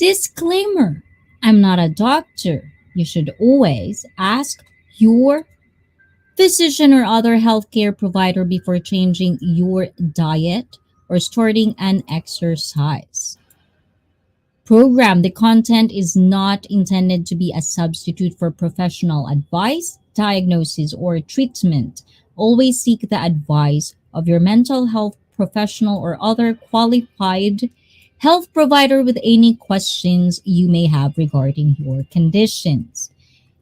Disclaimer: I'm not a doctor. You should always ask your physician or other healthcare provider before changing your diet or starting an exercise program. The content is not intended to be a substitute for professional advice, diagnosis, or treatment. Always seek the advice of your mental health professional or other qualified health provider with any questions you may have regarding your conditions.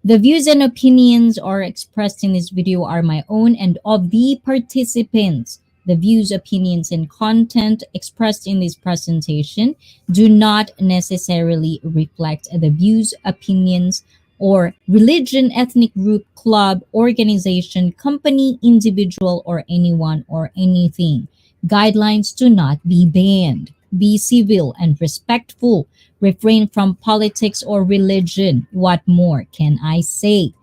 The views and opinions are expressed in this video are my own and of the participants. The views, opinions, and content expressed in this presentation do not necessarily reflect the views, opinions, or religion, ethnic group, club, organization, company, individual, or anyone or anything. Guidelines do not be banned. Be civil and respectful. Refrain from politics or religion. What more can I say?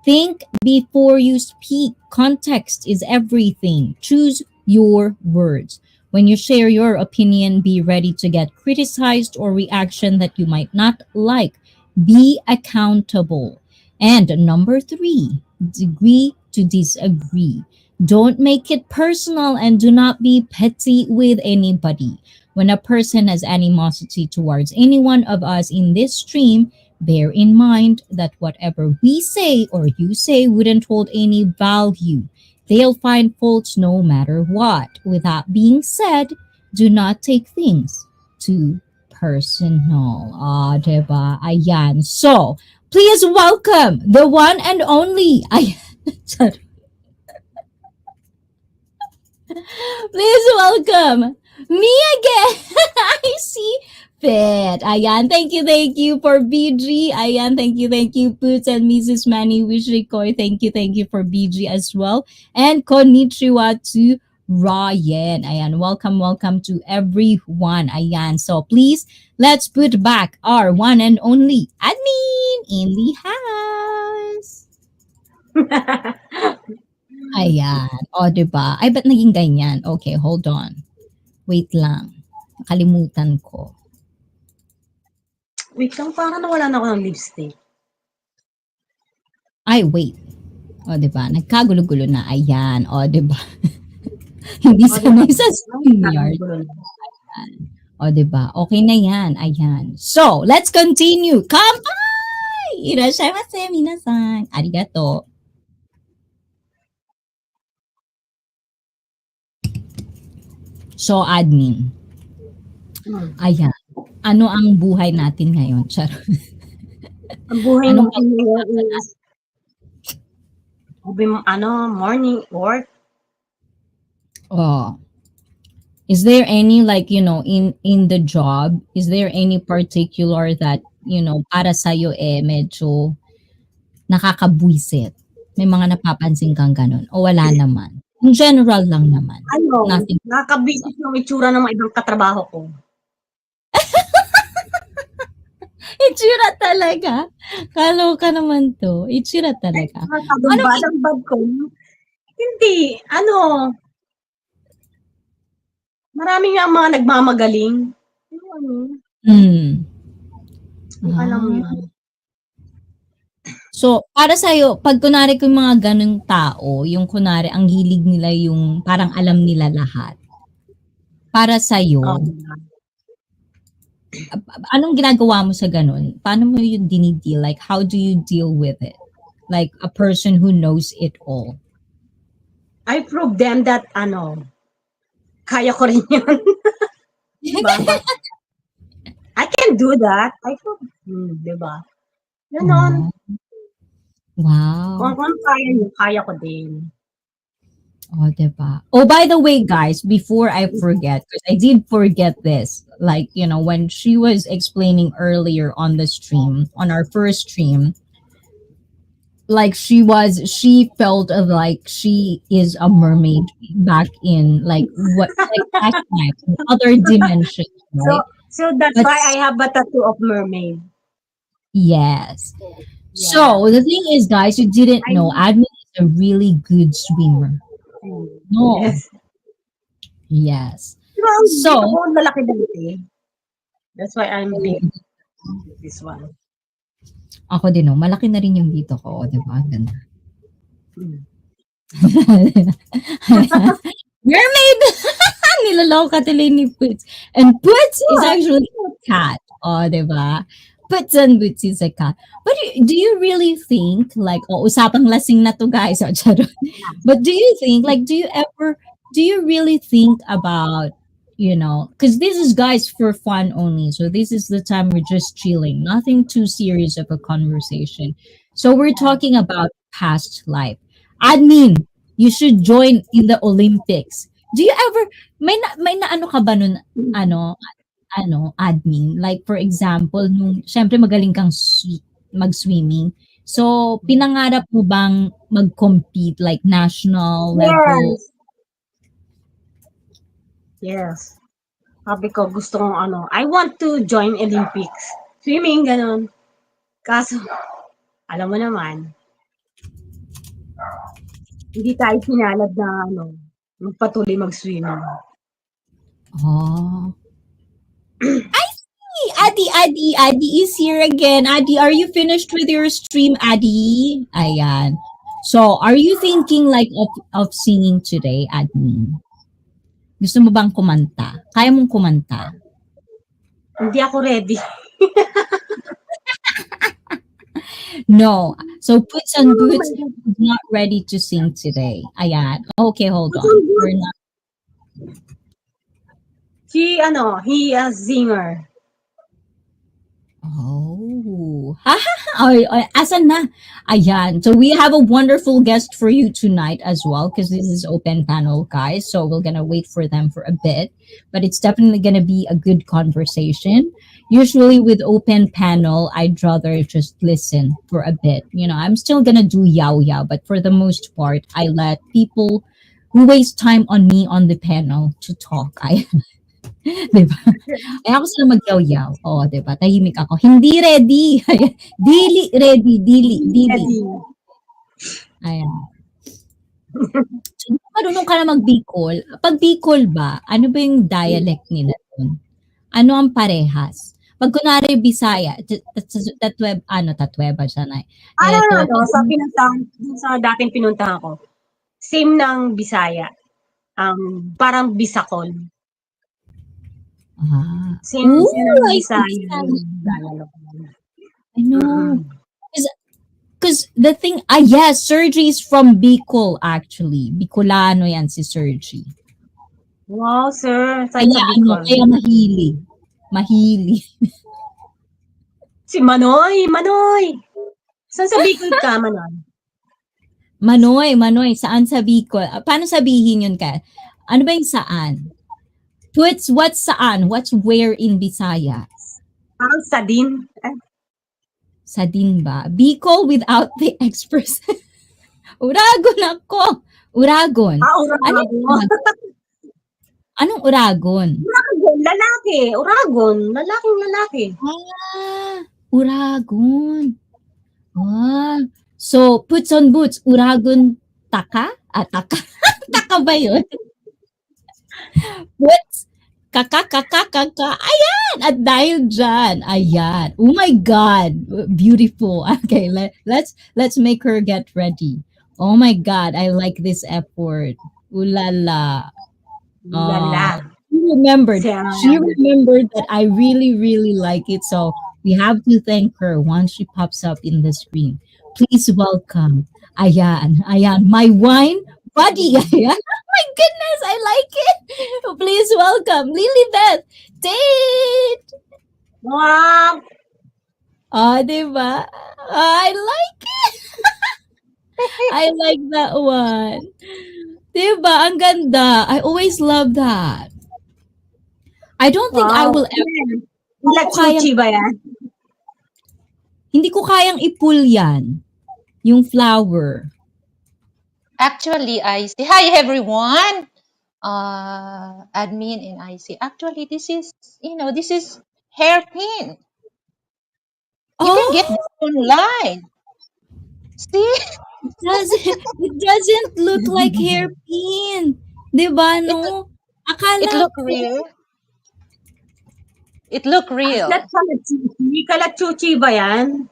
Think before you speak. Context is everything. Choose your words. When you share your opinion, be ready to get criticized or reaction that you might not like. Be accountable. And number three, agree to disagree. Don't make it personal and do not be petty with anybody. When a person has animosity towards any one of us in this stream, bear in mind that whatever we say or you say wouldn't hold any value. They'll find faults no matter what. With that being said, do not take things too personal. Diba? Ayan. So, please welcome the one and only. Please welcome me again. I see fit. Ayan, thank you for BG. Ayan, thank you, Poots and Mrs. Manny Wishikoy. Thank you for BG as well. And konnichiwa to Ryan. Ayan, welcome to everyone. Ayan, so please, let's put back our one and only admin in the house. Ayan. O, diba? Ay, ba't naging ganyan? Okay, hold on. Wait lang. Nakalimutan ko. Wait lang, parang nawala na ako ng lipstick. Ay, wait. O, diba? Nagkagulo-gulo na. Ayan. O, diba? Hindi sanay sa StreamYard. Ayan. O, diba? Okay na yan. Ayan. So, let's continue. Kanpai! Irashaimase, minasan. Arigato. So, admin. Ayan. Ano ang buhay natin ngayon? Charot. Ang buhay Anong natin ngayon is morning work. Oh. Is there any like, in the job, is there any particular that, para sa'yo medyo nakakabwisit? May mga napapansin kang ganun? O wala naman? In general lang naman. Nothing. Nakakabisit yung itsura ng mga ibang katrabaho ko. Itsura talaga. Kaloka naman to. Itsura talaga. Bad ko. Hindi. Marami ngang mga nagmamagaling. Yung ano, Hmm. yung alam mo Ah. yun. So, para sa'yo, 'pag kunwari kung mga gano'ng tao, yung kunwari ang hilig nila yung parang alam nila lahat. Para sa'yo, Oh, anong ginagawa mo sa gano'n? Paano mo yun dini-deal? Like, how do you deal with it? Like, a person who knows it all. I prove them that ano, kaya ko rin yun. Di ba? I can do that. I prove, di ba? Ganon. Oh, wow. Kung kaya niyo, kaya ko din. Oh, diba? Oh, by the way, guys, before I forget, because I did forget this, like, when she was explaining earlier on the stream, on our first stream, like she felt of like she is a mermaid back in like what, like past lives, in other dimensions, So, right? so that's But why I have a tattoo of mermaid. yes. Yeah. So the thing is, guys, you didn't I, know Admin is a really good swimmer. No. yes. Yes. Diba, hindi ako So, lalaki dati. That's why I'm big. This one. ako din, no, malaki na rin yung dito ko, di ba? Ganda. Hmm. Mermaid! Niloloka tuloy ni Puts. And Puts is actually a cat. Oh, di ba? Puts and Boots is a cat. But do you really think, like, usapang lasing na to, guys. Oh, charot. But do you think, like, do you really think about, because this is, guys, for fun only. So this is the time we're just chilling, nothing too serious of a conversation. So we're talking about past life. Admin, you should join in the Olympics. Do you ever, may na ano ka ba nun, ano, admin? Like, for example, nung, syempre magaling kang mag-swimming. So, pinangarap mo bang mag-compete like national level? Yes. Yes. Sabi ko, gusto kong ano, I want to join Olympics. Swimming, ganon. Kaso, alam mo naman, hindi tayo pinalad na ano, magpatuloy mag-swimming. Oh. Adi is here again. Adi, are you finished with your stream, Adi? Ayan. So, are you thinking like of singing today, admin? Gusto mo bang kumanta? Kaya mong kumanta? Hindi ako ready. No. So, Puts and Oh Boots my God. is not ready to sing today. Ayan. Okay, hold What's on. on good? We're not. He a singer. Oh. Ay, asan na? Ayan. So we have a wonderful guest for you tonight as well because this is open panel, guys. So we're going to wait for them for a bit. But it's definitely going to be a good conversation. Usually with open panel, I'd rather just listen for a bit. I'm still going to do yaw yaw. But for the most part, I let people who waste time on me on the panel to talk. Di ba? Eh, ako sila magyaw-yaw. Oo, di ba? Tahimik ako. Hindi ready. Dili ready. Dili. Dili. Ready. Ayan. So, marunong ka na mag-Bicol. Pag Bicol ba, ano ba yung dialect nila doon? Ano ang parehas? Pag kunwari Bisaya, tatweba siya na. Parang Eto, ano, pag, sa dating pinuntahan ko, same ng Bisaya. Parang Bisacol. Same ooh, siya ng like Bisaya Bisaya. yung dialogue. I know. Mm-mm. Because the thing, yes, Sergi is from Bicol actually. Bicolano yan si Sergi. Wow, sir. Saan Kaya sa Bicol? kaya mahili. Mahili. Si Manoy! Manoy! Saan sa Bicol ka, Manoy? Manoy, saan sa Bicol? Paano sabihin yun ka? Ano ba yung saan? What's saan? What's where in Bisaya? Parang Sadin. Sa din ba? Bicol without the express. Uragon ako. Uragon. Ano Uragon. yung Uragon? Anong Uragon? Uragon, lalaki. Uragon, lalaking lalaki. Uragon. So, puts on boots. Uragon taka? Taka. Taka ba yun? Puts Kaka. Ayan! At dahil dyan, ayan. Oh my God! Beautiful. Okay, let's make her get ready. Oh my God, I like this effort. Ooh la la. Lala. She remembered. Siya, She remembered that I really, really like it. So we have to thank her once she pops up in the screen. Please welcome. Ayan. My wine buddy. Ayan. My goodness, I like it. Please welcome Lilibeth Tate. wow, Diba? I like I like that one. Diba? Ang ganda. I always love that. I don't think I wow. will Ano ever yan? ko kayang Chuchi ba yan? Hindi ko kayang ipul yan, yung flower. Actually, I see. Hi, everyone. Admin in IC. Actually, this is hairpin. You can get Oh, this online. See, it doesn't look like hairpin. 'Di ba, it no? it Akala look ko real. It look Is that real. kalachuchi? Kalachuchi ba yan?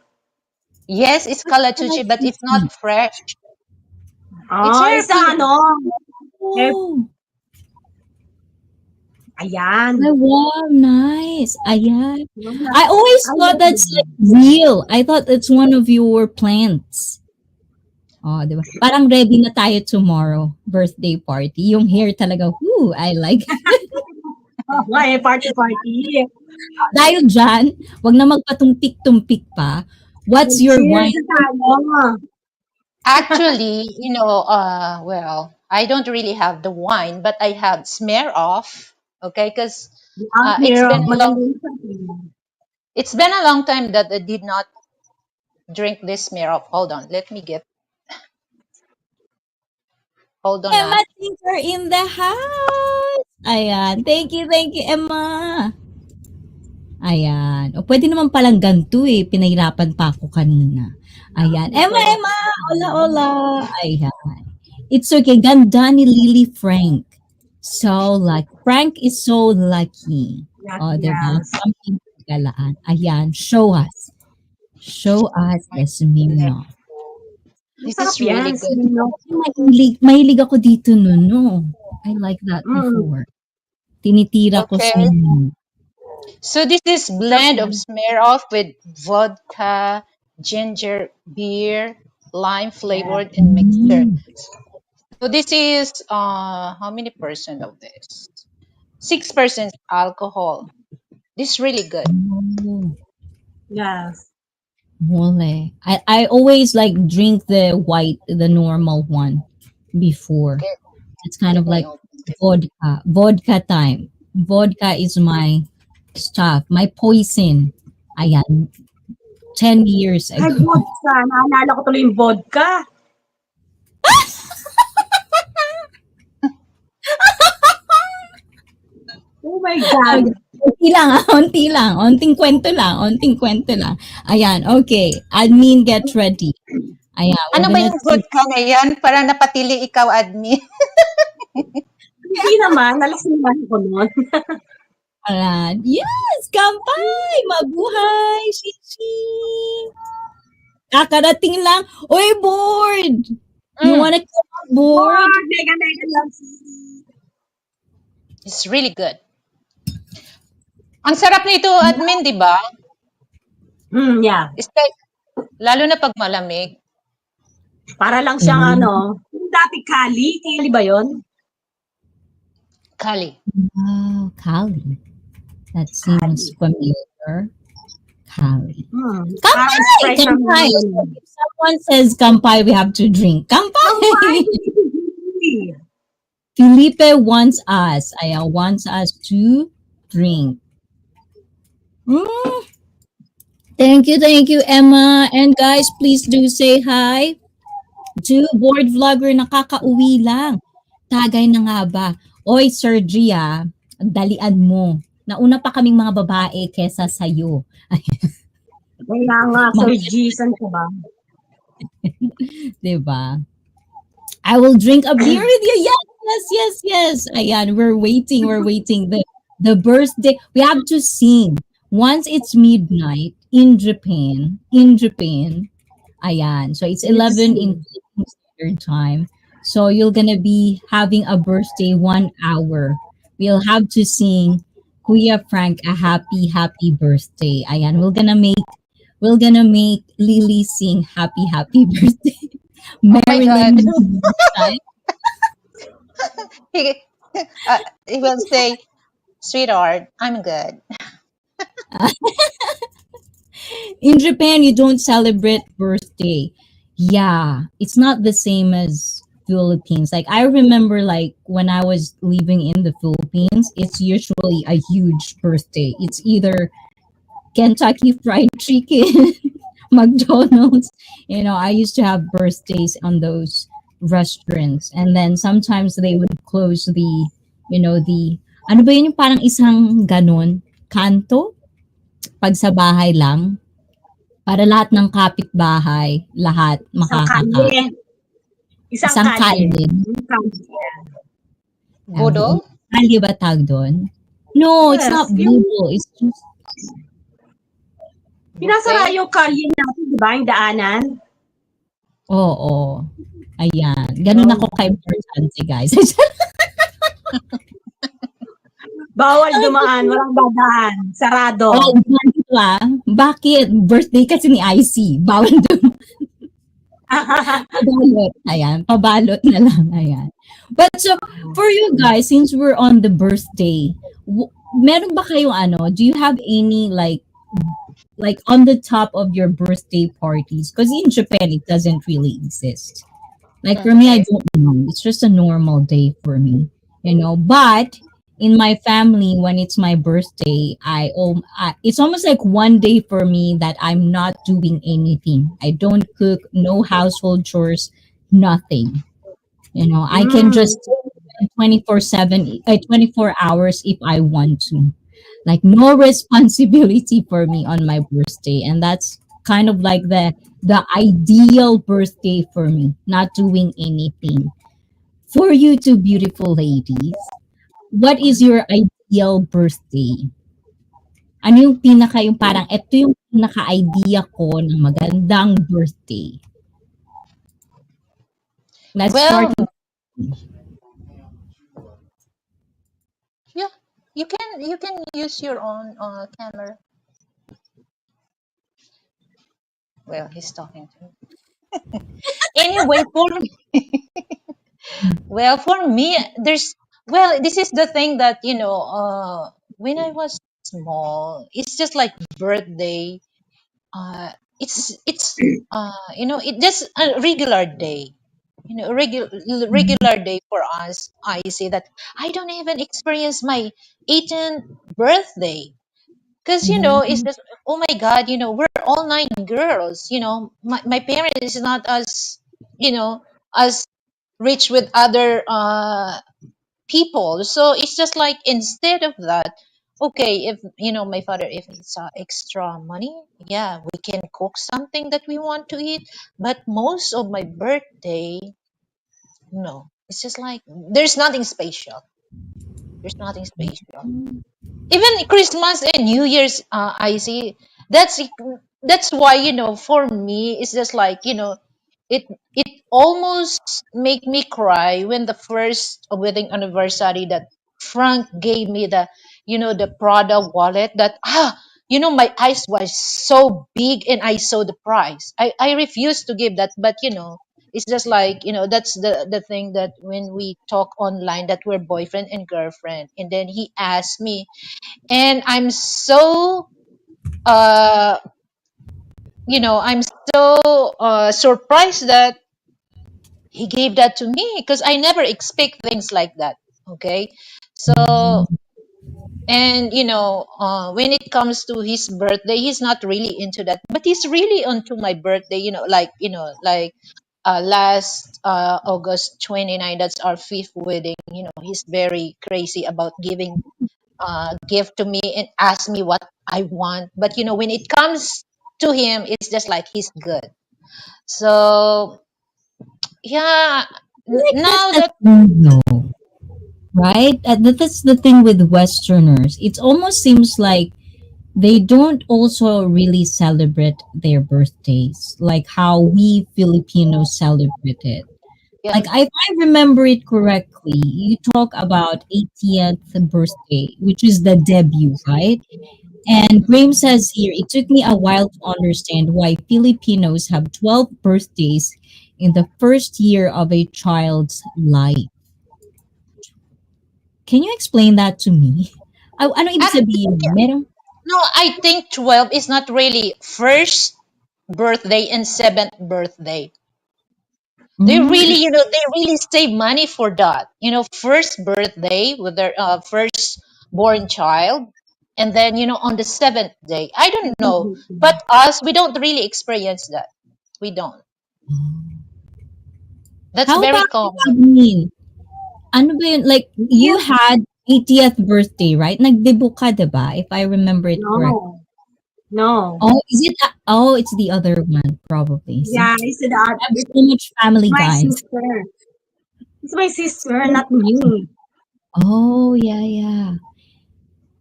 Yes, it's like kalachuchi, but it's sushi. not fresh. It's Oh, isa hairpin. ano? Hair, Oh, ayan. ay wow, nice. Ayan. I always I thought love that's it. like real. I thought it's one of your plants. Oh, 'di ba? Parang ready na tayo tomorrow, birthday party. Yung hair talaga, whoo, I like. Oh, may party. Dahil diyan, 'wag na magpatumpik-tumpik pa. What's your Cheers wine? sa tayo. Actually, well, I don't really have the wine, but I have smear off. Okay, because Ang it's hero, been a long magandang sabi. it's been a long time that I did not drink this smear off. Hold on, let me get. Hold on, Emma Tinker in the house! Ayan. Thank you, Emma. Ayan. O, pwede naman palang ganito eh. Pinahirapan pa ako kanina. Ayan. Emma! Hola! Ayan. It's okay. Ganda ni Lily Frank. So, like, Frank is so lucky. Yes, O, diba? yes. Something galaan. Ayan. Show us. Show us the let Smirnoff. this Masarap is really yan, good. Smirnoff. Mahilig ako dito nun, no? I like that Mm, before. Tinitira ko Okay, sa inyo. so this is sarap blend of yan. smear off with vodka, ginger beer, lime Yes. flavored and mixture. Mm. So this is how many percent of this? 6% alcohol. This is really good. Oh, Yes. mole. I always like drink the normal one before. Okay, It's kind let of me like open this. vodka time. Vodka is my stuff, my poison. Ayan, 10 years Ay, ago. vodka. Naalala ko tuloy yung vodka. Oh my Okay, God. onti lang, onti lang. Onting kwento lang. Ayan, okay. Admin, get ready. Ayan, we're Ano ba gonna yung take vodka na yan? Para napatili ikaw, admin. Hindi naman. Nalasing lang ko nun. ayan. Yes! Kampay! Mabuhay! Shishi! Kakarating lang. Oy, board! You Mm, wanna come on board? Wow, mega, mega love. it's really good. Ang sarap nito, admin, di ba? Yeah. It's like, lalo na pag malamig. Para lang siyang Mm. yung dati Kali. Kali ba yun? Kali. Wow, Kali. That seems Kali. familiar. Kali. Parang Kampay! Sprite na Kampay! naman. So if someone says kampay, we have to drink. Kampay! Felipe wants us. Ayan, wants us to drink. Mm. Thank you, Emma. And guys, please do say hi to board vlogger nakakauwi lang. Tagay na nga ba? Oy, Sir Gia, dalian mo. Nauna pa kaming mga babae kesa sa'yo. Kaya nga, Sir Mag- Jason ka ba? diba? I will drink a beer with you. Yes. Ayan, we're waiting. The birthday, we have to sing. Once it's midnight in Japan, ayan. So it's You need to 11 in sing. Philippine Standard Time. So you're gonna be having a birthday 1 hour. We'll have to sing Kuya Frank a happy, happy birthday. Ayan, we're gonna make Lily sing happy, happy birthday. Oh my God. Marilyn Monroe. he, he will say, "Sweetheart, I'm good." In Japan, you don't celebrate birthday. Yeah, it's not the same as Philippines. Like I remember, like when I was living in the Philippines, it's usually a huge birthday. It's either Kentucky Fried Chicken, McDonald's. I used to have birthdays on those restaurants, and then sometimes they would close the ano ba yun yung parang isang ganon kanto pag sa bahay lang. Para lahat ng kapitbahay, lahat Isang makakakain. kalye. Isang Isang kalye. kalye, Yung kalye. buong kalye ba tawag do'n? No, it's not Yes, yung bubo, it's just sinasara Buffet. yung kalye natin, di ba? Yung daanan. oo, ayan. Gano'n ako Yun. ka-importante, guys. Bawal dumaan, walang dadaan. Sarado. Oh, ganito bakit? Birthday kasi ni IC, bawal do'n pabalot, ayan, pabalot na lang, ayan. But so, for you guys, since we're on the birthday, meron ba kayong ano, do you have any like on the top of your birthday parties? Because in Japan, it doesn't really exist. Like for me, I Okay. don't know. It's just a normal day for me. But in my family, when it's my birthday, it's almost like one day for me that I'm not doing anything. I don't cook, no household chores, nothing. I can Mm. just 24/7, 24 hours if I want to. Like no responsibility for me on my birthday, and that's kind of like the ideal birthday for me, not doing anything. For you two beautiful ladies, what is your ideal birthday? Ano yung parang ito yung pinaka-idea ko ng magandang birthday? Let's start Well, with yeah, you can use your own camera. Well, he's talking to me. Anyway, for me, this is the thing that when I was small, it's just like birthday. It's just a regular day. Regular day for us. I say that I don't even experience my 18th birthday because it's just, oh my God, we're all nine girls. My parents is not as rich with other people. So it's just like instead of that, okay, if my father, if it's extra money, yeah, we can cook something that we want to eat. But most of my birthday, no, it's just like there's nothing special. There's nothing special. Even Christmas and New Year's, I see that's that's why for me it's just like it it almost make me cry when the first wedding anniversary that Frank gave me the Prada wallet that my eyes was so big and I saw the price. I refused to give that, but it's just like that's the thing that when we talk online that we're boyfriend and girlfriend, and then he asked me, and uh I'm so surprised that he gave that to me because I never expect things like that. Okay, so and when it comes to his birthday, he's not really into that, but he's really onto my birthday. Like last August 29, that's our fifth wedding. He's very crazy about giving give to me and ask me what I want. But when it comes to him, it's just like he's good. So yeah, like that's now the that thing though, right? That's the thing with Westerners. It almost seems like they don't also really celebrate their birthdays like how we Filipinos celebrate it. Yeah. Like if I remember it correctly, you talk about 80th birthday, which is the debut, right? And Graham says here, it took me a while to understand why Filipinos have 12 birthdays in the first year of a child's life. Can you explain that to me? Ano ibig Actually, sabihin? Meron? no, I think 12 is not really first birthday and seventh birthday. They Mm, really, they really save money for that. First birthday with their first born child, and then on the seventh day. I don't know, but us, we don't really experience that. We don't. That's how very about common. admin? Ano ba yun? Like, you Yes. had 80th birthday, right? Nagdebut ka, diba? If I remember it correct. No. No. Oh, is it? Oh, it's the other one, probably. See, Yeah, it's that. I have so much It's family, my guys. sister. It's my sister, not me. Oh, yeah, yeah.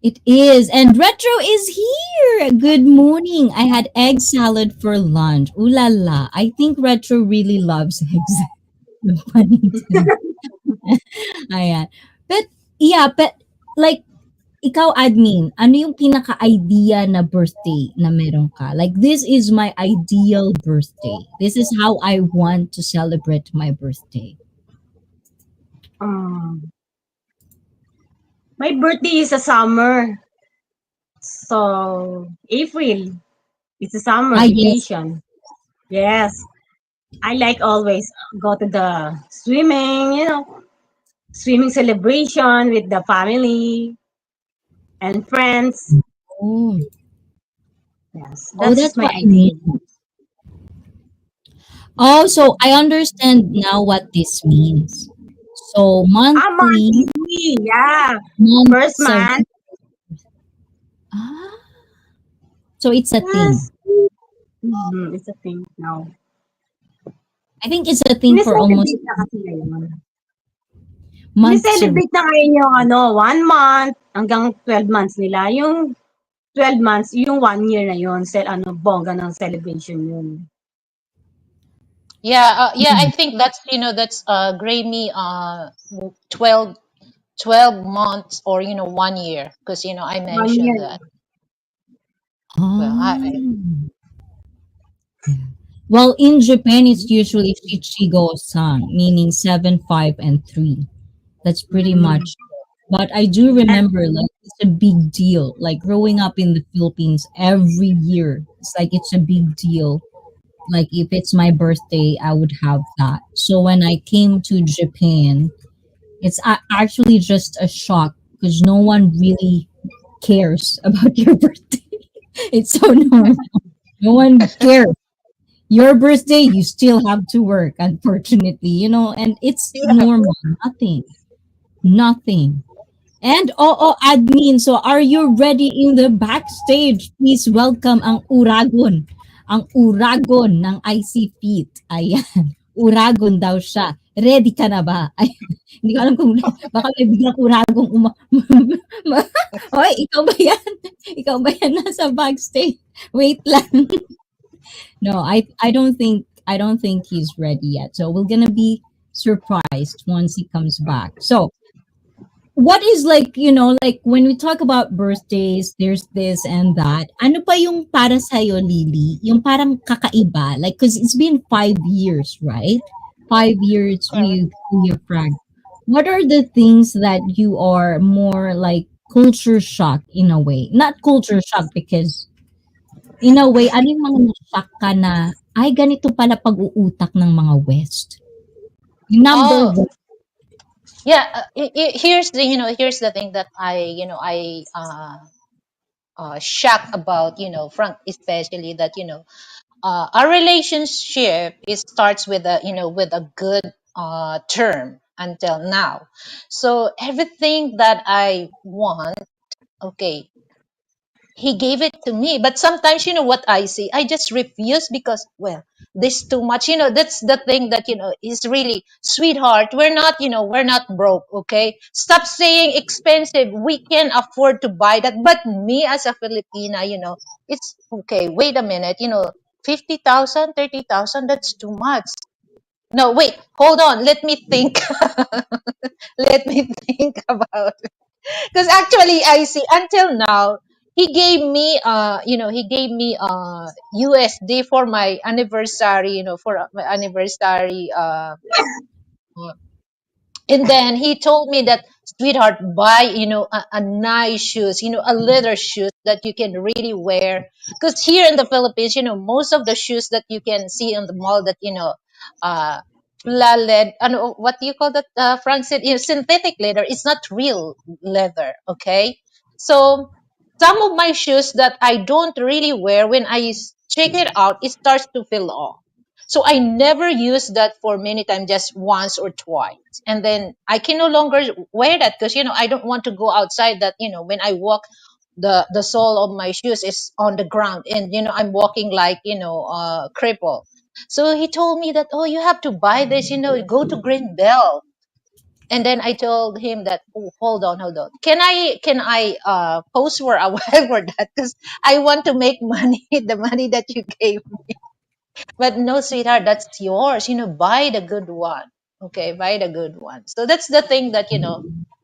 It is. And Retro is here. Good morning. I had egg salad for lunch. Ooh la la. I think Retro really loves eggs. Paddington. Ayan. But, yeah, but, like, ikaw, admin, ano yung pinaka-idea na birthday na meron ka? Like, this is my ideal birthday. This is how I want to celebrate my birthday. Um, my birthday is a summer. So, April. It's a summer Ah, yes. vacation. Yes. I like always go to the swimming celebration with the family and friends. Oh, Yes, oh, that's that's my what I mean. idea. Oh, so I understand now what this means. So monthly, Monthly, yeah. First months of month, ah, so it's a thing. yes. It's a thing now. I think it's a thing for almost Sineselebrate na kasi ngayon. months of Sineselebrate na ngayon yung 1 month hanggang 12 months nila. Yung 12 months, yung 1 year na yun. Bongga ng celebration yun. Yeah, yeah. I think that's Grammy 12 12 months or 1 year, because I 1 year. mentioned that. Well, ah. Yeah. Well, in Japan, it's usually Shichigo-san, meaning 7, 5, and 3. That's pretty Mm. much. But I do remember, like, it's a big deal. Like, growing up in the Philippines, every year, it's like it's a big deal. Like, if it's my birthday, I would have that. So when I came to Japan, it's actually just a shock because no one really cares about your birthday. It's so normal. No one cares your birthday, you still have to work, unfortunately, and it's yeah. normal. Nothing. Nothing. And admin, so are you ready in the backstage? Please welcome ang Uragon. Ang Uragon ng IC Feet. Ayan. Uragon daw siya. Ready ka na ba? Ay, hindi ko alam kung baka may biglang uragong Hoy, ikaw ba yan? Ikaw ba yan nasa backstage? Wait lang. No, I don't think he's ready yet. So we're gonna be surprised once he comes back. So what is like when we talk about birthdays, there's this and that. Ano pa yung para sa'yo, Lily? Yung parang kakaiba, like because it's been 5 years, right? 5 years with Kuya Frank. What are the things that you are more like culture shock in a way? Not culture shock because in a way, ano yung mga na-shock ka na, ay ganito pala pag-uutak ng mga West? Yung number Oh, one. yeah. Here's the thing that I shocked about, Frank, especially that, our relationship, it starts with a good term until now. So everything that I want, okay, he gave it to me. But sometimes, what I see, I just refuse because, well, this too much. That's the thing that, is really, sweetheart. We're not broke, okay? Stop saying expensive. We can afford to buy that. But me as a Filipina, it's okay. Wait a minute, 50,000, 30,000, that's too much. No, wait, hold on. Let me think. Let me think about, because actually I see until now he gave me USD for my anniversary, for my anniversary, and then he told me that, sweetheart, buy, a nice shoes, a leather shoes that you can really wear. Because here in the Philippines, most of the shoes that you can see in the mall, that, uh, flaled, what do you call that, Frank said, synthetic leather. It's not real leather, okay? So some of my shoes that I don't really wear, when I check it out, it starts to feel off. So I never use that for many times, just once or twice. And then I can no longer wear that because, I don't want to go outside, that, when I walk, the sole of my shoes is on the ground, and, I'm walking like, cripple. So he told me that, oh, you have to buy this, go to Green Bell. And then I told him that, oh, hold on. Can I post for a while for that? Because I want to make money, the money that you gave. But no, sweetheart, that's yours. Buy the good one. Okay, buy the good one. So that's the thing that,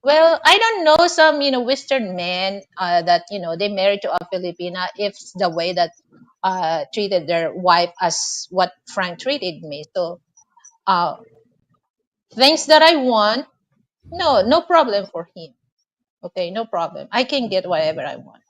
well, I don't know some, Western men, that, they married to a Filipina, if the way that treated their wife as what Frank treated me. So uh, things that I want, no problem for him. Okay, no problem. I can get whatever I want.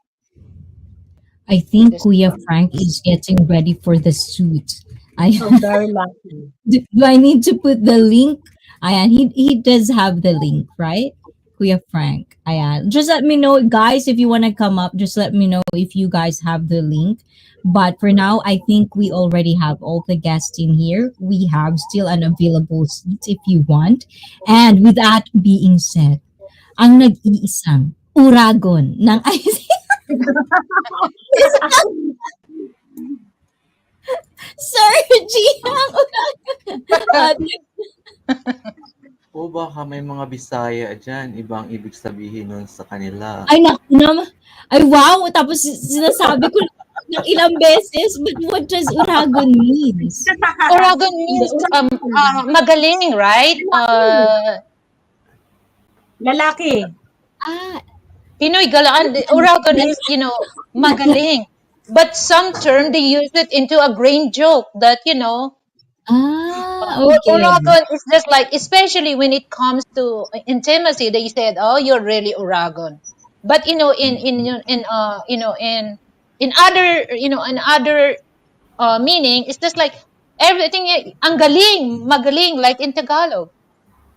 I think Just Kuya Frank is getting ready for the suit. I So very lucky. do I need to put the link? Ayan, he does have the link, right? Kuya Frank. Ayan. Just let me know, guys, if you want to come up. Just let me know if you guys have the link. But for now, I think we already have all the guests in here. We have still an available seat if you want. And with that being said, ang nag-iisang uragon ng IC is Sir Gian. Uh, O baka may mga Bisaya diyan, ibang ibig sabihin nun sa kanila. ay, naku naman. Ay, wow. Tapos sinasabi ko ng ilang beses, but what does uragon means? Oragon Hindi, means, ulan magaling, right? lalaki. Lalaki. Ah, Pinoy galaan. Oragon is, magaling. But some term they use it into a grain joke that, okay. Oragon is just like, especially when it comes to intimacy, they said, "Oh, you're really Oragon." But, in other meaning, it's just like everything. Ang galing, magaling, like in Tagalog,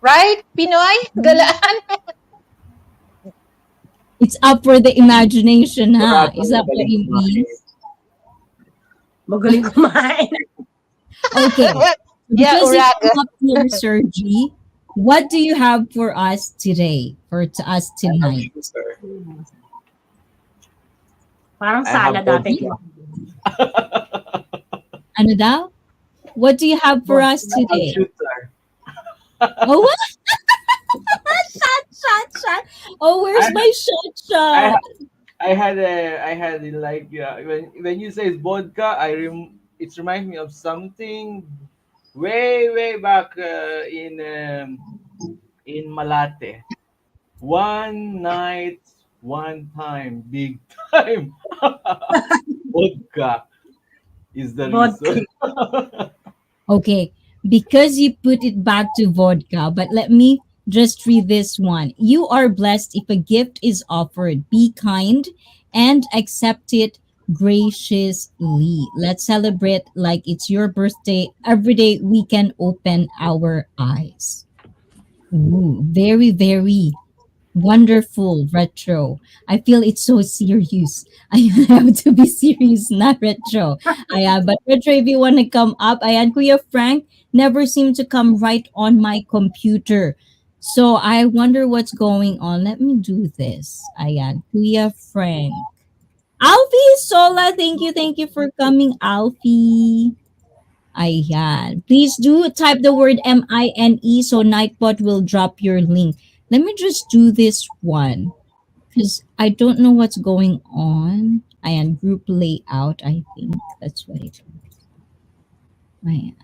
right? Pinoy galaan. It's up for the imagination, huh? Uragon Is that what magaling it kumain. means? Magaling kumain. Okay. Yeah, Because you Oragon. come up here, Sir G, what do you have for us today? For to us I have tonight? shooter. Parang I have salad dati. vodka. Ano daw? What do you have for us I have today? shooter. Oh, what? Shot. Oh, where's I my shot I shot? I had like when you say vodka, it reminds me of something way back in Malate. One night, one time, big time. Vodka is the Vodka. reason. Okay, because you put it back to vodka, but let me just read this one. You are blessed if a gift is offered. Be kind and accept it graciously. Let's celebrate like it's your birthday. Every day we can open our eyes. Ooh, very, very wonderful retro. I feel it's so serious. I have to be serious, not retro. Ayan, but retro, if you want to come up, ayan, Kuya Frank never seemed to come right on my computer. So I wonder what's going on. Let me do this. Ayan, Kuya Frank. Alfie Sola, thank you for coming, Alfie. Ayan. Please do type the word MINE so Nightbot will drop your link. Let me just do this one because I don't know what's going on. Ayan, group layout, I think. That's what it is. Ayan.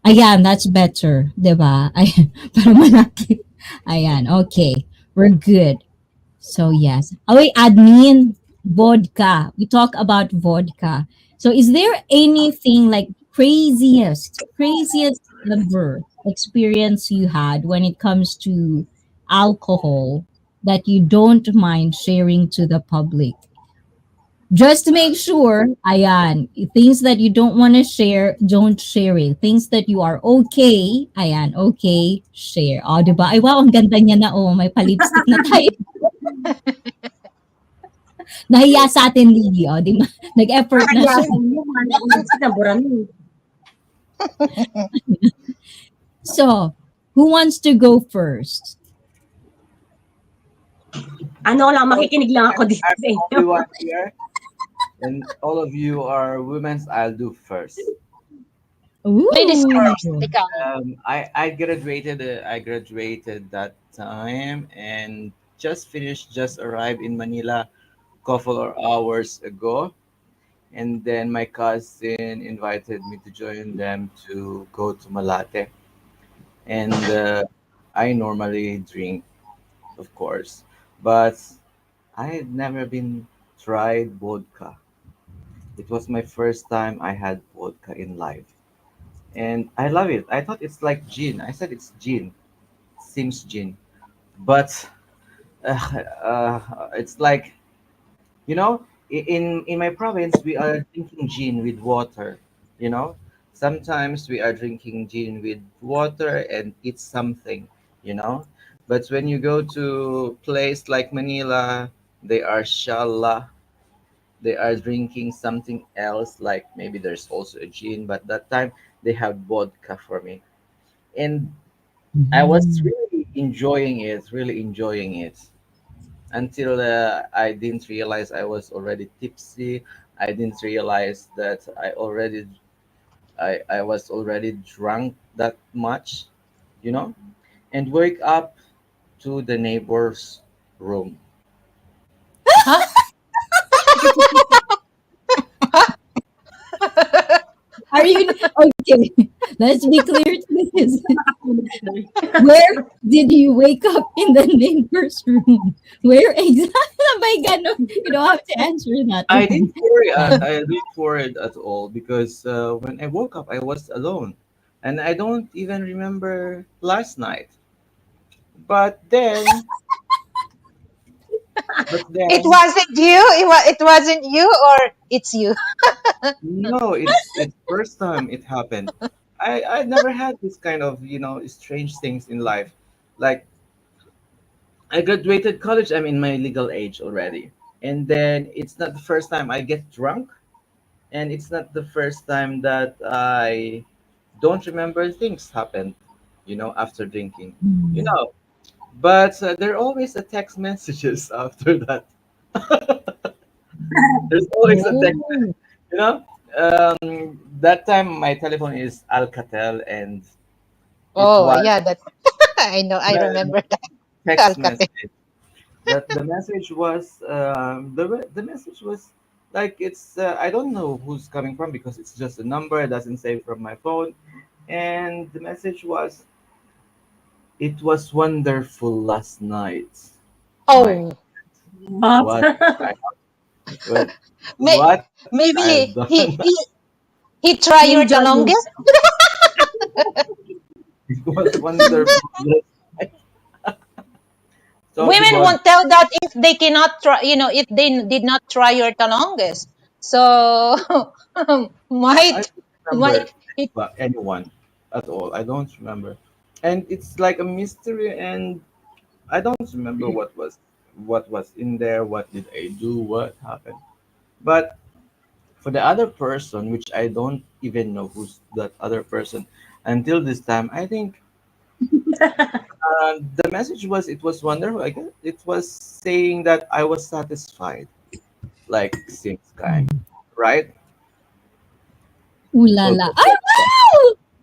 Ayan, that's better. Diba? Ayan, para malaki. Ayan, okay. We're good. So yes. Oh wait, admin, vodka. We talk about vodka. So is there anything like craziest ever experience you had when it comes to alcohol that you don't mind sharing to the public? Just to make sure, ayan, things that you don't want to share, don't share it. Things that you are okay, ayan, okay, share. O, di ba? Ay, wow, ang ganda niya na, oh, may palipstick na tayo. Nahiya sa atin, Lily, oh, di ba? Nag-effort na siya. Kakayasan mo, man, na burami. So, who wants to go first? Ano lang, Oh, makikinig lang ako dito I'm sa the inyo. only one here, and all of you are women's. I'll do first. Ladies Ooh. first, ikaw. I graduated. I graduated that time and just finished. Just arrived in Manila couple of hours ago, and then my cousin invited me to join them to go to Malate, and I normally drink, of course, but I had never been tried vodka. It was my first time I had vodka in life, and I love it. I thought it's like gin. I said it's gin, seems gin, but it's like, you know, in my province we are drinking gin with water. You know, sometimes we are drinking gin with water and it's something. You know, but when you go to place like Manila, they are shala. They are drinking something else, like maybe there's also a gin, but that time they have vodka for me, and I was Mhm. really enjoying it until I didn't realize I was already tipsy. I didn't realize that I was already drunk that much, you know, and wake up to the neighbor's room. Huh? Huh? Are you okay? Let's be clear to this. Nakatulog tuloy. Where did you wake up in the neighbor's room? Where exactly? May ganon. You don't have to answer that I one. didn't worry. Yeah. I didn't worry at all because when I woke up, I was alone, and I don't even remember last night. But then, but It then, wasn't you? It wasn't you or it's you? no, it's first time it happened. I never had this kind of, strange things in life. Like, I graduated college. I'm in my legal age already, and then it's not the first time I get drunk, and it's not the first time that I don't remember things happened. After drinking. You Mm. know, but there are always a text messages after that. There's always a text. Oh. You know, that time my telephone is Alcatel, and it Oh, was yeah, that I know. I the remember that. text Alcatel. message. That the message was the message was like it's I don't know who's coming from because it's just a number. It doesn't say from my phone, and the message was, "It was wonderful last night." My Oh, What? what I what may, what I've maybe done. he try your Enjoy talongest. yourself. It was wonderful last night. So the Women bod won't tell that if they cannot try, if they did not try your talongest. So I might don't remember might it. anyone at all. I don't remember, and it's like a mystery, and I don't remember what was in there. What did I do? What happened? But for the other person, which I don't even know who's that other person until this time, I think the message was it was wonderful. I guess it was saying that I was satisfied. like seems kind, Mm. right? Ooh la So la. go Oh, first. wow!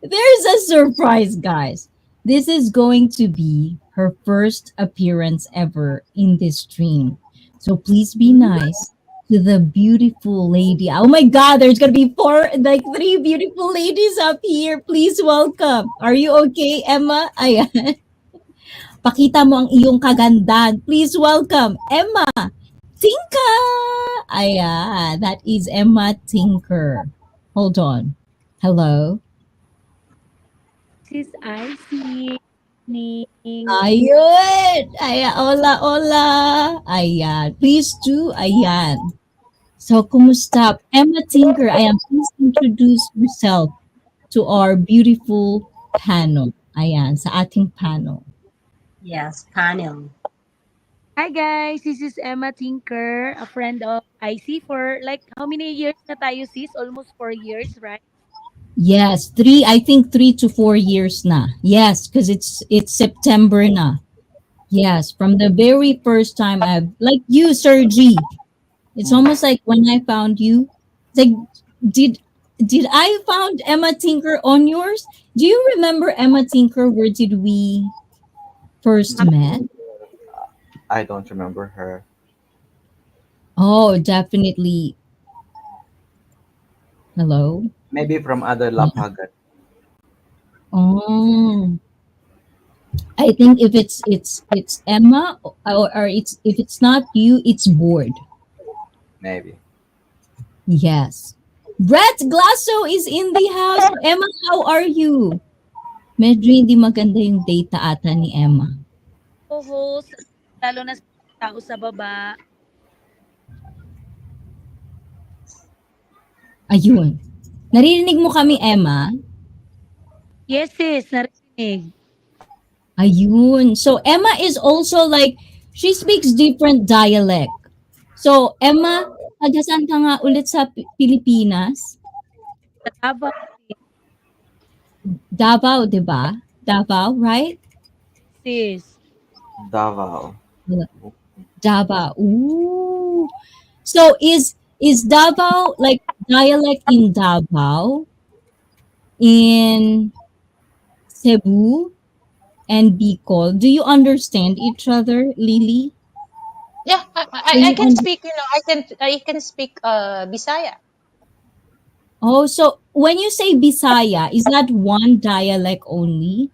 There's a surprise, guys. This is going to be her first appearance ever in this stream. So please be Hmm? nice to the beautiful lady. Oh my god, there's gonna be four, like three beautiful ladies up here. Please welcome. Are you okay, Emma? Ayan. Pakita mo ang iyong kagandahan. Please welcome, Emma Tinka! Ayan, that is Emma Tinker. Hold on. Hello? This is Icy. Evening. Ayun! Ayan, hola, hola! Ayan, please do, ayan. So, kumusta? Emma Tinker, ayan, please introduce yourself to our beautiful panel. Ayan, sa ating panel. Yes, panel. Hi guys, this is Emma Tinker, a friend of Icy for like how many years na tayo sis? Almost 4 years, right? Yes, I think 3 to 4 years na. Yes, because it's September na. Yes, from the very first time I've like you, Sir G. It's Mm. almost like when I found you. It's like did did I found Emma Tinker on yours? Do you remember Emma Tinker? Where did we first met? I don't remember her. Oh, definitely. Hello. Maybe from other Yeah. lapagan, Oh, I think if it's Emma or it's if it's not you, it's bored. maybe. Yes. Brett Glasso is in the house. Emma, how are you? Medyo hindi maganda yung data ata ni Emma. Co-host, lalo na sa tao sa baba. Ayun. Narinig mo kami, Emma? Yes sis, narinig. Ayun. So, Emma is also like, she speaks different dialect. So, Emma, taga saan ka nga ulit sa Pilipinas? Sa Davao Davao, di ba? Davao, right? sis. Davao. Davao. Ooh. So, is Davao like dialect in Davao, in Cebu, and Bicol? Do you understand each other, Lily? Yeah, So I you can speak, I can speak Bisaya. Oh, so when you say Bisaya, is that one dialect only?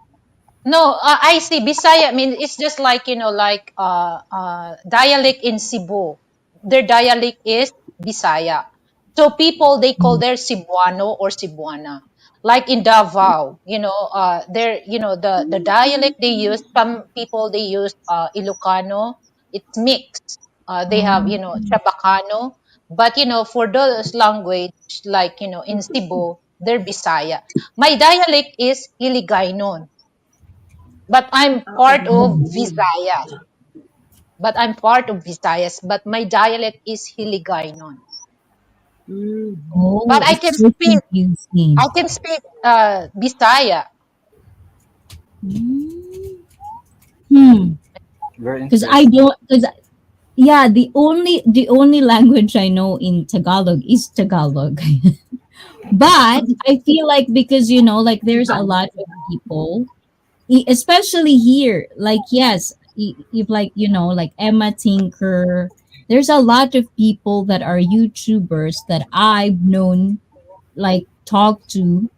No, I see. Bisaya, I mean, it's just like, like dialect in Cebu. Their dialect is Bisaya. So people, they call Mm. their Cebuano or Cebuana. Like in Davao, the dialect they use, some people, they use Ilocano. It's mixed. They have, Oh, Chabacano. But, for those language, like, in Cebu, they're Bisaya. My dialect is Hiligaynon, but I'm part of Visayas. But I'm part of Visayas, but my dialect is Hiligaynon. But oh, I it's can so speak confusing. I can speak Bisaya. Mm. Hmm. Very Because I interesting. don't. Because yeah, the only language I know in Tagalog is Tagalog. But I feel like because like there's a lot of people especially here like yes if like like Emma Tinker, there's a lot of people that are YouTubers that I've known, like talked to,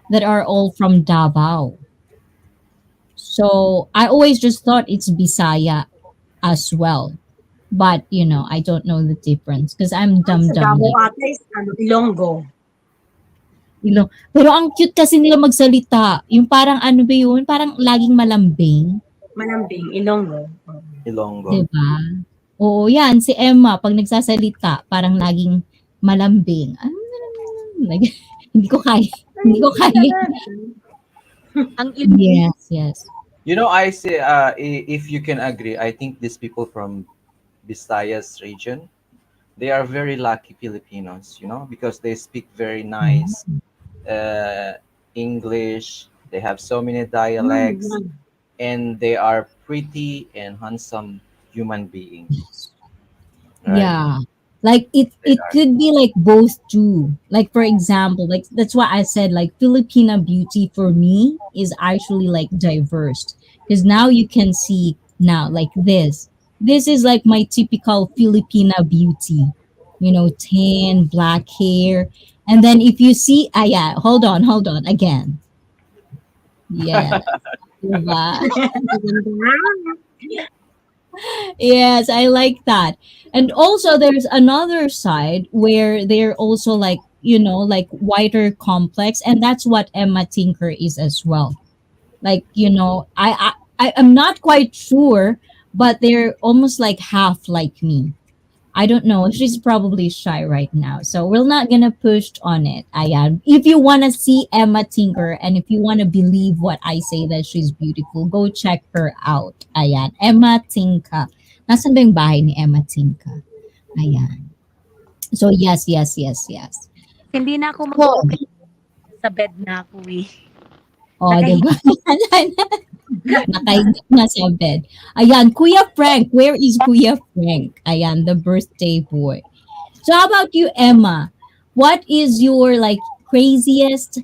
that are all from Davao. So I always just thought it's Bisaya as well, but I don't know the difference because I'm Ang dumb sa dumb Davao like ata is Ilonggo. pero ang cute kasi nila magsalita, yung parang ano ba yun, parang laging malambing. Malambing, Ilonggo. Ilonggo. 'Di ba? Oo, 'yan si Emma 'pag nagsasalita parang laging malambing. Like, hindi ko kaya, Ay, hindi ko hindi kaya. talaga. Ang Yes, yes. I say, if you can agree, I think these people from Visayas region, they are very lucky Filipinos, because they speak very nice Mm, uh, English. They have so many Hmm, dialects, yan. and they are pretty and handsome human beings, right? yeah. Like They it are. could be like both too. Like for example, like that's why I said like Filipina beauty for me is actually like diverse, because now you can see now like this is like my typical Filipina beauty, you know, tan, black hair. And then if you see, ah, yeah, hold on again. Yeah, diba? Yes, I like that. And also there's another side where they're also like, you know, like whiter complex, and that's what Emma Tinker is as well. Like, you know, I'm not quite sure, but they're almost like half like me. I don't know. She's probably shy right now. So we're not gonna push on it. Ayan. If you wanna see Emma Tinker and if you wanna believe what I say that she's beautiful, go check her out. Ayan. Emma Tinka. Nasaan ba yung bahay ni Emma Tinka? Ayan. So yes, yes, yes, yes. Hindi na ako So, mag-okay sa bed na ako eh. oh, di ba? Nakahiga. Nakahiga na sa bed. Ayan, Kuya Frank. Where is Kuya Frank? Ayan, the birthday boy. So how about you, Emma? What is your like craziest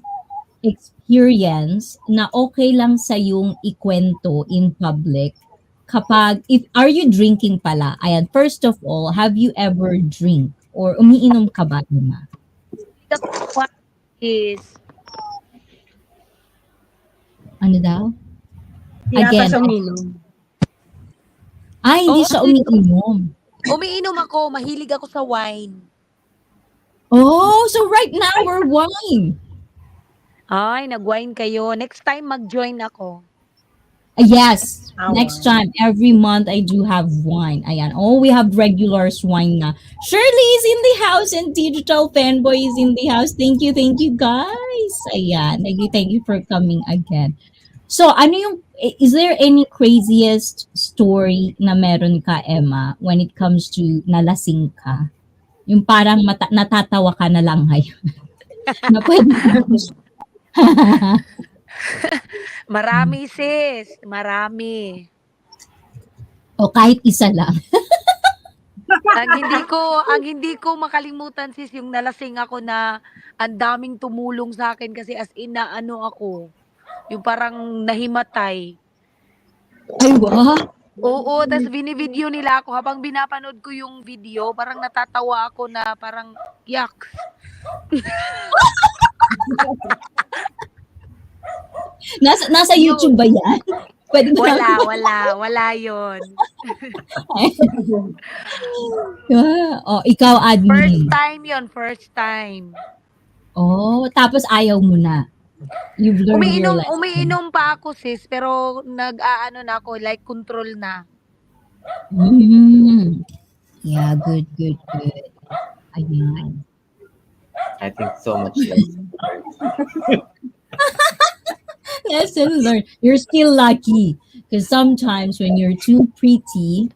experience na okay lang sa yung ikwento in public kapag if are you drinking pala? Ayan, first of all, have you ever drink or umiinom ka ba, Emma? Higa ko sa wine is Ano daw? Di ata Again, siya uminom. hindi oo, siya umiinom. umiinom ako, mahilig ako sa wine. Oh, so right now we're wine. Ay, nag-wine kayo. Next time mag-join ako. Yes, next Awan. time, every month I do have wine. Ayan. Oh, we have regulars wine na. Shirley is in the house and Digital Fanboy is in the house. Thank you guys. Ayan. Thank you for coming again. So, ano yung, is there any craziest story na meron ka, Emma, when it comes to nalasing ka? Yung parang natatawa ka na lang ngayon. Na pwede Marami sis, marami. o kahit isa lang. Ang hindi ko makalimutan sis yung nalasing ako na ang daming tumulong sa akin kasi as in na ano ako, yung parang nahimatay. Ay, wow. Oo, tas bini-video nila ako habang binapanood ko yung video, parang natatawa ako na parang yak. Nasa YouTube Yun. ba yan? Pwede ba Wala yon. Oh, ikaw First admin. time yon, first time. Oh, tapos ayaw mo na. You've learned your lesson. Umiinom pa ako sis, pero nag-aano na ako, like control na. Mm. Yeah, good, good, good. Ayan. I think so much less. Lesson learned. You're still lucky. Because sometimes when you're too pretty,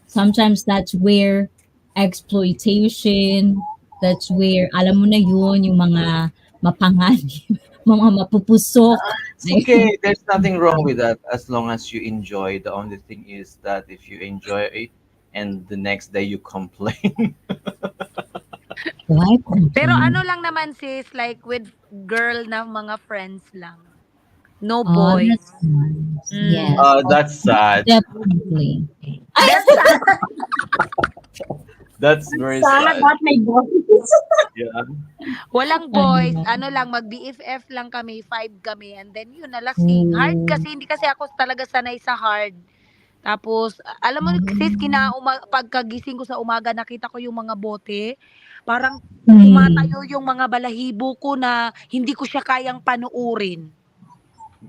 sometimes that's where exploitation, that's where, alam mo na yun, yung mga mapanganib, mga mapupusok. It's okay. There's nothing wrong with that as long as you enjoy. The only thing is that if you enjoy it and the next day you complain. Why Pero ano complain? lang naman sis, like with girl na mga friends lang. No Oh, boys. that's nice. Mm. Yes. Oh, That's sad. definitely. That's sad. That's very Sana sad. that may boys. Yeah. Walang boys, Ayan. ano lang, mag-BFF lang kami, 5 kami, and then yun, nalasing. Hard Oh. kasi, hindi kasi ako talaga sanay sa hard. Tapos, alam mo, sis, Oh. pagkagising ko sa umaga, nakita ko yung mga bote. Parang Hmm. tumatayo yung mga balahibo ko na hindi ko siya kayang panuurin.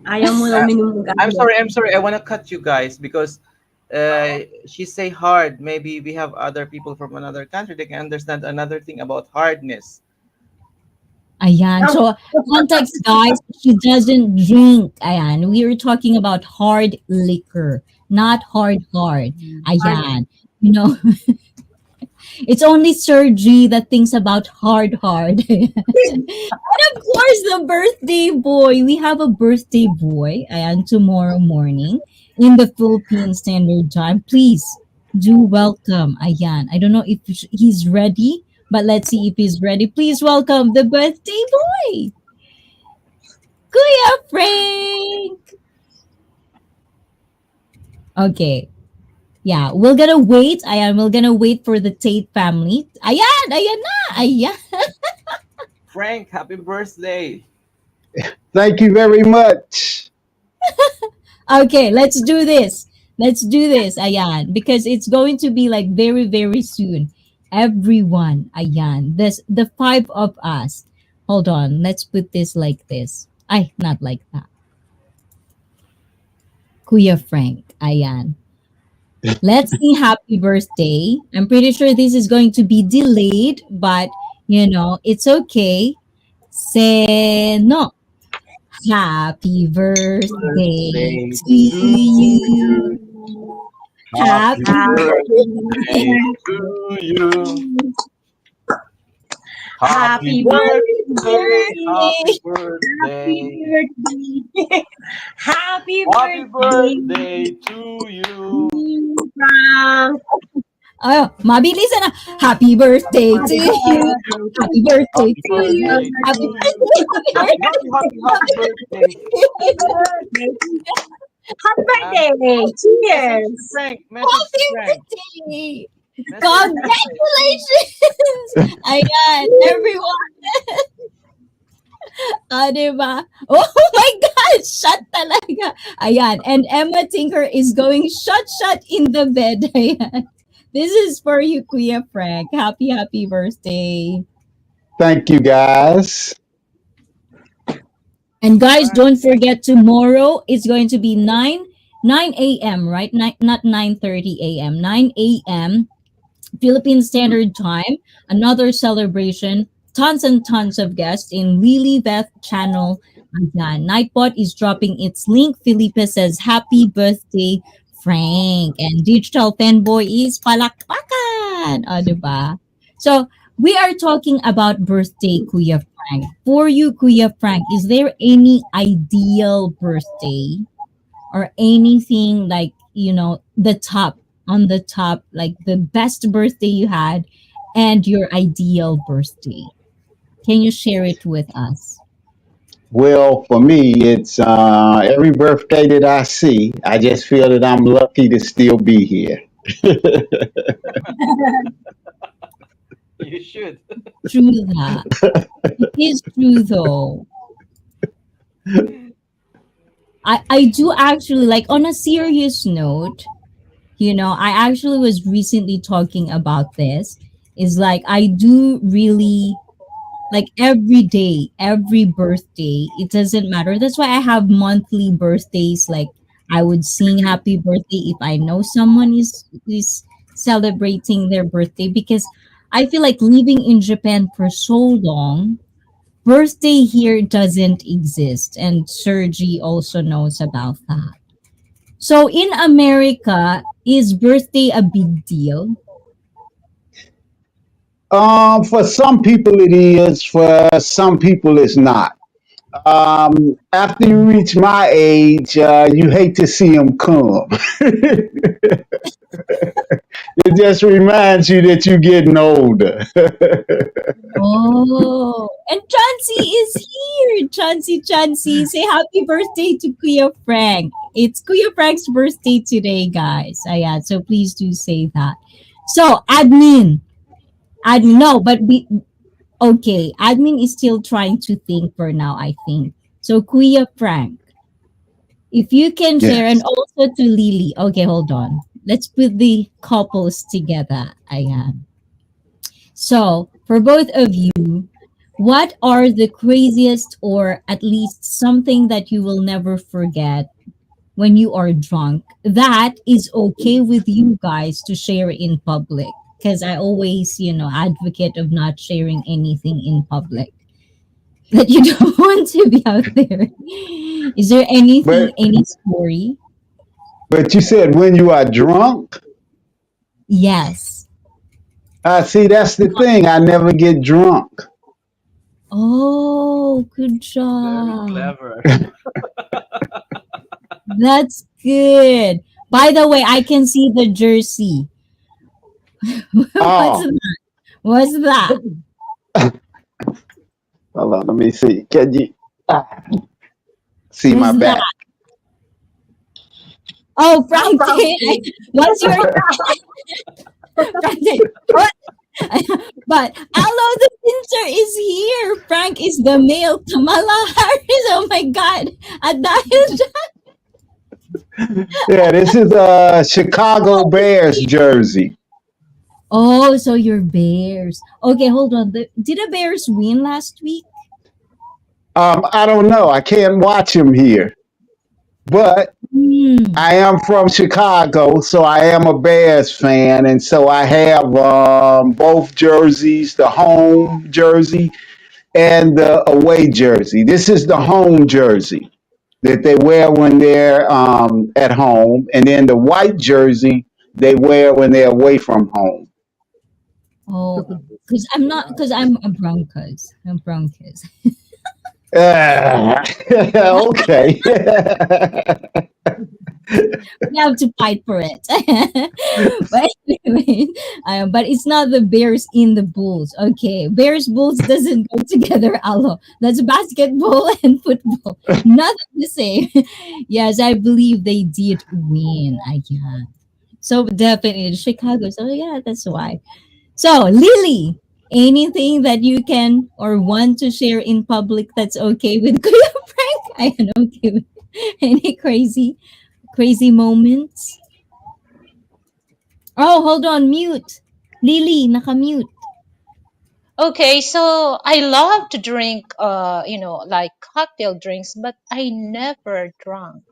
Ayaw mo na Uh, uminom ng I'm gamot. sorry. I'm sorry. I want to cut you guys because she say hard. Maybe we have other people from another country. They can understand another thing about hardness. Ayan. Oh, So, context, guys, she doesn't drink. Ayan. We were talking about hard liquor, not hard. hard. Ayan. You know, it's only Sir G that thinks about hard. And of course, the birthday boy. We have a birthday boy, ayan, tomorrow morning in the Philippine Standard Time. Please Do welcome Ayan. I don't know if he's ready, but let's see if he's ready. Please welcome the birthday boy, Kuya Frank. Okay. Yeah, we're gonna wait. Ayan, we're gonna wait for the Tate family. Ayan, ayan na, ayan. Frank, happy birthday. Thank you very much. Okay, let's do this. Let's do this, ayan, because it's going to be like very, very soon. Everyone, ayan. This the five of us. Hold on, let's put this like this. Ay, not like that. Kuya Frank, ayan. Let's sing happy birthday. I'm pretty sure this is going to be delayed, but it's okay. Say no. Happy birthday Birthday to to you. you. Happy Happy birthday birthday. to you. Happy Happy birthday, happy birthday. Happy birthday. birthday. Happy Happy birthday, birthday to you. Frank. Oh, mabilis na. Happy birthday to Happy you. To birthday you. Happy birthday Happy to to you. birthday you. Happy to you. birthday. Happy Happy, happy, happy, happy birthday. Happy birthday. Happy Um, birthday. message to Cheers. Frank. Message to Happy Frank. birthday. Message to Frank. Congratulations. Ayan, everyone. Diba? Oh my God! Shot talaga. Ayan. And Emma Tinker is going shot in the bed. Ayan. This is for you, Kuya Frank. Happy, happy birthday. Thank you, guys. And All guys, right. don't forget tomorrow it's going to be 9 a.m., right? Not 9:30 a.m. 9 a.m. Philippine Standard Time, another celebration, tons and tons of guests in Lily Beth channel. Ayan, Nightbot is dropping its link. Felipe says, Happy birthday, Frank. And Digital Fanboy is palakpakan. O, diba? So, we are talking about birthday, Kuya Frank. For you, Kuya Frank, is there any ideal birthday? Or anything like the top on the top, like the best birthday you had and your ideal birthday, can you share it with us? Well, for me, it's every birthday that I see, I just feel that I'm lucky to still be here. You should. True that. It is true though. I do actually, like, on a serious note, I actually was recently talking about this, is like I do really, like, every day, every birthday, it doesn't matter. That's why I have monthly birthdays. Like, I would sing happy birthday if I know someone is celebrating their birthday, because I feel like living in Japan for so long, birthday here doesn't exist, and Sergi also knows about that. So in America, is birthday a big deal? For some people, it is. For some people, it's not. After you reach my age, you hate to see them come. It just reminds you that you're getting older. Oh, and Chansey is here. Chansey, say happy birthday to Kuya Frank. It's Kuya Frank's birthday today, guys. Yeah, so please do say that. So, admin, no, but okay, admin is still trying to think for now, I think. So, Kuya Frank, if you can share, and Yes. also to Lily. Okay, hold on. Let's put the couples together. Ayan. So, for both of you, what are the craziest, or at least something that you will never forget when you are drunk, that is okay with you guys to share in public? Because I always, advocate of not sharing anything in public that you don't want to be out there. Is there anything, But any story? but you said when you are drunk. Yes. See, that's the thing. I never get drunk. Oh, good Very job. clever. That's good. By the way, I can see the jersey. What's Oh, that? What's that? hold on. Let me see. Can you see my What's that? back? Oh, Oh, Frank, Frankie. what's your Frank? What? But hello, the pincer is here. Frank is the male Kamala Harris. Oh my God! At dahil Yeah, this is a Chicago Bears jersey. oh, so you're Bears. Okay, hold on. Did the Bears win last week? I don't know. I can't watch him here, but Hmm. I am from Chicago, so I am a Bears fan, and so I have both jerseys, the home jersey and the away jersey. This is the home jersey that they wear when they're at home, and then the white jersey they wear when they're away from home. Oh, because I'm not. Because I'm a Broncos. I'm Broncos. Okay. We have to fight for it. But anyway, but it's not the Bears in the Bulls. Okay, Bears Bulls doesn't go together. Alo, that's basketball and football. Nothing the same. Yes, I believe they did win. I can. So definitely Chicago. So yeah, that's why. So Lily, anything that you can or want to share in public that's okay with Kuya Frank? I am okay with any crazy moments. Oh, hold on, mute. Lily, naka-mute. Okay, so I love to drink, like cocktail drinks, but I never drunk.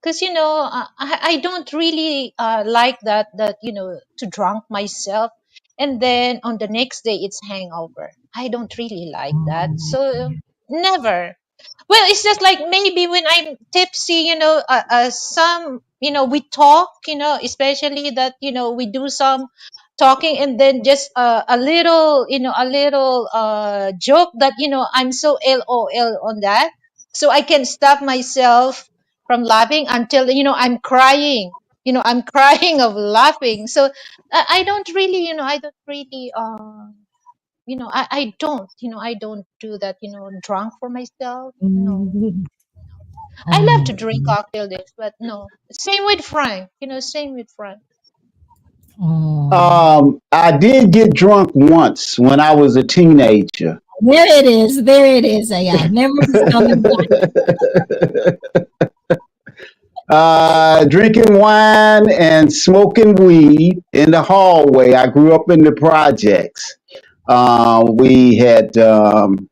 Because I don't really like that to drunk myself, and then on the next day it's hangover. I don't really like that, so never. Well, it's just like maybe when I'm tipsy, some, we talk, especially that, we do some talking, and then just a little joke that, I'm so LOL on that. So I can stop myself from laughing until, I'm crying. I'm crying of laughing. So I don't really, I don't do that, drunk for myself. No. Mm. I love Oh, to drink cocktail dish, but no. Same with Frank. Same with Frank. oh. I did get drunk once when I was a teenager. There it is. There it is. Yeah, memories coming back. Drinking wine and smoking weed in the hallway. I grew up in the projects. We had an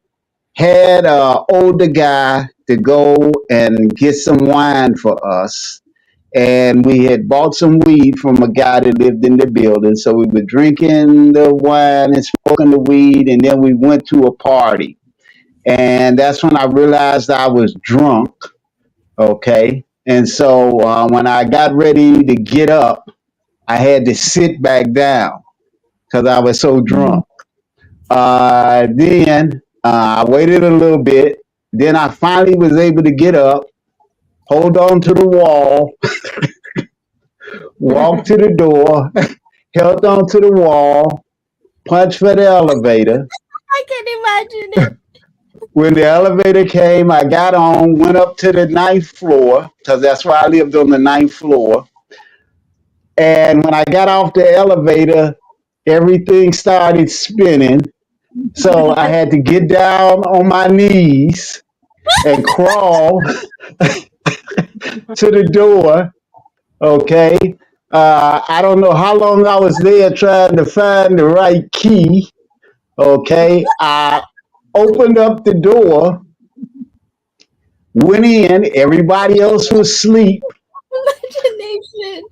older guy to go and get some wine for us. And we had bought some weed from a guy that lived in the building. So we were drinking the wine and smoking the weed. And then we went to a party. And that's when I realized I was drunk. Okay. And so when I got ready to get up, I had to sit back down because I was so Mm. drunk. Then I waited a little bit. Then I finally was able to get up, hold on to the wall, walk to the door, held on to the wall, punched for the elevator. I can imagine it. When the elevator came, I got on, went up to the ninth floor, because that's where I lived on the ninth floor. And when I got off the elevator, everything started spinning. So I had to get down on my knees and crawl to the door. Okay. I don't know how long I was there trying to find the right key. Okay. I opened up the door, went in, everybody else was asleep. Imagination.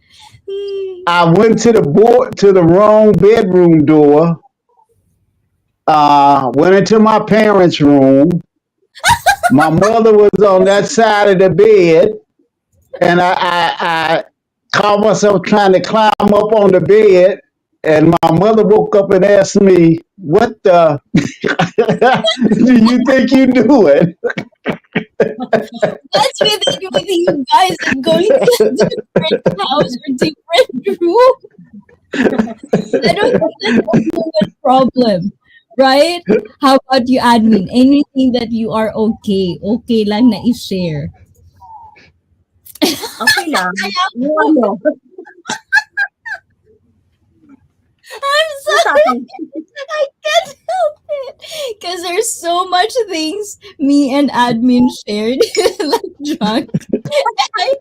Mm. I went to the wrong bedroom door, went into my parents' room. My mother was on that side of the bed, and I caught myself trying to climb up on the bed, and my mother woke up and asked me, "What the do you think you're doing?" What's with you guys and going to a different house or different room? I don't think that's a human problem, right? How about you, admin? Anything that you are okay lang na i-share. Okay lang. Yung I'm ano, ano sa sorry, akin? I can't help it. Because there's so much things me and admin shared, like drunk. I,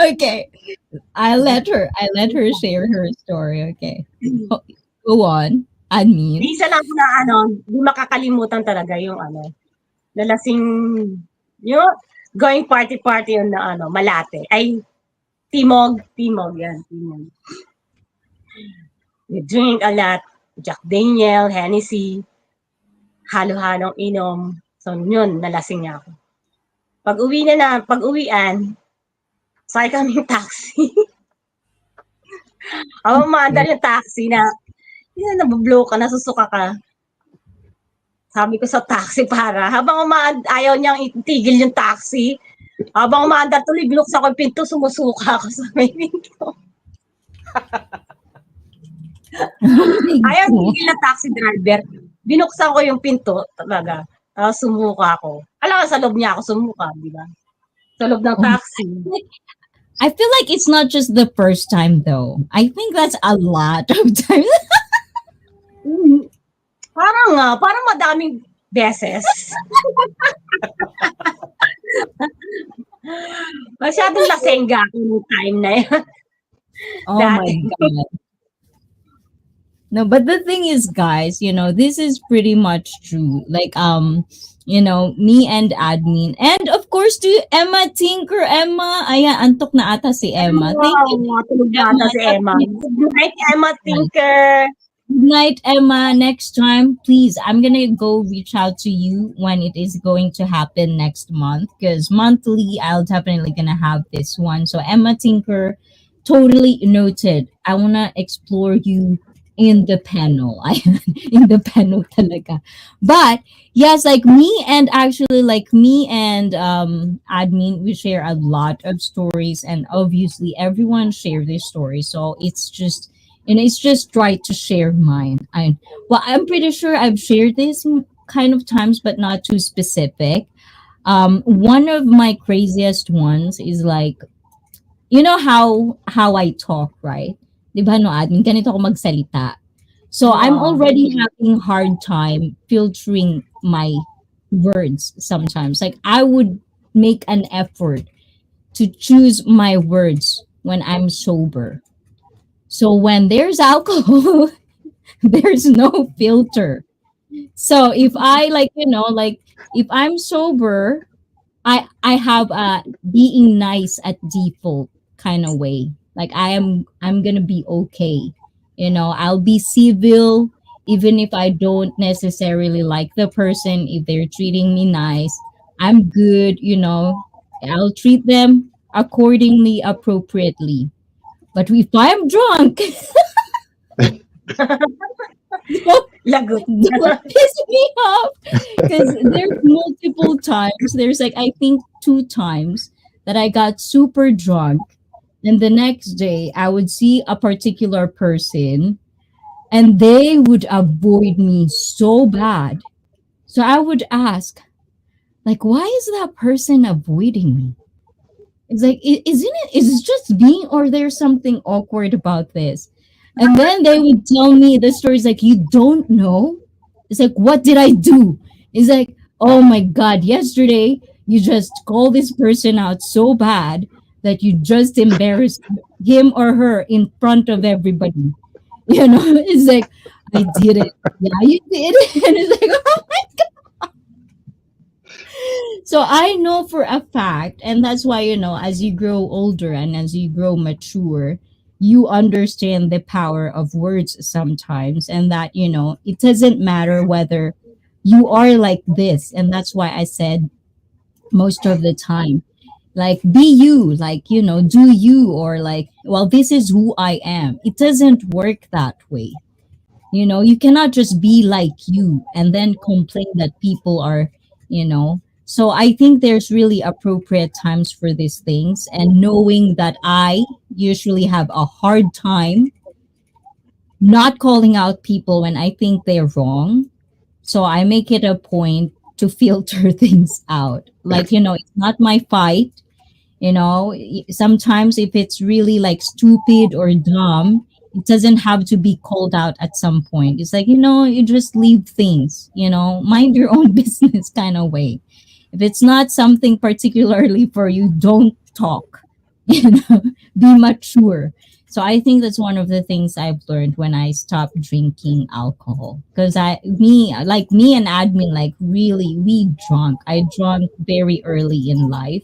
okay, I let her share her story. Okay, go on, admin. Isa lang ako na ano, di makakalimutan talaga yung ano, nalasing, yung going party-party yun na ano, Malate. Ay, Timog yan, Timog. We drink a lot, Jack Daniel, Hennessy, halo-halong inom. So, yun, nalasing niya ako. Pag-uwian, sakay kaming taxi. Habang umaandar yung taxi na, yun, nabublow ka, nasusuka ka. Sabi ko sa taxi para, habang ayaw niyang itigil yung taxi, habang umaandar tuloy, binuksan ko yung pinto, sumusuka ako sa may pinto. Oh my Ayaw god. tigil ng taxi driver. Binuksan ko yung pinto talaga. Tapos sumuka ako. Alam ko, sa loob niya ako sumuka, di ba? Sa loob ng Oh my, taxi. I feel like it's not just the first time though. I think that's a lot of times. Mm, parang madaming beses. Masyadong lasengga ako nung time na yun. Oh my Dati. god. No, but the thing is, guys, this is pretty much true. Like, me and admin, and of course, to Emma Tinker, Emma, ayan, antok na ata si Emma. Thank you, Wow, tulog na ata Emma. si Emma. Good night, Emma Tinker. Good night, Emma. Next time, please, I'm gonna go reach out to you when it is going to happen next month. Because monthly, I'll definitely gonna have this one. So Emma Tinker, totally noted. I wanna explore you in the panel. I in the panel talaga. But yes, like me and admin, we share a lot of stories, and obviously everyone share this story. So it's just right to share mine. I'm pretty sure I've shared this kind of times, but not too specific. One of my craziest ones is like, how I talk, right? Di ba no, admin? Ganito ako magsalita. So I'm Wow. already having hard time filtering my words sometimes. Like I would make an effort to choose my words when I'm sober. So when there's alcohol, there's no filter. So if I like if I'm sober, I have a being nice at default kind of way. Like I'm gonna be okay. I'll be civil even if I don't necessarily like the person. If they're treating me nice, I'm good. I'll treat them accordingly, appropriately. But if I'm drunk, Lagot. don't piss me off because there's multiple times. There's like I think two times that I got super drunk, and the next day I would see a particular person, and they would avoid me so bad. So I would ask, like, why is that person avoiding me? It's like, isn't it? Is it just me, or there's something awkward about this? And then they would tell me the stories like, you don't know? It's like, what did I do? It's like, oh my God, yesterday you just called this person out so bad that you just embarrassed him or her in front of everybody. It's like, I did it. Yeah, you did. And it's like, so I know for a fact, and that's why, as you grow older and as you grow mature, you understand the power of words sometimes, and that, it doesn't matter whether you are like this. And that's why I said most of the time, like, be you, like, do you, or like, well, this is who I am. It doesn't work that way. You cannot just be like you and then complain that people are, so I think there's really appropriate times for these things, and knowing that I usually have a hard time not calling out people when I think they're wrong. So I make it a point to filter things out. Like, it's not my fight. Sometimes if it's really like stupid or dumb, it doesn't have to be called out at some point. It's like, you just leave things, mind your own business kind of way. If it's not something particularly for you, don't talk. you know be mature. So I think that's one of the things I've learned when I stopped drinking alcohol, because me and admin, like, really, I drunk very early in life.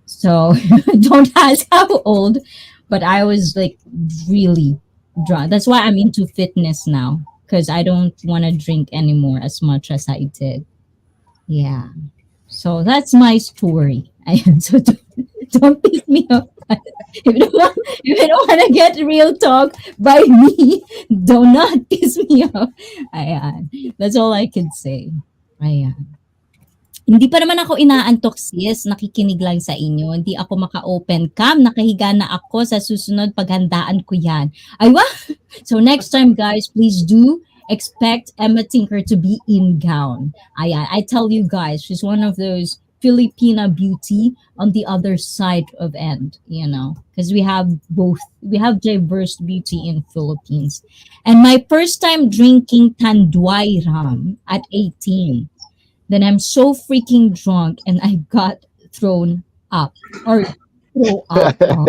So don't ask how old, but I was like really drunk. That's why I'm into fitness now, because I don't want to drink anymore as much as I did. Yeah. So that's my story. So don't piss me off. If you don't want to get real talk by me, do not piss me off. Ayan. That's all I could say. Ayan. Hindi pa naman ako inaantok, sis. Nakikinig lang sa inyo. Hindi ako maka-open cam. Nakahiga na ako. Sa susunod, paghandaan ko yan. Ay, wah! So next time, guys, please do expect Emma Tinker to be in gown. I tell you guys, she's one of those Filipina beauty on the other side of end, because we have both. We have diverse beauty in Philippines. And my first time drinking Tanduay Ram at 18. Then I'm so freaking drunk and I got thrown up or throw up. Oh,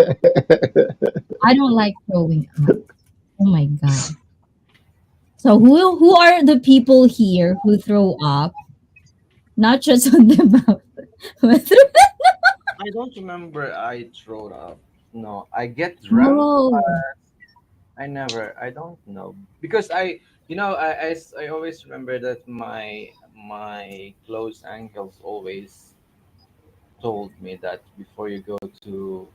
I don't like throwing up. Oh my god. So who are the people here who throw up? Not just on the mouth. but through- I don't remember I throw up. No, I get drunk. oh. I don't know because I always remember that my close uncles always told me that before you go to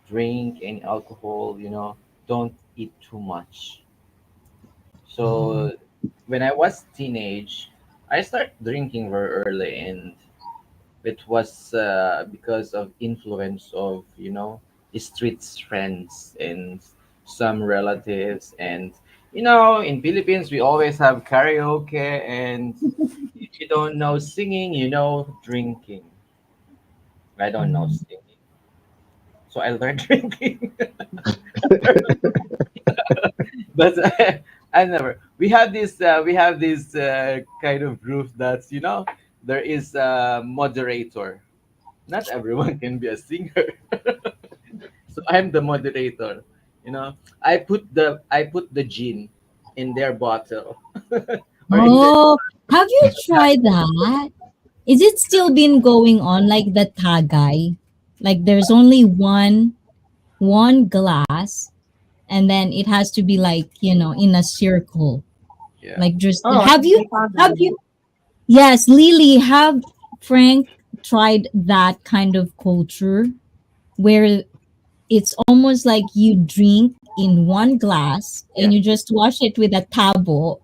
drink any alcohol, don't eat too much. So when I was teenage, I started drinking very early, and it was because of influence of streets friends and some relatives. And in Philippines we always have karaoke, and if you don't know singing, drinking. I don't know singing, so I learned drinking. But I never. We have this kind of group that's there is a moderator. Not everyone can be a singer. So I'm the moderator. I put the gin in their bottle or in their. Oh, have you tried that? Is it still been going on like the tagay? Like there's only one glass, and then it has to be like, in a circle. Yeah. Like, just Oh, have you yes, Lily, have Frank tried that kind of culture where it's almost like you drink in one glass Yeah. and you just wash it with a tabo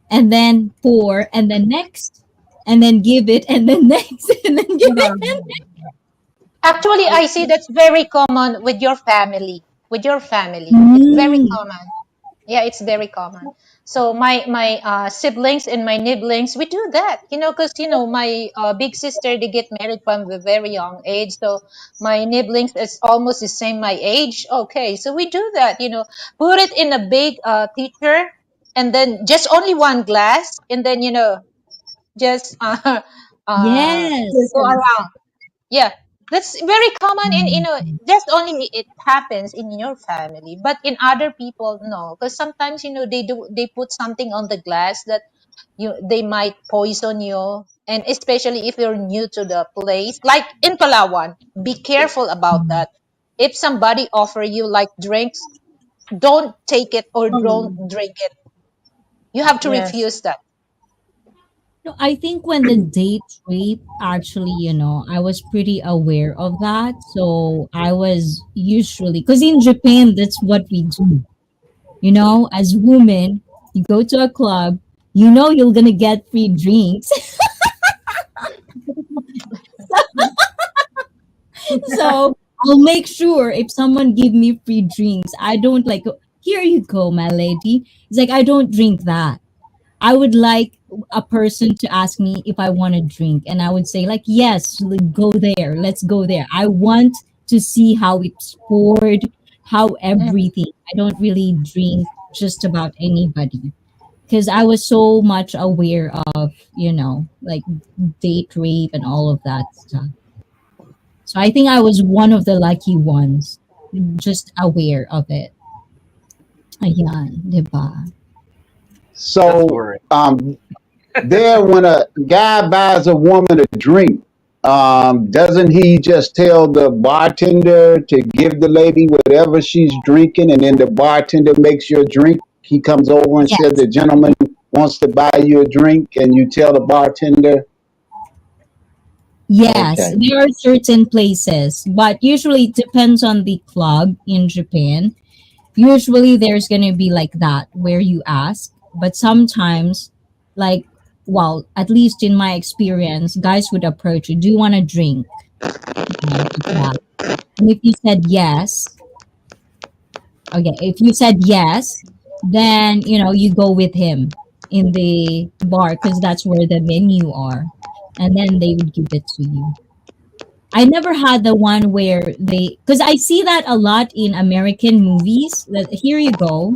and then pour and then next and then give it and then next and then give yeah. it. Actually, I see that's very common with your family. With your family, it's very Mm. common. Yeah, it's very common. So my siblings and my nibblings, we do that, because my big sister, they get married from a very young age. So my nibblings is almost the same my age. Okay, so we do that. Put it in a big pitcher, and then just only one glass, and then just Yes. go around. Yeah, that's very common in just only it happens in your family, but in other people, no, because sometimes they put something on the glass that they might poison you, and especially if you're new to the place, like in Palawan, be careful about that. If somebody offer you like drinks, don't take it or don't Mm, drink it. You have to yes. refuse that. No, I think when the date trip, actually, I was pretty aware of that. So I was usually, because in Japan, that's what we do. As women, you go to a club, you're gonna get free drinks. So I'll make sure if someone give me free drinks, I don't like. here you go, my lady. It's like, I don't drink that. I would like a person to ask me if I want to drink, and I would say like, yes, go there. Let's go there. I want to see how it's poured, how Mm. everything. I don't really drink just about anybody because I was so much aware of, like date rape and all of that stuff. So I think I was one of the lucky ones, just aware of it. Ayan, di ba? That's So worrying. there, when a guy buys a woman a drink, doesn't he just tell the bartender to give the lady whatever she's drinking, and then the bartender makes your drink? He comes over and says, Yes. the gentleman wants to buy you a drink, and you tell the bartender, Yes, okay. there are certain places, but usually it depends on the club in Japan. Usually there's going to be like that where you ask, but sometimes, like, well, at least in my experience, guys would approach you, do you want a drink? Like that. And if you said yes, okay, if you said yes, then, you go with him in the bar because that's where the menu are. And then they would give it to you. I never had the one where because I see that a lot in American movies. That here you go,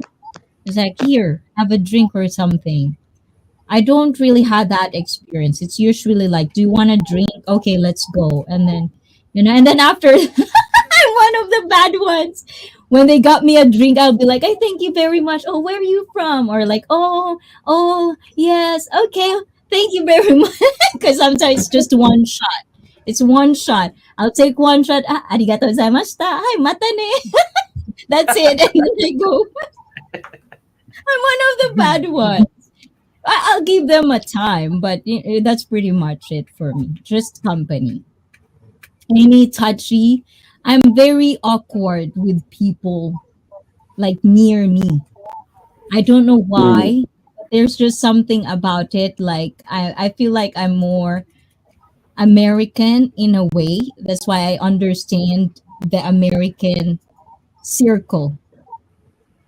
it's like here, have a drink or something. I don't really have that experience. It's usually like, do you want a drink? Okay, let's go. And then, and then after, I'm one of the bad ones. When they got me a drink, I'll be like, I thank you very much. Oh, where are you from? Or like, oh, yes, okay, thank you very much. Because sometimes it's just one shot. It's one shot. I'll take one shot. Ah, arigato gozaimashita. Hi, mata ne. That's it. And then I go. I'm one of the bad ones. I'll give them a time, but that's pretty much it for me. Just company. Any touchy. I'm very awkward with people like near me. I don't know Mm, why. But there's just something about it. Like I feel like I'm more American in a way. That's why I understand the American circle.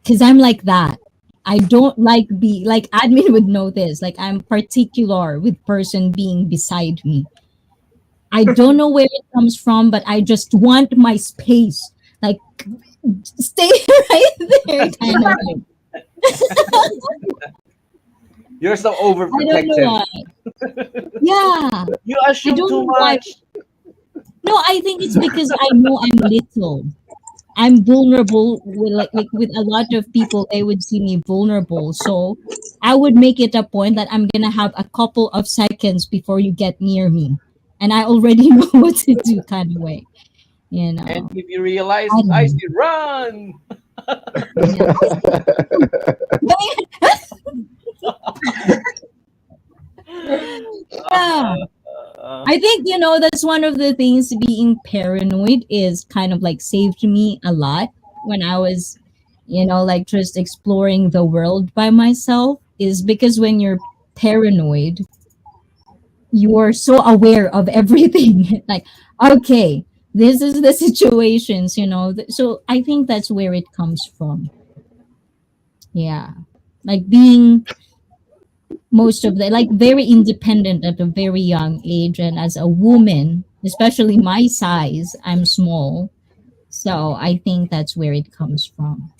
Cause I'm like that. I don't like be like admin would know this. Like I'm particular with person being beside me. I don't know where it comes from, but I just want my space. Like stay right there kind of thing. You're so I don't know overprotective. why. Yeah. You I assume don't too know why. much. No, I think it's because I know I'm little. I'm vulnerable with like with a lot of people they would see me vulnerable. So I would make it a point that I'm gonna have a couple of seconds before you get near me. And I already know what to do kind of way. You And know. if you realize, I don't I know. see, run. Yeah. Yeah. Uh, I think, that's one of the things being paranoid is kind of like saved me a lot when I was, like just exploring the world by myself is because when you're paranoid, you're so aware of everything. Like, okay, this is the situations, So I think that's where it comes from. Yeah. Like being most of the like very independent at a very young age, and as a woman, especially my size, I'm small, so I think that's where it comes from.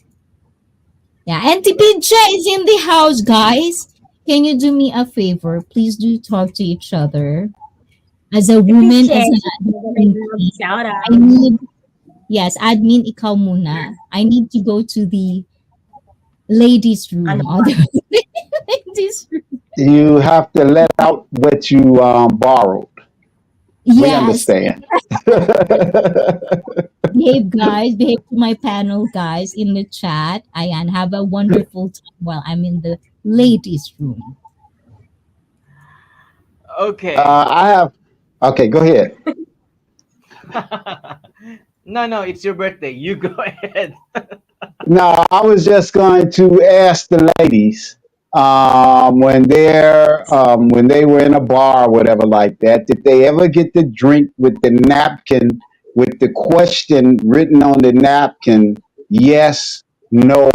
Yeah, Auntie Pincha is in the house, guys. Can you do me a favor? Please do talk to each other. As a woman, Teacher, as an admin, shout I out. need, yes, admin ikaw muna. I need to go to the ladies Ano room. ba? Other ladies room. you have to let out what you borrowed. We Yes. understand. Behave, guys. Behave to my panel, guys, in the chat. Ayan, have a wonderful time while I'm in the ladies' room. okay. I have. Okay, go ahead. No, no, it's your birthday. You go ahead. No, I was just going to ask the ladies when they were in a bar or whatever like that, did they ever get the drink with the napkin with the question written on the napkin? Yes, no,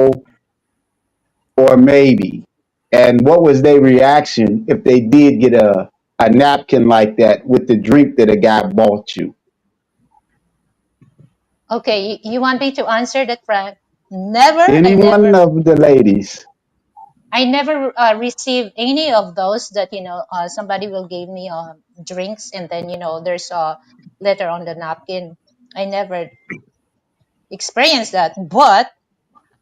or maybe? And what was their reaction if they did get a napkin like that with the drink that a guy bought you? Okay, you want me to answer that, Frank? Never, Any one of the ladies? I never received any of those that somebody will give me drinks and then there's a letter on the napkin. I never experienced that, but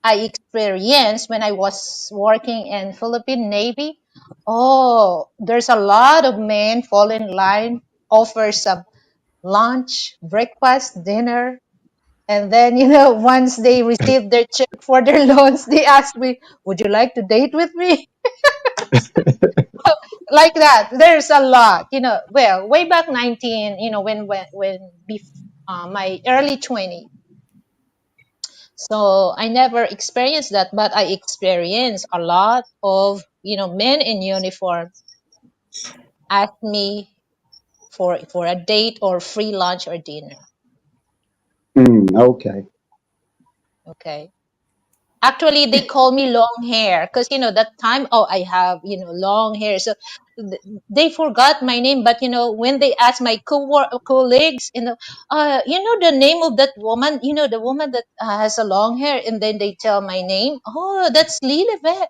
I experienced when I was working in Philippine Navy. Oh, there's a lot of men fall in line, offer some lunch, breakfast, dinner, and then once they receive their check for their loans, they ask me, "Would you like to date with me?" Like that. There's a lot. Well, way back 19, my early 20. So I never experienced that, but I experienced a lot of men in uniform ask me for a date or free lunch or dinner. Okay. Okay. Actually, they call me long hair because that time, oh, I have long hair. So th- they forgot my name, but when they ask my colleagues, the name of that woman, the woman that has a long hair, and then they tell my name. Oh, that's Lilibet.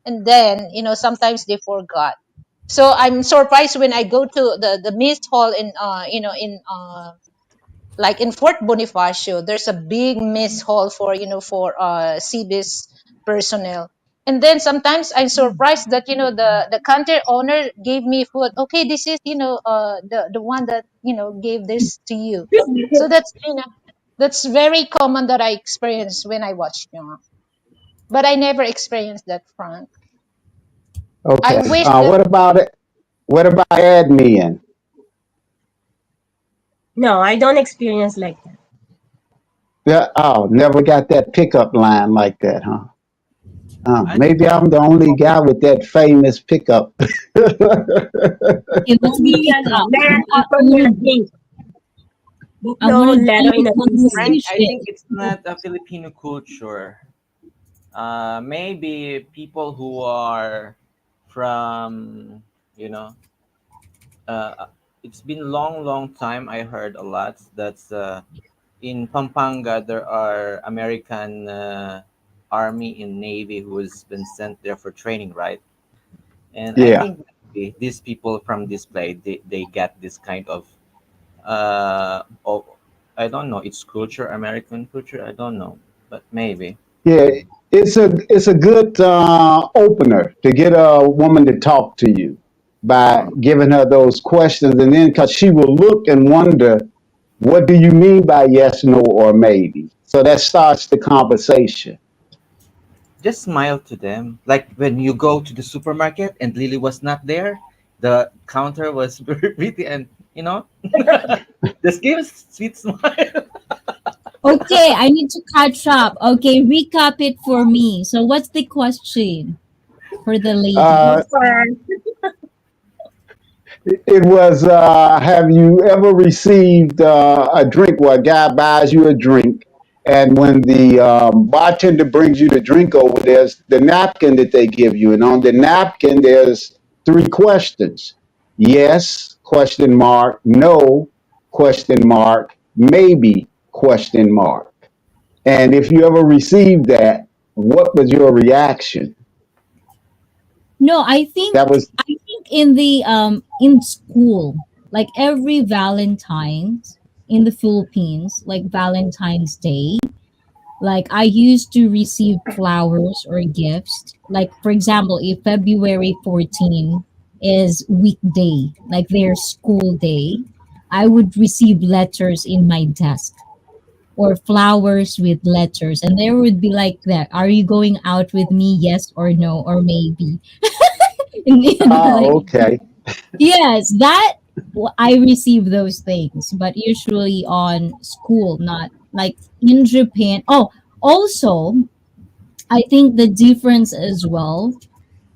And then sometimes they forgot. So I'm surprised when I go to the Miss Hall in in like in Fort Bonifacio, there's a big mess hall for CBIS personnel. And then sometimes I'm surprised that the counter owner gave me food. Okay, this is the one that gave this to you. So that's very common that I experienced when I was young. But I never experienced that, Frank. I Okay. wish that. What about it? What about admin? No, I don't experience like that. Yeah, oh, never got that pickup line like that, huh? I think Maybe I'm the only guy with that famous pickup. Okay, what's the Only, pick up? letter for I in a wanna drink, but I no wanna letter join in the a Frank, thesis. I think conversation. it's not a Filipino culture. Maybe people who are from, you know, uh, it's been long time. I heard a lot that's in Pampanga there are American army and navy who has been sent there for training, right? And I Yeah, think maybe these people from this place they get this kind of I don't know. It's culture, American culture. I don't know, but maybe. yeah. It's a good opener to get a woman to talk to you by giving her those questions, and then because she will look and wonder, what do you mean by yes, no, or maybe? So that starts the conversation. Just smile to them. Like when you go to the supermarket and Lily was not there, the counter was very pretty, and just give a sweet smile. Okay, I need to catch up. Okay, recap it for me. So what's the question for the Go Uh, ladies? for it was, have you ever received a drink where a guy buys you a drink, and when the bartender brings you the drink over, there's the napkin that they give you, and on the napkin there's three questions: yes, question mark; no, question mark; maybe, question mark. And if you ever received that, what was your reaction? No, I think That was in school, like every Valentine's in the Philippines, like Valentine's Day, like I used to receive flowers or gifts. Like for example, if February 14 is weekday, like their school day, I would receive letters in my desk or flowers with letters, and there would be like that. Are you going out with me? Yes or no or maybe. Like, okay. yes, that I receive those things, but usually on school, not like in Japan. Oh, also, I think the difference as well,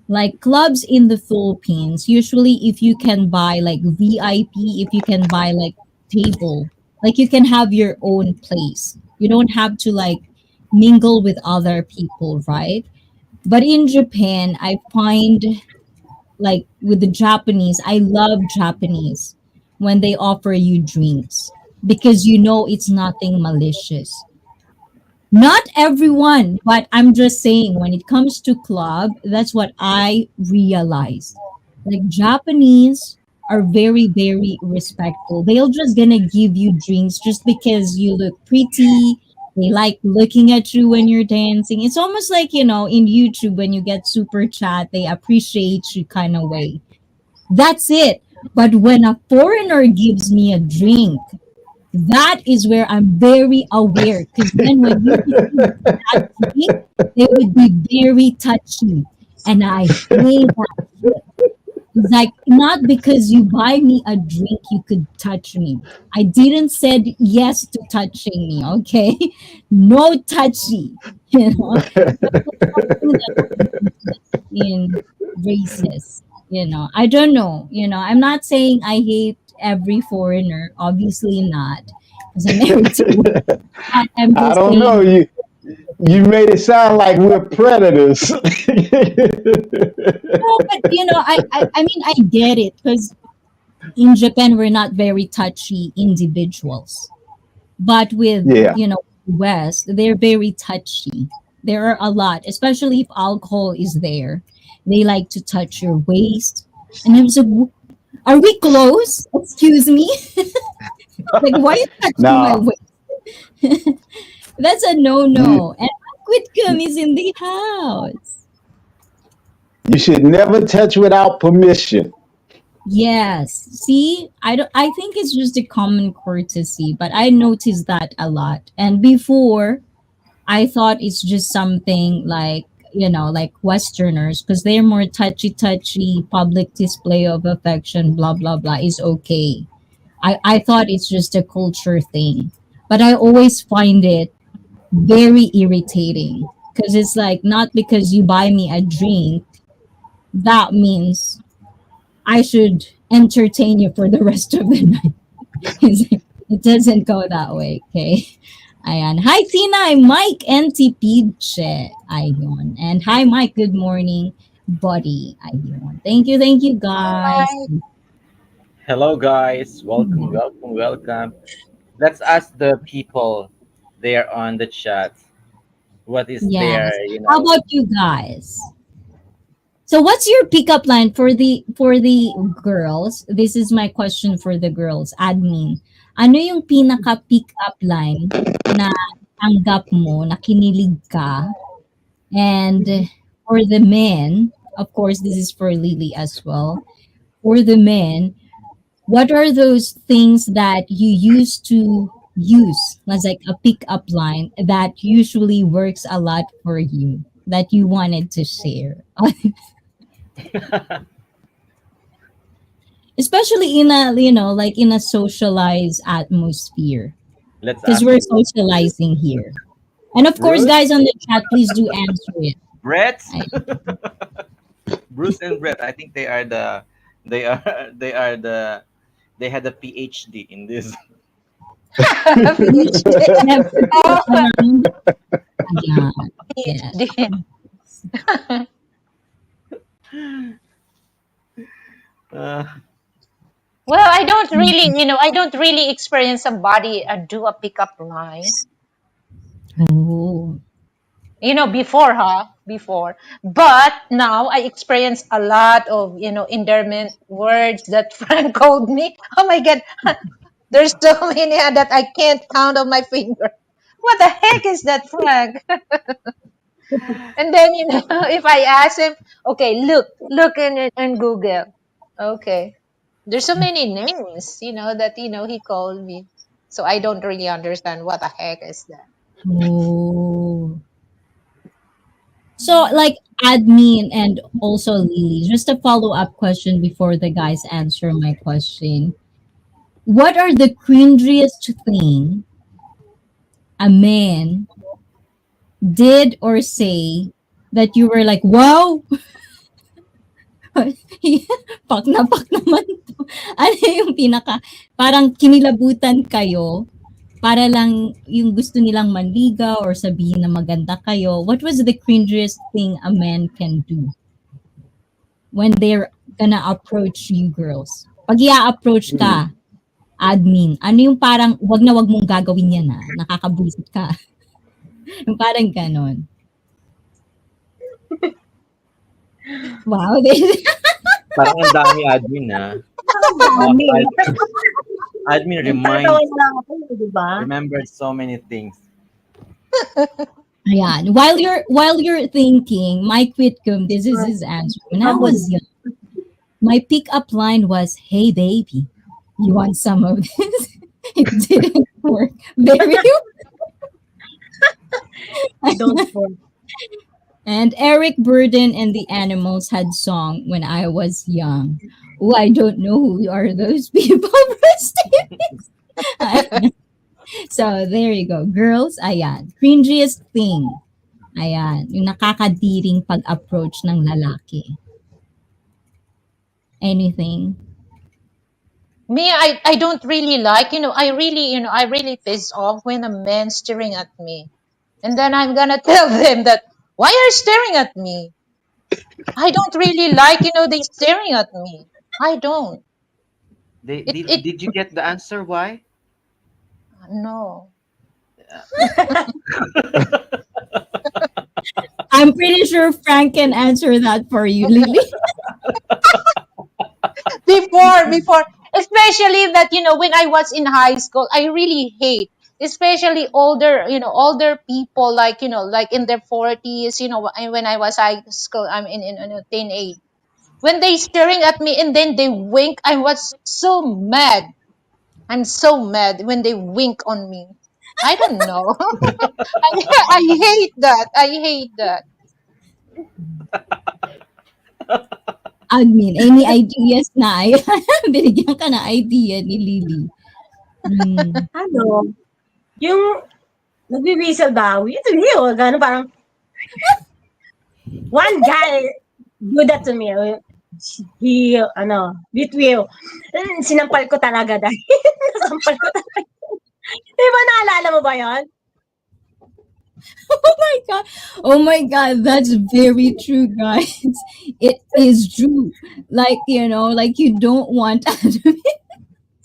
like clubs in the Philippines, usually if you can buy like VIP, if you can buy like table, like you can have your own place. You don't have to like mingle with other people, right? But in Japan, I find, like with the Japanese, I love Japanese when they offer you drinks because you know it's nothing malicious. Not everyone, but I'm just saying when it comes to club, that's what I realized. Like Japanese are very, very respectful. They'll just gonna give you drinks just because you look pretty. They like looking at you when you're dancing. It's almost like, in YouTube when you get super chat, they appreciate you kind of way. That's it. But when a foreigner gives me a drink, that is where I'm very aware. Because then when you receive that drink, they would be very touchy. And I hate that shit. It's like, not because you buy me a drink, you could touch me. I didn't said yes to touching me, okay? No touchy. You know, that's something that is in races. I don't know. I'm not saying I hate every foreigner. Obviously not, because I'm married to one. But I'm I just don't know. saying. You made it sound like we're predators. No, but I mean, I get it because in Japan we're not very touchy individuals. But with, Yeah. West, they're very touchy. There are a lot, especially if alcohol is there. They like to touch your waist. And I'm so, are we close? Excuse me. Like, why are you touching my Now, waist? That's a no you, no. And Quitcom is in the house. you should never touch without permission. Yes. See, I think it's just a common courtesy, but I noticed that a lot. And before, I thought it's just something like, like Westerners, because they're more touchy touchy, public display of affection, blah blah blah is okay. I thought it's just a culture thing. But I always find it very irritating. Because it's like, not because you buy me a drink, that means I should entertain you for the rest of the night. It doesn't go that way, okay? Ayan. Hi, Tina. I'm Mike Antipidche. Ayun. And hi, Mike. Good morning, buddy. Ayun. Thank you, guys. Hi. Hello, guys. Welcome, welcome, welcome. Let's ask the people there on the chat what is their, Yes. How about you guys? So what's your pickup line for the girls? This is my question for the girls, admin. Ano yung pinaka pick-up line na tanggap mo, na kinilig ka? And for the men, of course, this is for Lily as well. For the men, what are those things that you used to use as like a pickup line that usually works a lot for you that you wanted to share? Especially in a, like in a socialized atmosphere, let's because ask we're socializing here. And of course, Bruce, guys on the chat, please do answer it. Brett, I, Bruce and Brett. I think they are, they are the, they had a PhD in this. PhD. have you Oh, put around? Yeah, yes. PhD. Uh, Well, I don't really experience somebody do a pickup line. Oh, Before, huh? Before. But now I experience a lot of, endearment words that Frank called me. Oh my God. There's so many that I can't count on my finger. What the heck is that, Frank? And then, if I ask him, okay, look in Google. Okay. There's so many names, that, he called me. So I don't really understand what the heck is that. oh. So, like admin and also Lily, just a follow up question before the guys answer my question. What are the cringiest thing a man did or say that you were like, wow, pak naman to. Ano yung pinaka, parang kinilabutan kayo para lang yung gusto nilang manligaw or sabihin na maganda kayo, what was the cringiest thing a man can do when they're gonna approach you girls? Pag i-approach Hmm. ka, admin, ano yung parang wag na wag mong gagawin yan nakakabwisit ka. Yung parang ganon. Wow. Parang ang dami admin, Ang Wow, dami. admin Nagtatawa lang ako, di ba? remembered so many things. Ayan. While you're thinking, my quitcom, this is his answer. When I Hamon. was young, my pickup line was, "Hey baby, you want some of this?" It didn't work very Don't fall. And Eric Burden and the Animals had song when I was young. Oh, I don't know who are those people. So there you go. Girls, ayan. Cringiest thing. Ayan. Yung nakakadiring pag-approach ng lalaki. Anything? Me, I don't really like, I really piss off when a man staring at me. And then I'm gonna tell them that, why are you staring at me? I don't really like, they staring at me. I don't. Did you get the answer why? No. I'm pretty sure Frank can answer that for you, Lily. Before, especially that, when I was in high school, I really hate, especially older people, like, like in their 40s, when I was high school, I'm in a teenage. When they staring at me and then they wink, I was so mad. I'm so mad when they wink on me. I don't know. I hate that. I hate that. Admin, any ideas na? Binigyan ka na idea ni Lily. Ano, yung nagwi-whistle ba? Ito yun, gano'n parang, one guy do that to me. He, bitwiw. Sinampal ko talaga dahil. Nasampal ko talaga. Di ba naalala mo ba yun? Oh my god. Oh my god, that's very true, guys. It is true. Like, like you don't want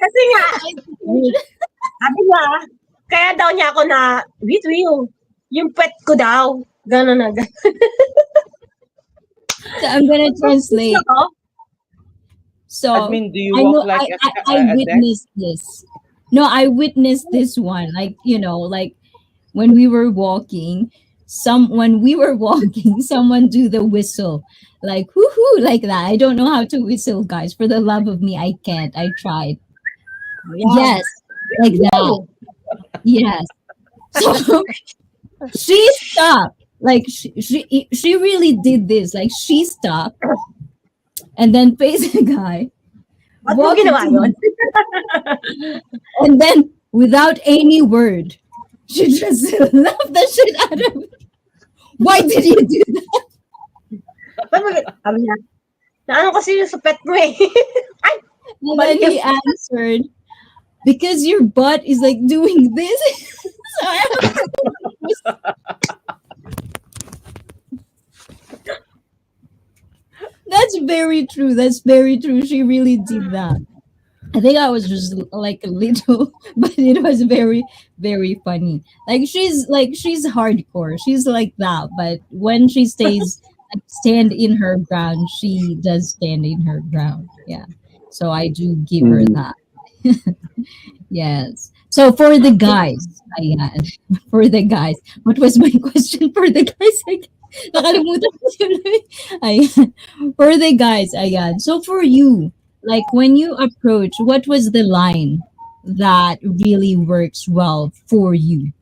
Kasi nga, sabi niya, kaya daw niya ako na, bitwiw. Yung pet ko daw. Gano'n na. So I'm gonna translate. So Admin, do you I know walk like I a deck? witnessed this. No, I witnessed this one. Like, like when we were walking, when we were walking, someone do the whistle. Like whoo like that. I don't know how to whistle, guys. For the love of me, I can't. I tried. Yan. Yes, like that. Yes. So she stopped. Like she really did this. Like she stopped and then faced the guy. Ba't mo walked ginawa into yun? And then, without any word, she just laughed the shit out of me. Why did you do that? Ba't mo sabi niya, naano kasi yung sa pet mo eh. Ay, And then he answered, because your butt is like doing this. So I have to- That's very true. That's very true. She really did that. I think I was just like a little, but it was very, very funny. Like she's hardcore. She's like that, but when she stays like stand in her ground, she does stand in her ground. Yeah. So I do give her Hmm. that. Yes. So for the guys, ayan. For the guys. What was my question for the guys? Nakalimutan ko tuloy. Ayan. For the guys, ayan. So for you, like when you approach, what was the line that really works well for you?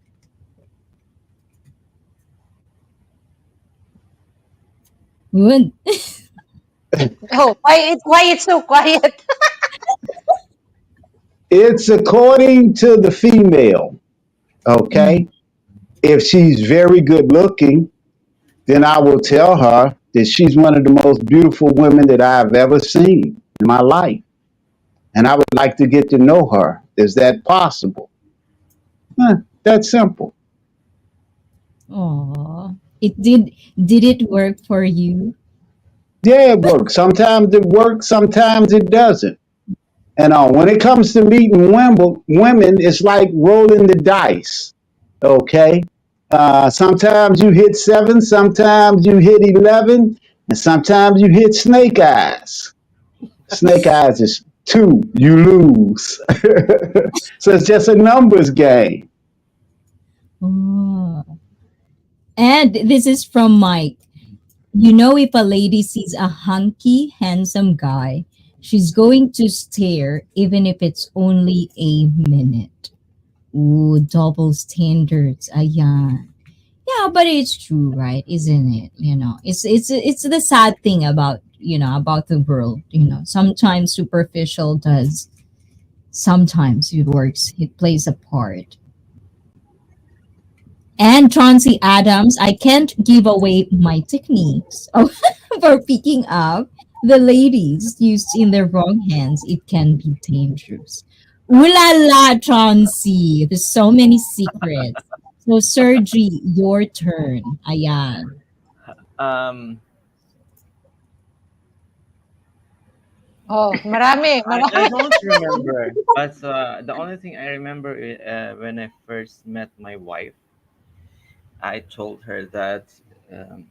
Good. Oh, why it's so quiet? It's according to the female. Mm. Okay. If she's very good looking, then I will tell her that she's one of the most beautiful women that I've ever seen in my life. And I would like to get to know her. Is that possible? That's simple. Oh, did it work for you? Yeah, it works. Sometimes it works, sometimes it doesn't. And when it comes to meeting women, it's like rolling the dice. Okay. Sometimes you hit seven, sometimes you hit 11, and sometimes you hit snake eyes. Snake eyes is two, you lose. So it's just a numbers game. Oh. And this is from Mike. You know, if a lady sees a hunky, handsome guy, she's going to stare even if it's only a minute. Ooh, double standards. Ayan. Yeah, but it's true, right? Isn't it? It's the sad thing about about the world. Sometimes superficial does. Sometimes it works. It plays a part. And Chauncey Adams, I can't give away my techniques for picking up the ladies used in the wrong hands. It can be dangerous. Ooh la la, Chauncey. There's so many secrets. So, Sergi, your turn. Ayan. Um, Oh, marami, I marami. don't remember, but the only thing I remember when I first met my wife, I told her that um,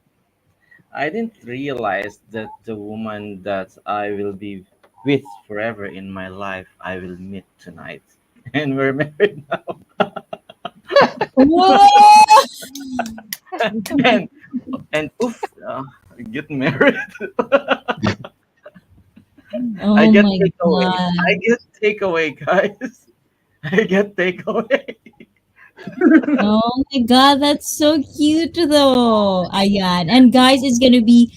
I didn't realize that the woman that I will be with forever in my life, I will meet tonight. And we're married now. Whoa! And oof, get married. I Oh get my takeaway. I God. get takeaway, guys. I get takeaway. Oh my God, that's so cute though. Ayan. And guys, it's gonna be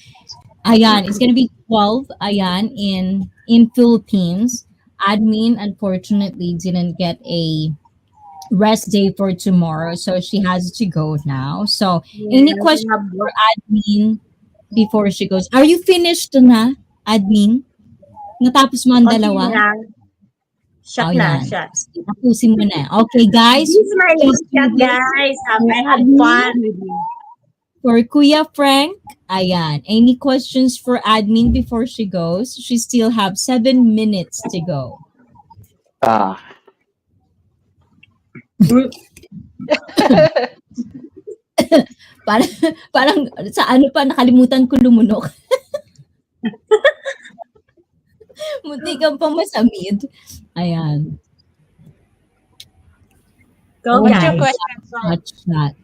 12 ayan in Philippines. Admin unfortunately didn't get a rest day for tomorrow, so she has to go now. So any Yeah, we questions have for admin before she goes? Are you finished na, admin? Natapos mo ang oh, sige dalawa? na. Oh, Shot na, yan. shot. Sige, tapusin mo na. Okay, guys, This is my please last do shot, this guys. for I had admin. fun with you. For Kuya Frank, ayan. Any questions for admin before she goes? She still have 7 minutes to go. Ah, Mm, Parang, parang sa ano pa, nakalimutan ko lumunok. Munti kang pa masamid. Ayan. Go, Oh What's your my guys. question, God, son? such that.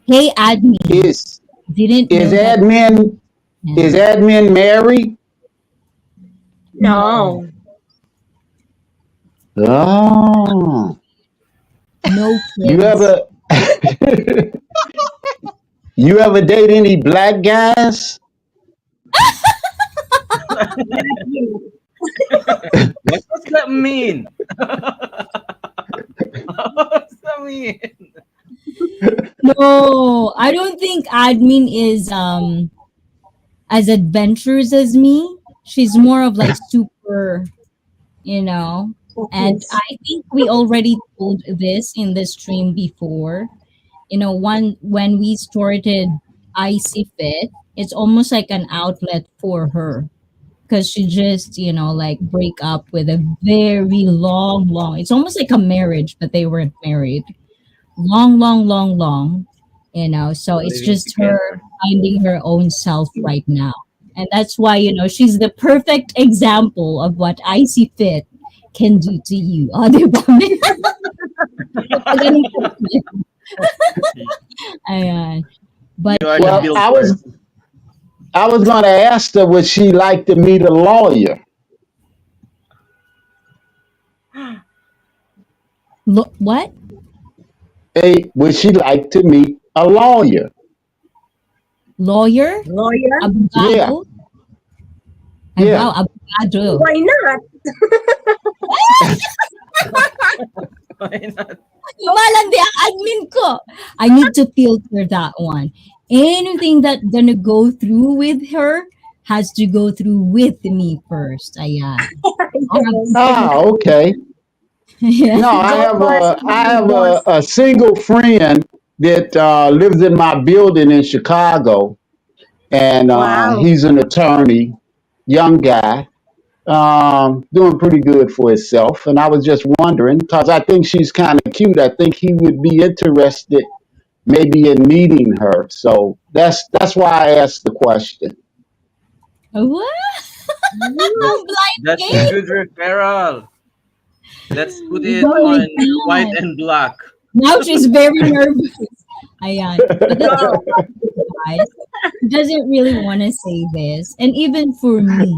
Hey, admin. is Didn't is know that. admin is Yeah. admin married? No, No. Oh, no you kids. ever you ever date any black guys? Not you. What does that mean? What does that mean? No, I don't think admin is as adventurous as me. She's more of like super, you know. And Focus. I think we already told this in the stream before. One when we started Icy Fit, it's almost like an outlet for her because she just, like break up with a very long, long. It's almost like a marriage, but they weren't married. Long, long, long, long. So it's Living just her together. finding her own self right now. And that's why, she's the perfect example of what Icy Fit can do to you. Oh, di ba? Kapag ganun ka. Ayan. But You are the Well, yes, builder. I was going to ask her would she like to meet a lawyer? what? Hey, would she like to meet a lawyer? Lawyer? Lawyer? Yeah, Abogado? Ay, yeah. wow, abogado. Why not? Why not? Lumalandi ang admin ko. I need to filter that one. Anything that gonna go through with her has to go through with me first. Ayan. Or Ah, okay. Yeah. No, Go for I something, have boss. a single friend that lives in my building in Chicago, and Wow. he's an attorney, young guy, doing pretty good for himself. And I was just wondering because I think she's kind of cute. I think he would be interested maybe in meeting her. So that's why I asked the question. What? Mm, Blind That's a date? good referral. Let's put it Oh my on white god. and black. Now she's very nervous. Ayan. But the thing go. about this, guys, he doesn't really want to say this. And even for me,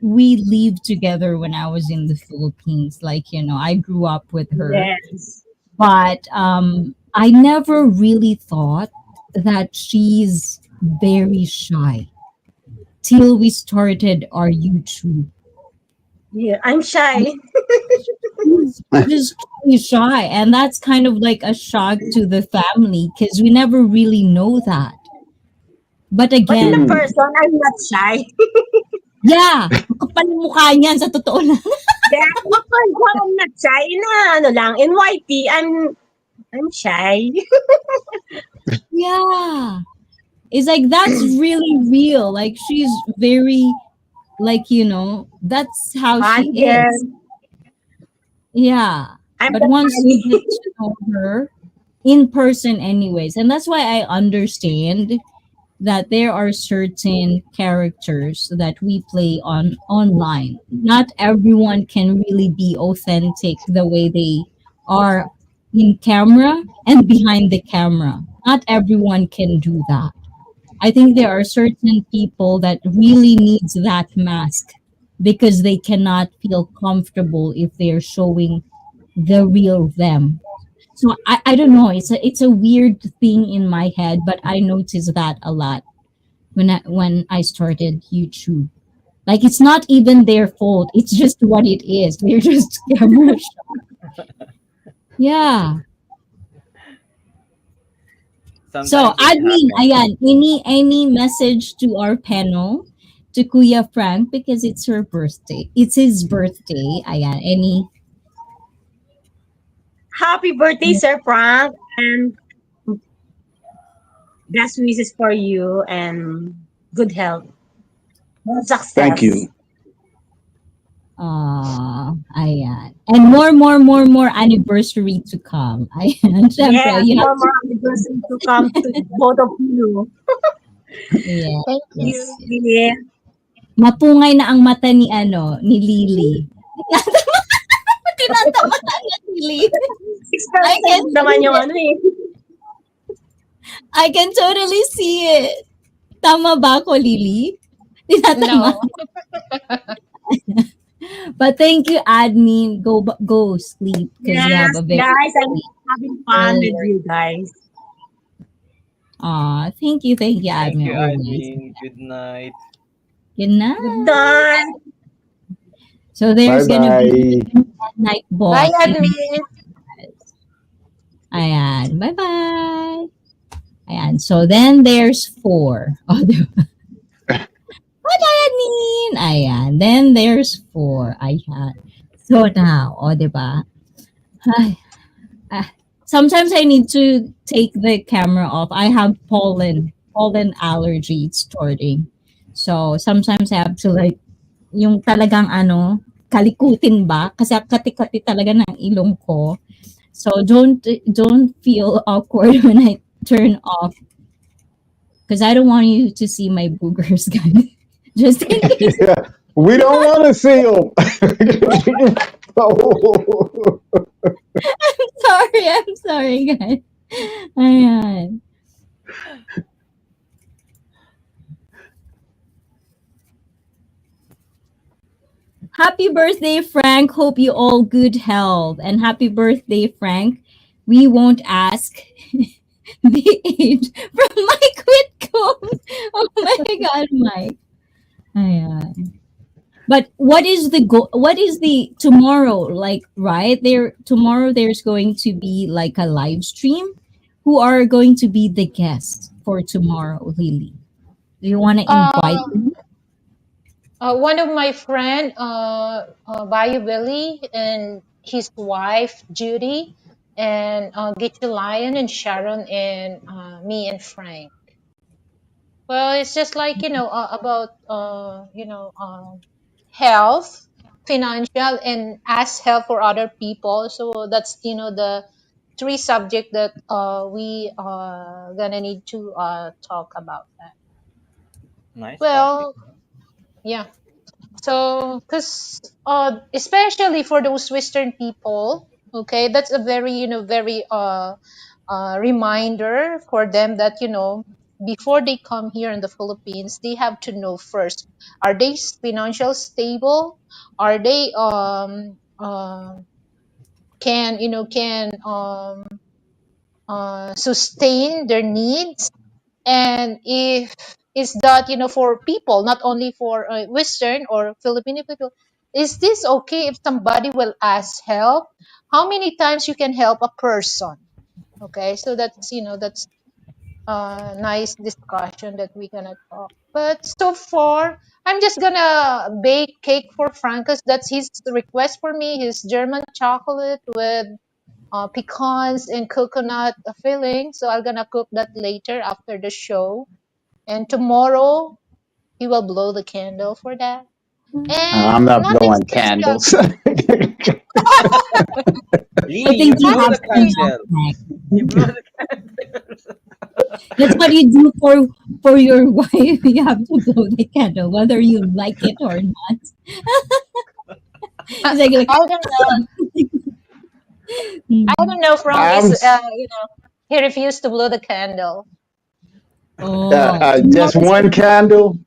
we lived together when I was in the Philippines. Like, I grew up with her. Yes. But I never really thought that she's very shy till we started our YouTube. Yeah, I'm shy. She's just really shy, and that's kind of like a shock to the family because we never really know that. But But in the again, Mm. person, I'm not shy. yeah, ang kapal ng mukha niyan sa totoo lang. Yeah, in the person, I'm not shy. Ano lang, in YT, I'm shy. Yeah, it's like that's really real. Like she's very, like, that's how she Funny is. girl. Yeah. I'm But the once you funny. get to know her in person, anyways, and that's why I understand that there are certain characters that we play on online. Not everyone can really be authentic the way they are in camera and behind the camera. Not everyone can do that. I think there are certain people that really needs that mask because they cannot feel comfortable if they're showing the real them. So I don't know. It's a weird thing in my head, but I notice that a lot when I started YouTube. Like it's not even their fault. It's just what it is. They're just camera shy. Yeah. So Sometimes it admin, happens. ayan, any message to our panel to Kuya Frank because it's her birthday. It's his birthday. Ayan, any Happy birthday, Sir Frank. And best wishes for you and good health. More Thank success. you. ayan. And more anniversary to come. Ayan, syempre, Yes, you have more to, more anniversary to come to both of you. yeah, Thank yes, you. yes. Yeah. Mapungay na ang mata ni Lily. Tinatamatan na ni Lily. I can 6% naman see yung it. ano eh. I can totally see it. Tama ba ako, Lily? Tinatama. No. But thank you, admin. Go sleep because you have Yes, a very guys, I'm late having fun with earlier. you guys. Thank you, Thank admin. you, Always. admin. Good night. Good Good night. night. So Bye there's gonna be bye. night Bye, bot in admin. Ayan. Bye-bye. Ayan. So then there's four. Oh, what do I mean? Ayan. Then there's four. Ayan. So now, diba? Ay, sometimes I need to take the camera off. I have pollen allergy. It's starting. So sometimes I have to like, yung talagang kalikutin ba? Kasi kati-kati talaga ng ilong ko. So don't feel awkward when I turn off because I don't want you to see my boogers, guys. Just in case. We don't want to see them. Oh, I'm sorry, guys. Ayan. Happy birthday, Frank. Hope you all good health. And happy birthday, Frank. We won't ask the age from Mike Whitcomb. Oh my God, Mike. Ayan. But what is the what is the tomorrow like, right? There tomorrow there's going to be like a live stream. Who are going to be the guests for tomorrow, Lily? Do you want to invite Uh, them? one of my friend, Bayou Billy, and his wife Judy, and Gitty Lion and Sharon and me and Frank. Well, it's just like about health, financial, and ask help for other people. So that's the three subject that we are gonna need to talk about that. Nice topic. Well, yeah. So, because especially for those Western people, okay, that's a very very reminder for them that before they come here in the Philippines, they have to know first: are they financial stable? Are they can sustain their needs? And if is that for people, not only for Western or Filipino people, is this okay if somebody will ask help? How many times you can help a person? Okay, so that's nice discussion that we're gonna talk. But so far, I'm just gonna bake cake for Frank, 'cause that's his request for me, his German chocolate with pecans and coconut filling. So I'm gonna cook that later after the show. And tomorrow he will blow the candle for that. I'm And not nothing blowing special. candles. I Lily, think you you blow have the to now, candle. Frank. You blow the That's what you do for your wife. You have to blow the candle, whether you like it or not. I It's like don't know. I mm, don't know. Frank I'm is, he refused to blow the candle. oh, tomorrow just is one candle.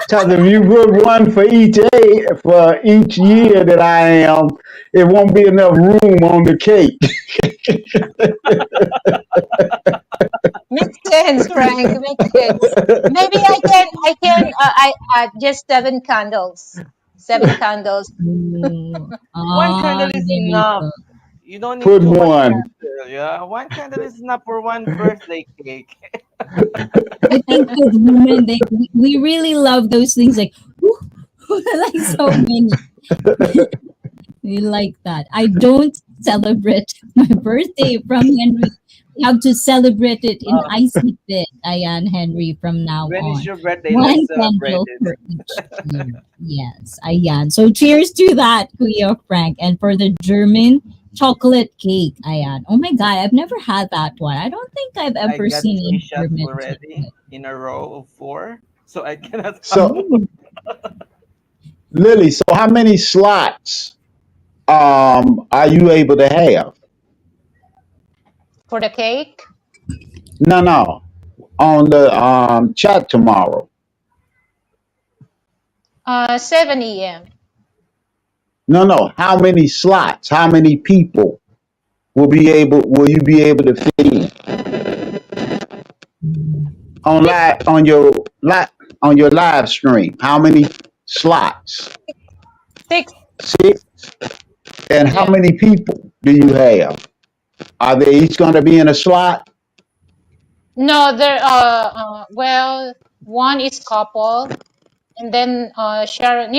Because if you put one for each year that I am, it won't be enough room on the cake. Makes sense, Frank. Makes sense. Maybe I just 7 candles. 7 candles. one ah, candle is there you enough. go. You don't need Put too much one. candle. Yeah, one candle is enough for one birthday cake. I think with women, we really love those things like, whew, like so many. We like that. I don't celebrate my birthday from Henry. We have to celebrate it in Uh, icy bit, Ayan Henry, from now when is on. your birthday? Let's One celebrate candle it. for each year. Yes, Ayan. So cheers to that, Kuya Frank. And for the German chocolate cake, Ayan. Oh my God, I've never had that one. I don't think I've I ever got seen three a shots German already chocolate. in a row of four, so I cannot have So, more. Oh, Lily, so how many slots are you able to have? For the cake, No, no, on the chat tomorrow. 7 a.m. No, no. How many slots? How many people will you be able to fit in on Six, live on your live stream? How many slots? six, Six. And how yeah. many people do you have? Are they each going to be in a slot? No, there well, one is couple, and then Sharon,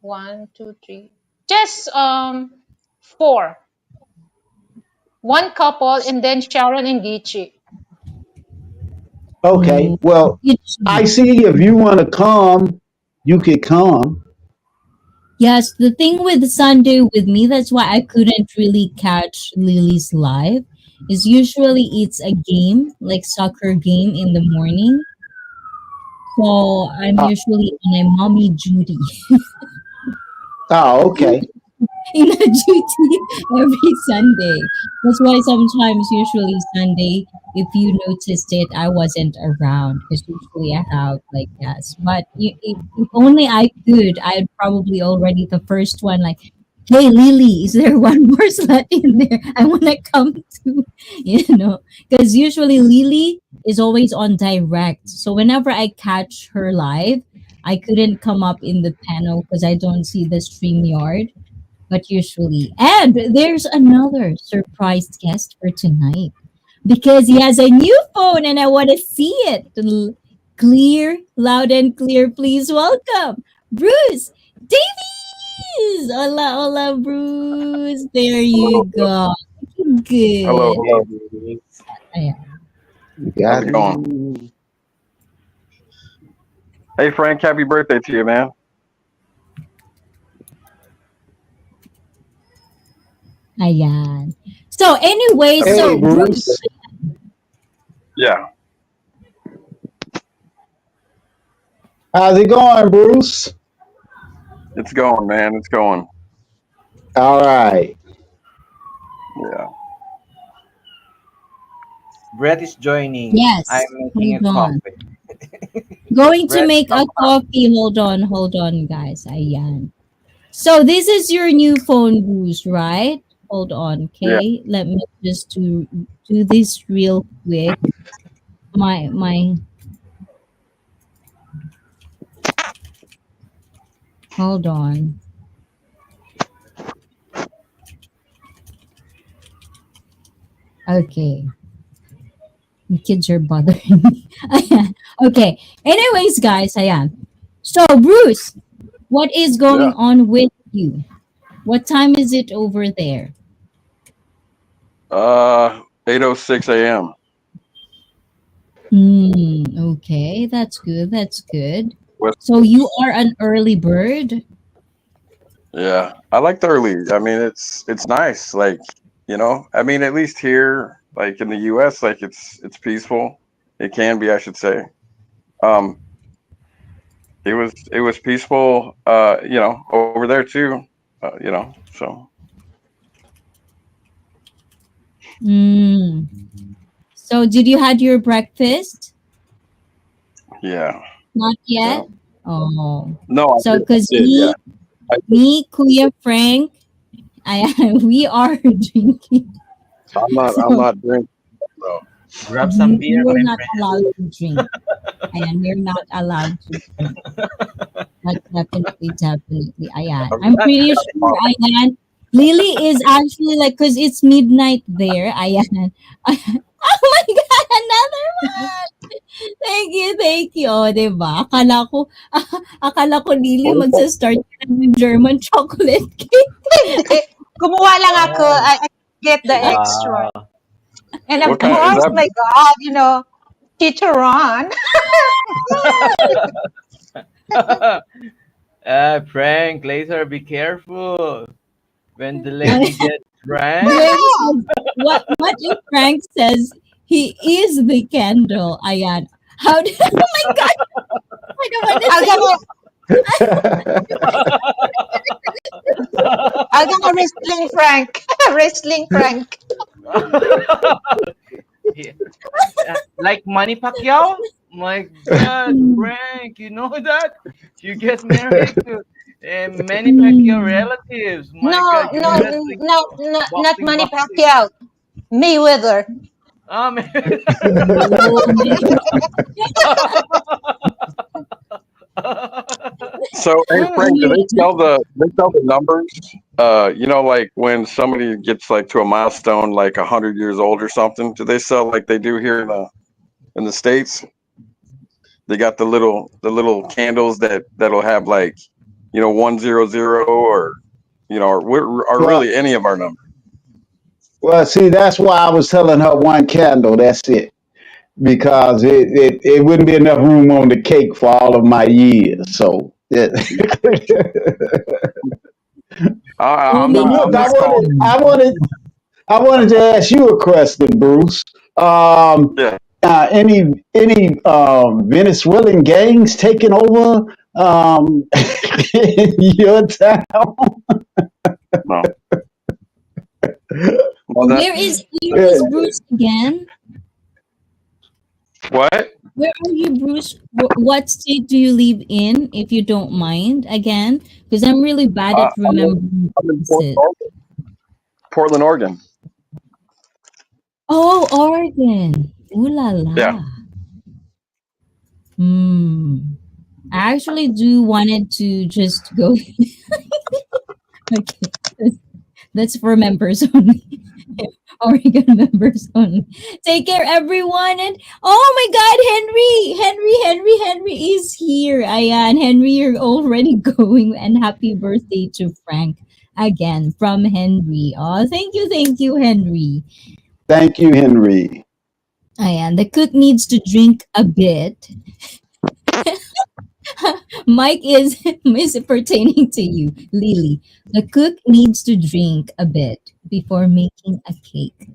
one, two, three, just four. One couple, and then Sharon and Gichi. Okay. oh, Well, I itchy. see if you want to come, you could come. Yes, the thing with Sunday with me, that's why I couldn't really catch Lily's live, is usually it's a game, like soccer game in the morning. So I'm Uh, usually on a mommy duty. oh, okay. In a duty every Sunday. That's why sometimes, usually Sunday, if you noticed it, I wasn't around because usually I have like yes. But if only I could, I'd probably already the first one like, hey Lily, is there one more slot in there? I want to come to, because usually Lily is always on direct. So whenever I catch her live, I couldn't come up in the panel because I don't see the stream yard, but usually. And there's another surprise guest for tonight because he has a new phone and I want to see it. Clear, loud and clear. Please welcome Bruce Davy. Hola, hola, Bruce. There Hello, you go. hello, Good. Hey, hello. Bruce. Ayan. How's Got it going? him. Hey, Frank, happy birthday to you, man. Ayan. So anyway, Happy Hey, so birthday. Bruce, Bruce. Yeah, How's it going, Bruce? it's going, man. It's going. All right. Yeah, Brett is joining. I'm yes, making a hold on. coffee. Going to Brett, make come a up. coffee. Hold on, guys. Ayan. So this is your new phone, Bruce, right? Hold on, yeah. okay? Let me just do this real quick. My hold on. Okay. The kids are bothering me. Ayan. Okay. Anyways, guys, ayan. So, Bruce, what is Yeah. going on with you? What time is it over there? 8:06 a.m. Okay, that's good. That's good. West So you Coast. are an early bird? Yeah, I like the early. I mean, it's nice. Like, I mean, at least here, like in the U.S., like it's peaceful. It can be, I should say. Um, it was peaceful. Over there too. So Mm. So did you had your breakfast? yeah, Not yeah. yet? Oh. No, I So did. I cuz did. Yeah. I did. Kuya Frank, I we are drinking. I'm So not drinking. So Grab some beer, you're my not friend. allowed to drink. And you're not allowed to drink. But definitely, definitely, Ayan. I've I'm got pretty sure, coffee. Ayan. Lily is actually like, because it's midnight there, Ayan. Oh my God, another one! Thank you. O, diba? Akala ko, Lily, What is that? magsa-start ka ng German chocolate cake. Hindi. Kumuha lang ako. Oh, I get the extra. wow. And of What kind is course, that? my God, chicharron. Frank, later be careful. When the What, lady gets what, drank, if, what if Frank says he is the candle? Ayan. Oh my God, I don't want to I'm say gonna, Well, I'm gonna wrestling Frank. Wrestling Frank. he- like Manny Pacquiao? My God, it. Frank, you know that? You get married to Manny Pacquiao Mm. relatives. No, My God, you no, know wrestling, no, no, not boxing, Manny boxing. Pacquiao. Mayweather. Man. Oh, So, hey Frank, do they sell the numbers? Like when somebody gets like to a milestone, like 100 years old or something. Do they sell like they do here in the states? They got the little candles that'll have like 100 or really any of our numbers. see, that's why I was telling her one candle. That's it. Because it wouldn't be enough room on the cake for all of my years. So, yeah. I, oh, I'm But not maybe I'm look, not this calling. I wanted to ask you a question, Bruce. Um, Yeah. any Venezuelan gangs taking over in your town? No. Well, where Yeah. is Bruce again? what? Where are you, Bruce? What state do you live in, if you don't mind? Again, because I'm really bad at I'm in, remembering I'm in places. Portland, Oregon. Oh, Oregon. Ooh la Yeah. la. Hmm. I actually do wanted to just go. Okay, that's for members only. Oregon members only. Take care, everyone. And oh my God, Henry is here. Ayan, Henry, you're already going. And happy birthday to Frank again from Henry. Oh, thank you, Henry. Thank you, Henry. Ayan, the cook needs to drink a bit. Mike is pertaining to you, Lily. The cook needs to drink a bit before making a cake.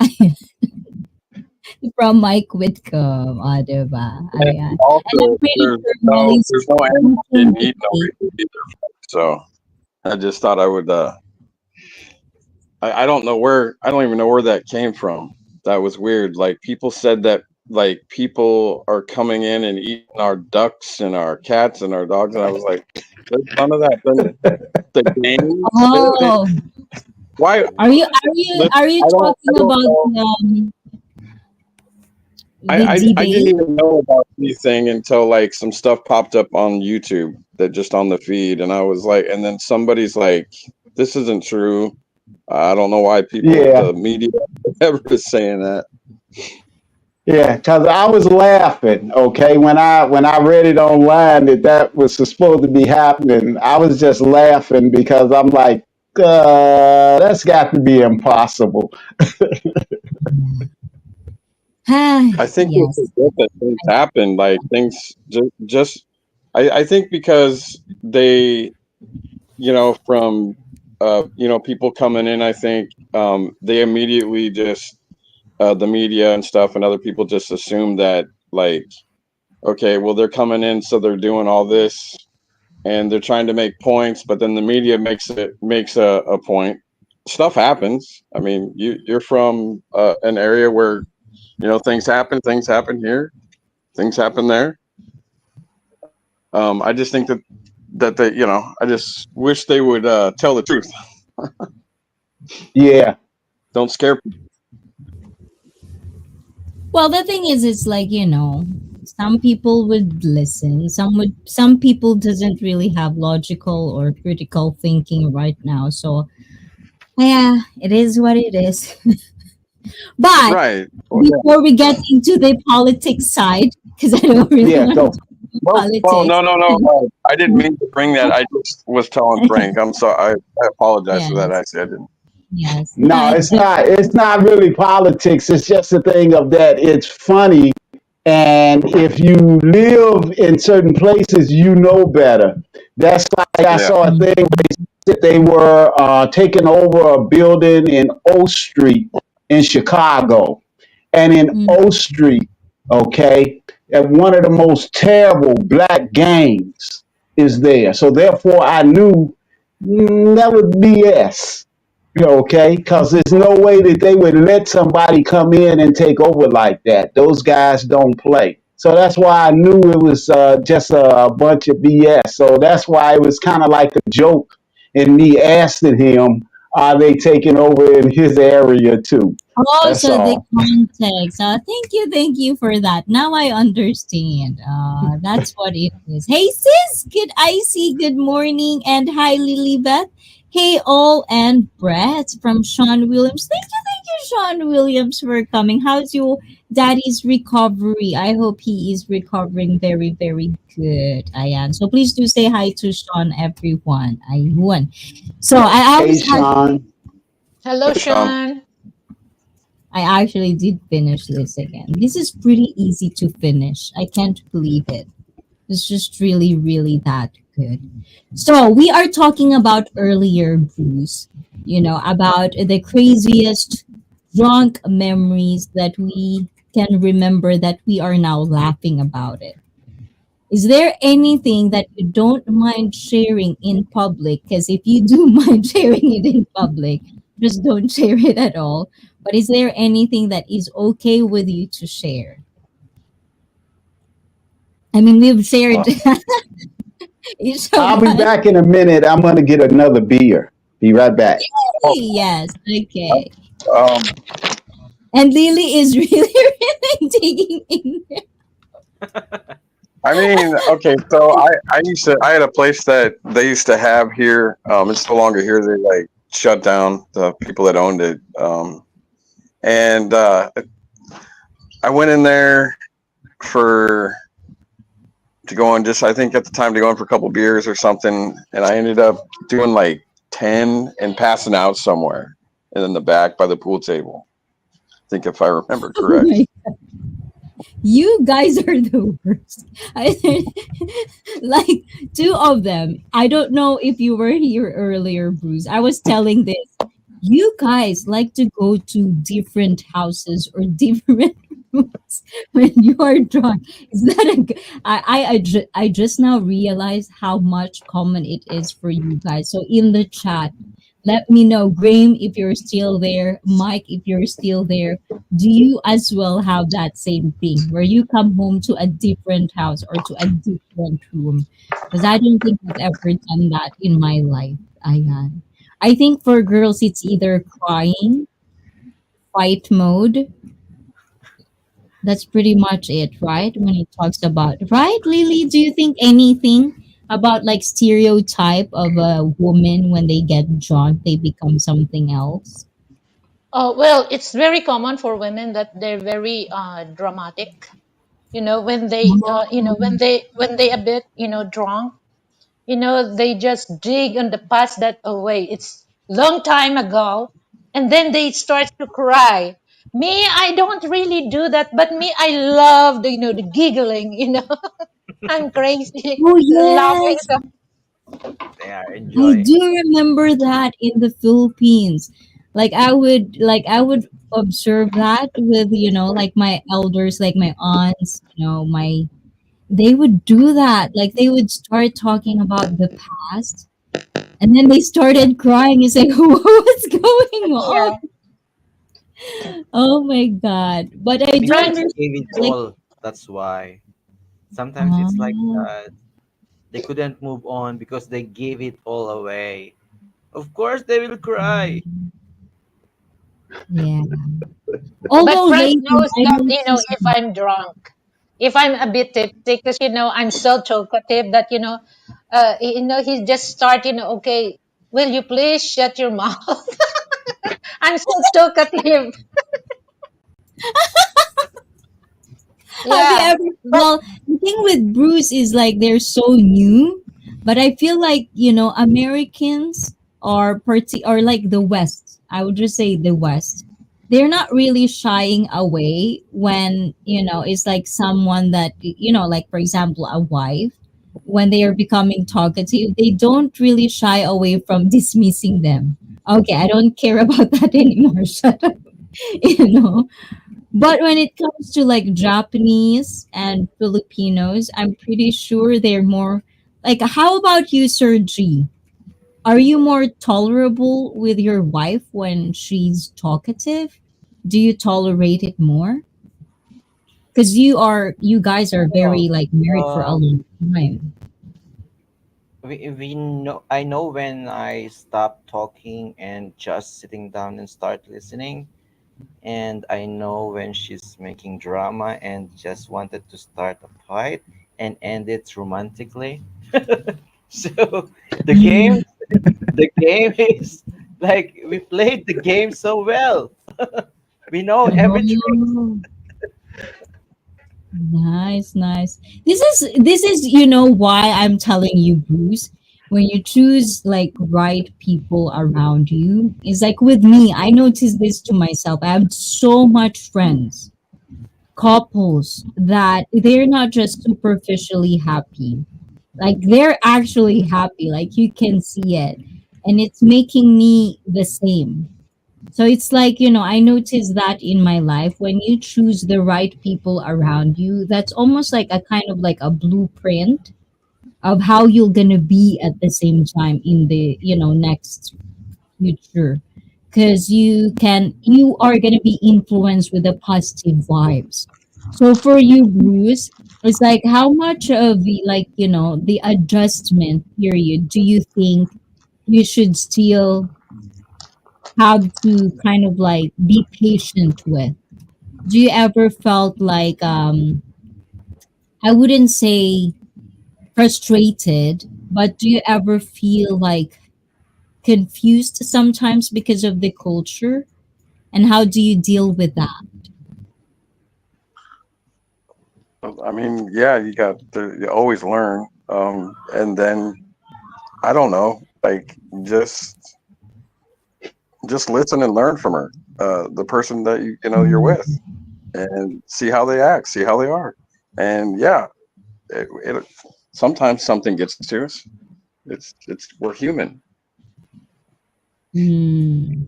From Mike Whitcomb. O, diba? And Ayan. And I'm also, pretty sure Molly's there's no animal drinking getting the eaten over cake. here either. So I just thought I would. I don't know where. I don't even know where that came from. That was weird. Like people said that like people are coming in and eating our ducks and our cats and our dogs, and I was like, there's none of that. Then the games. Oh, Why? are you I don't. I talking don't about know. the I didn't debate? even know about anything until like some stuff popped up on YouTube that just on the feed, and I was like, and then somebody's like, "This isn't true." I don't know why people, Yeah, the media, ever is saying that. yeah, because I was laughing. Okay, when I read it online that was supposed to be happening, I was just laughing because I'm like, that's got to be impossible. Ah, I think it's yes. good that things happen. Like things just I think because they, from people coming in, I think they immediately just the media and stuff and other people just assume that like, okay, well they're coming in, so they're doing all this and they're trying to make points, but then the media makes a point. Stuff happens. I mean, you're from an area where things happen here, things happen there. I just think that they, I just wish they would tell the truth. Yeah, Don't scare people. Well, the thing is, it's like, some people would listen. Some people doesn't really have logical or critical thinking right now. So, yeah, it is what it is. But Right. Well, yeah. before we get into the politics side, because I don't really yeah, want go. to do Well, politics. no. I didn't mean to bring that. I just was telling Frank. I'm sorry. I apologize for that. Yes, Actually, I didn't. yes. No, it's not. It's not really politics. It's just a thing of that. It's funny, and if you live in certain places, you know better. That's like I Yeah. saw a thing that they were taking over a building in O Street in Chicago, and in Mm, O Street, okay, and one of the most terrible black gangs is there. So therefore, I knew that was BS. Okay, because there's no way that they would let somebody come in and take over like that. Those guys don't play. So that's why I knew it was just a bunch of BS. So that's why it was kind of like a joke in me asking him, are they taking over in his area too? Oh, That's so the all. context. Thank you for that. Now I understand. That's what it is. Hey, sis. Good, I see. Good morning. And hi, Lilybeth. Hey, all. And Brett from Sean Williams. Thank you, Sean Williams, for coming. How's your daddy's recovery? I hope he is recovering very, very good. Ayan. So please do say hi to Sean, everyone. Ayun. So I Hey, was Sean. Hello, Hey, Sean. Sean. I actually did finish this again. This is pretty easy to finish. I can't believe it. It's just really, really that good. So, we are talking about earlier, Bruce, about the craziest drunk memories that we can remember that we are now laughing about it. Is there anything that you don't mind sharing in public? Because if you do mind sharing it in public, just don't share it at all. But is there anything that is okay with you to share? I mean, we've shared Uh, each of I'll be us. back in a minute. I'm going to get another beer. Be right back. Oh, Yes, okay. um, And Lily is really, really digging in. I mean, okay, so I had a place that they used to have here. It's no longer here. They like shut down the people that owned it. And I went in there for to go on just I think at the time to go in for a couple beers or something, and I ended up doing like 10 and passing out somewhere, and in the back by the pool table. I think if I remember Oh my, correct. you guys are the worst. Like two of them. I don't know if you were here earlier, Bruce. I was telling this. You guys like to go to different houses or different rooms when you are drunk. Is that I just now realized how much common it is for you guys. So in the chat, let me know, Graham, if you're still there, Mike, if you're still there. Do you as well have that same thing where you come home to a different house or to a different room? Because I don't think I've ever done that in my life. I think for girls, it's either crying, fight mode. That's pretty much it, right? When it talks about, right, Lily? Do you think anything about like stereotype of a woman when they get drunk, they become something else? Oh, well, it's very common for women that they're very dramatic. When they, Oh, when they a bit, drunk, they just dig on the past that, oh wait, it's long time ago, and then they start to cry. Me, I don't really do that, but me, I love the giggling. I'm crazy oh laughing. yes, So They are I enjoying. do remember that in the Philippines. Like I would observe that with like my elders, like my aunts, my they would do that. Like they would start talking about the past, and then they started crying. It's like, what's going on? yeah, Oh my god! But I do Maybe right. they understand. gave it Like, all. That's why. Sometimes it's like oh that. They couldn't move on because they gave it all away. Of course, they will cry. yeah. But Although Frank lately, knows I that, noticed. if I'm drunk, if I'm a bit tipsy, because, I'm so talkative that, he just start, okay, will you please shut your mouth? I'm so talkative. Have you Yeah. ever? But Well, the thing with Bruce is like they're so new, but I feel like Americans are party or like the West. I would just say the West. They're not really shying away when it's like someone that like for example, a wife. When they are becoming talkative, they don't really shy away from dismissing them. Okay, I don't care about that anymore. Shut up. you know but when it comes to like Japanese and Filipinos, I'm pretty sure they're more like, how about you, Sir G? Are you more tolerable with your wife when she's talkative? Do you tolerate it more? Because you guys are No, very like married for a um, long time. we know. I know when I stop talking and just sitting down and start listening, and I know when she's making drama and just wanted to start a fight and end it romantically. So the game, Mm. the game is like we played the game so well. We know every trick. Oh. Nice, nice. This is why I'm telling you, Bruce. When you choose like right people around you, it's like with me. I notice this to myself. I have so much friends, couples that they're not just superficially happy. Like they're actually happy. Like you can see it, and it's making me the same. So it's like, I notice that in my life, when you choose the right people around you, that's almost like a kind of like a blueprint of how you're going to be at the same time in the, next future. Because you are going to be influenced with the positive vibes. So for you, Bruce, it's like how much of the, like, the adjustment period do you think you should still have to kind of like be patient with? Do you ever felt like I wouldn't say frustrated, but do you ever feel like confused sometimes because of the culture? And how do you deal with that? I mean, yeah, you always learn. And then I don't know, like just just listen and learn from her, the person that you're Mm. with, and see how they act, see how they are, and yeah, it sometimes something gets to us. It's we're human. Mm.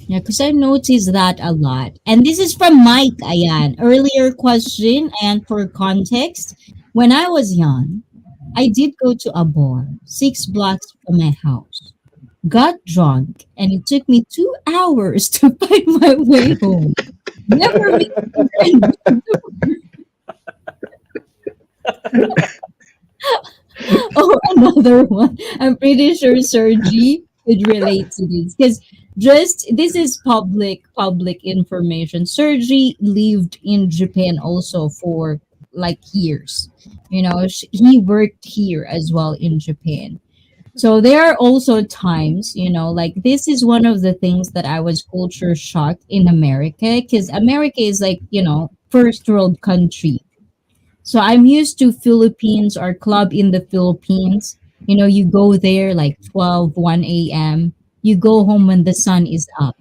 Yeah, because I noticed that a lot. And this is from Mike Ayan. Earlier question, and for context, when I was young, I did go to a bar 6 blocks from my house, got drunk, and it took me 2 hours to find my way home. Never made a friend. Oh, another one. I'm pretty sure Sergi could relate to this because just this is public information. Sergi lived in Japan also for like years. He worked here as well in Japan. So there are also times, like this is one of the things that I was culture shocked in America because America is like, first world country. So I'm used to Philippines or club in the Philippines. You go there like 12, 1 a.m. You go home when the sun is up.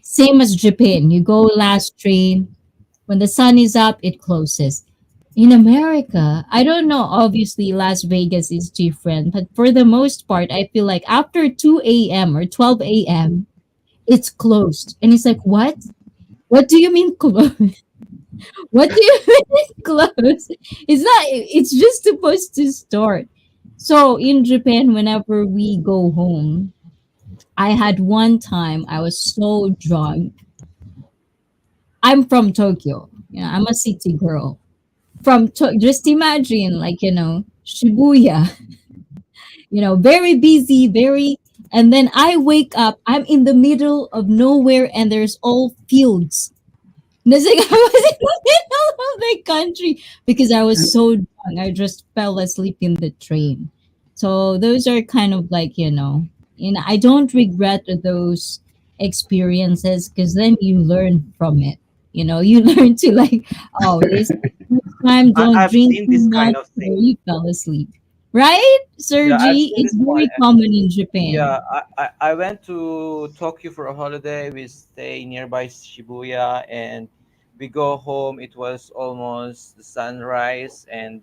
Same as Japan. You go last train. When the sun is up, it closes. In America, I don't know. Obviously, Las Vegas is different. But for the most part, I feel like after 2 a.m. or 12 a.m., it's closed. And it's like, what? What do you mean closed? What do you mean close? It's not. It's just supposed to start. So in Japan, whenever we go home, I had one time I was so drunk. I'm from Tokyo. I'm a city girl. Just imagine, like Shibuya. Very busy, very. And then I wake up. I'm in the middle of nowhere, and there's all fields. That's like I was in the middle of the country because I was so drunk. I just fell asleep in the train. So those are kind of like, I don't regret those experiences because then you learn from it. You learn to like, oh, this next time don't I've drink seen too this much kind of or thing. you fell asleep. Right, Yeah, I've Sergi? seen It's this one. very common in Japan. Yeah, I went to Tokyo for a holiday. We stay nearby Shibuya and we go home. It was almost the sunrise and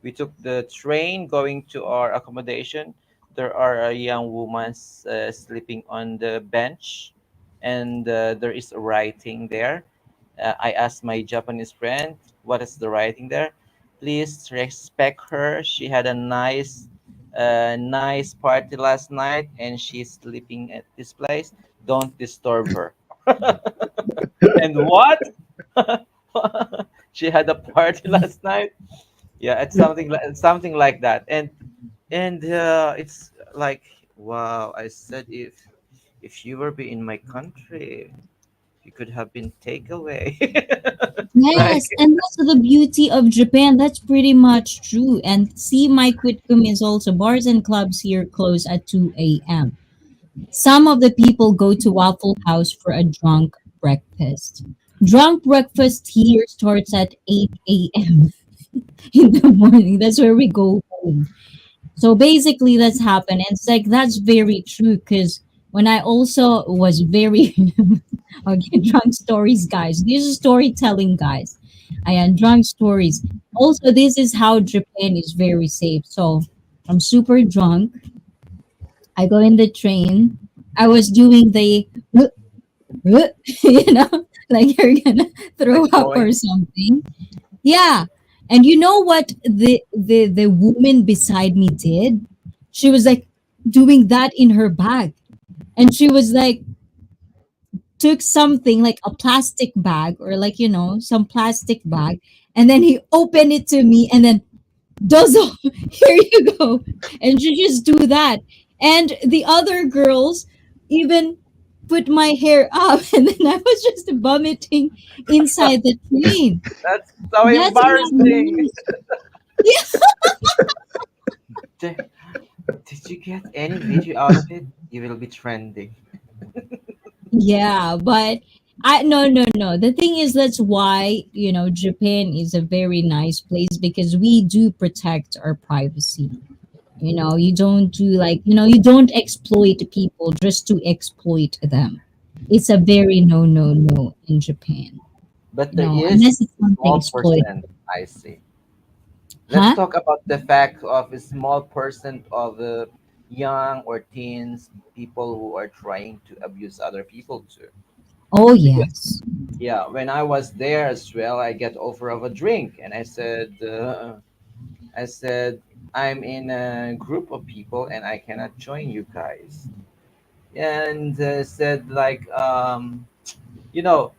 we took the train going to our accommodation. There are a young woman sleeping on the bench and there is a writing there. I asked my Japanese friend, what is the writing there? Please respect her. She had a nice party last night and she's sleeping at this place. Don't disturb her. And what? She had a party last night. Yeah, it's something like that. And it's like, wow. I said, if you were be in my country, you could have been takeaway. Like, Yes, and that's the beauty of Japan. That's pretty much true. And see, my Quitcom is also bars and clubs here close at 2 a.m. Some of the people go to Waffle House for a drunk breakfast. Drunk breakfast here starts at 8 a.m. in the morning. That's where we go home. So basically, that's happened. And it's like, that's very true because when I also was very, okay, drunk stories, guys. This is storytelling, guys. I had drunk stories. Also, this is how Japan is very safe. So I'm super drunk. I go in the train. I was doing the, like you're gonna throw like up or going. something. Yeah. And you know what the woman beside me did? She was like doing that in her bag. And she was like took something like a plastic bag or like, some plastic bag. And then he opened it to me and then Dozo, here you go. And she just do that. And the other girls even put my hair up and then I was just vomiting inside the train. That's so That's how embarrassing. nice. Yeah. Did you get any video out of it? You will be trending. Yeah, but I no no no. The thing is that's why, Japan is a very nice place because we do protect our privacy. You don't do like, you don't exploit people just to exploit them. It's a very no no no in Japan. But there Unless is it's something small exploit. percent, I see. Let's Huh? talk about the fact of a small percent of the young or teens people who are trying to abuse other people too. Oh Because yes. yeah, when I was there as well, I get offer of a drink, and I said I'm in a group of people and I cannot join you guys, and said like you know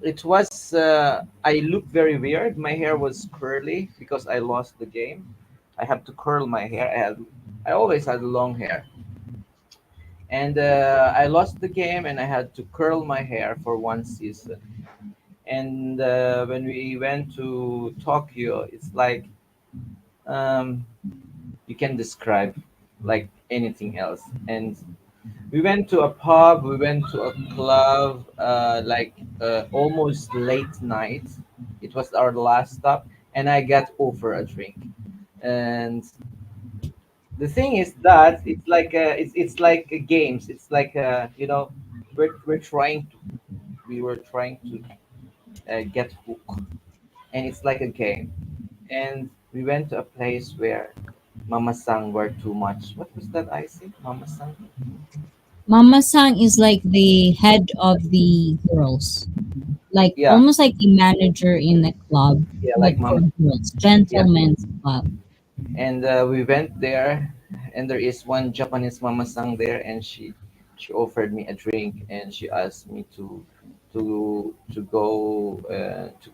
it was I looked very weird. My hair was curly because I lost the game. I have to curl my hair. I always had long hair, and I lost the game, and I had to curl my hair for one season. And when we went to Tokyo, it's like um, you can describe like anything else. And we went to a pub, we went to a club, almost late night. It was our last stop, and I got over a drink. And the thing is that it's like a games. It's like we're trying to we were trying to get hooked, and it's like a game. And we went to a place where Mama Sang were too much. What was that I say? Mama Sang? Mama Sang is like the head of the girls. Like Yeah, almost like a manager in a club, yeah, but like for Mama. girls. Yeah, Gentlemen's club. and we went there, and there is one Japanese mama sang there, and she offered me a drink, and she asked me to go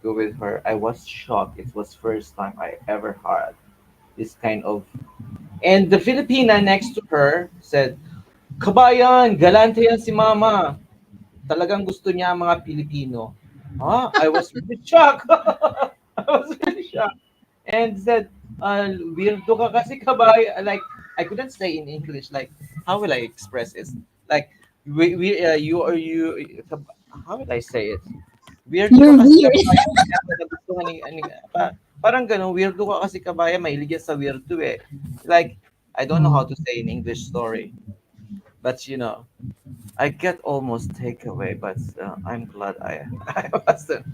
with her. I was shocked. It was first time I ever heard this kind of. And the Filipina next to her said, "Kabayan, galante yan si mama. Talagang gusto niya ang mga Pilipino." Huh? I was really shocked. I was really shocked. And said, weirdo ka kasi kabay. Like, I couldn't say in English, like, how will I express it? Like, how will I say it? Weirdo ka You're kasi weird. kabay. Kaya ka nagustuhan parang ganun, weirdo ka kasi kabaya, mahilig yan sa weirdo eh. Like, I don't know how to say in English, sorry. But, I get almost takeaway, but I'm glad I wasn't.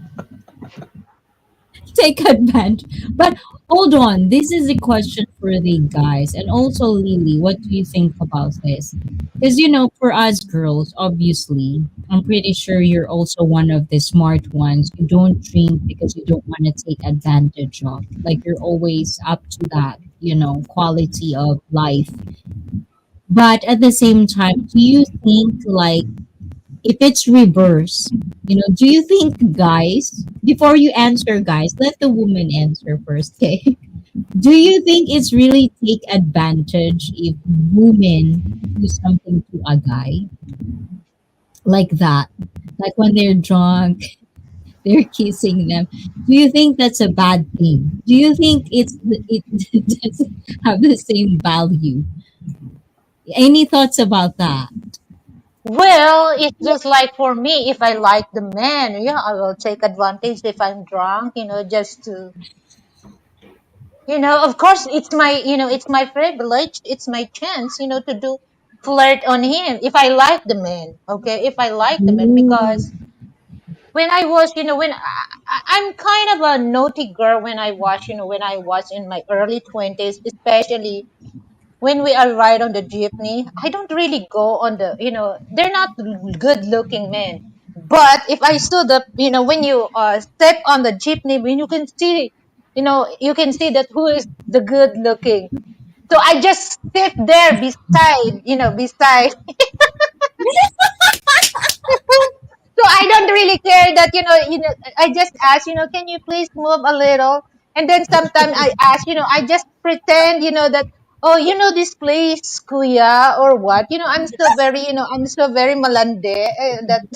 Take advantage. But hold on, this is a question for the guys, and also Lily. What do you think about this? Because for us girls, obviously, I'm pretty sure you're also one of the smart ones. You don't drink because you don't want to take advantage of. Like you're always up to that, quality of life. But at the same time, do you think like if it's reverse, do you think guys, before you answer guys, let the woman answer first, okay? Do you think it's really take advantage if women do something to a guy like that? Like when they're drunk, they're kissing them. Do you think that's a bad thing? Do you think it doesn't have the same value? Any thoughts about that? Well, it's just like for me, if I like the man, yeah, I will take advantage if I'm drunk, just to, of course, it's my privilege, it's my chance, to do flirt on him if I like the man, okay, if I like the man, Ooh. because when I was, I'm kind of a naughty girl when I was in my early 20s, especially when we are ride on the jeepney. I don't really go on they're not good looking men. But if I saw when you step on the jeepney, when you can see that who is the good looking. So I just sit there beside. So I don't really care that I just ask, can you please move a little? And then sometimes I ask, I just pretend, that oh, this place, kuya, or what? I'm so very malande that.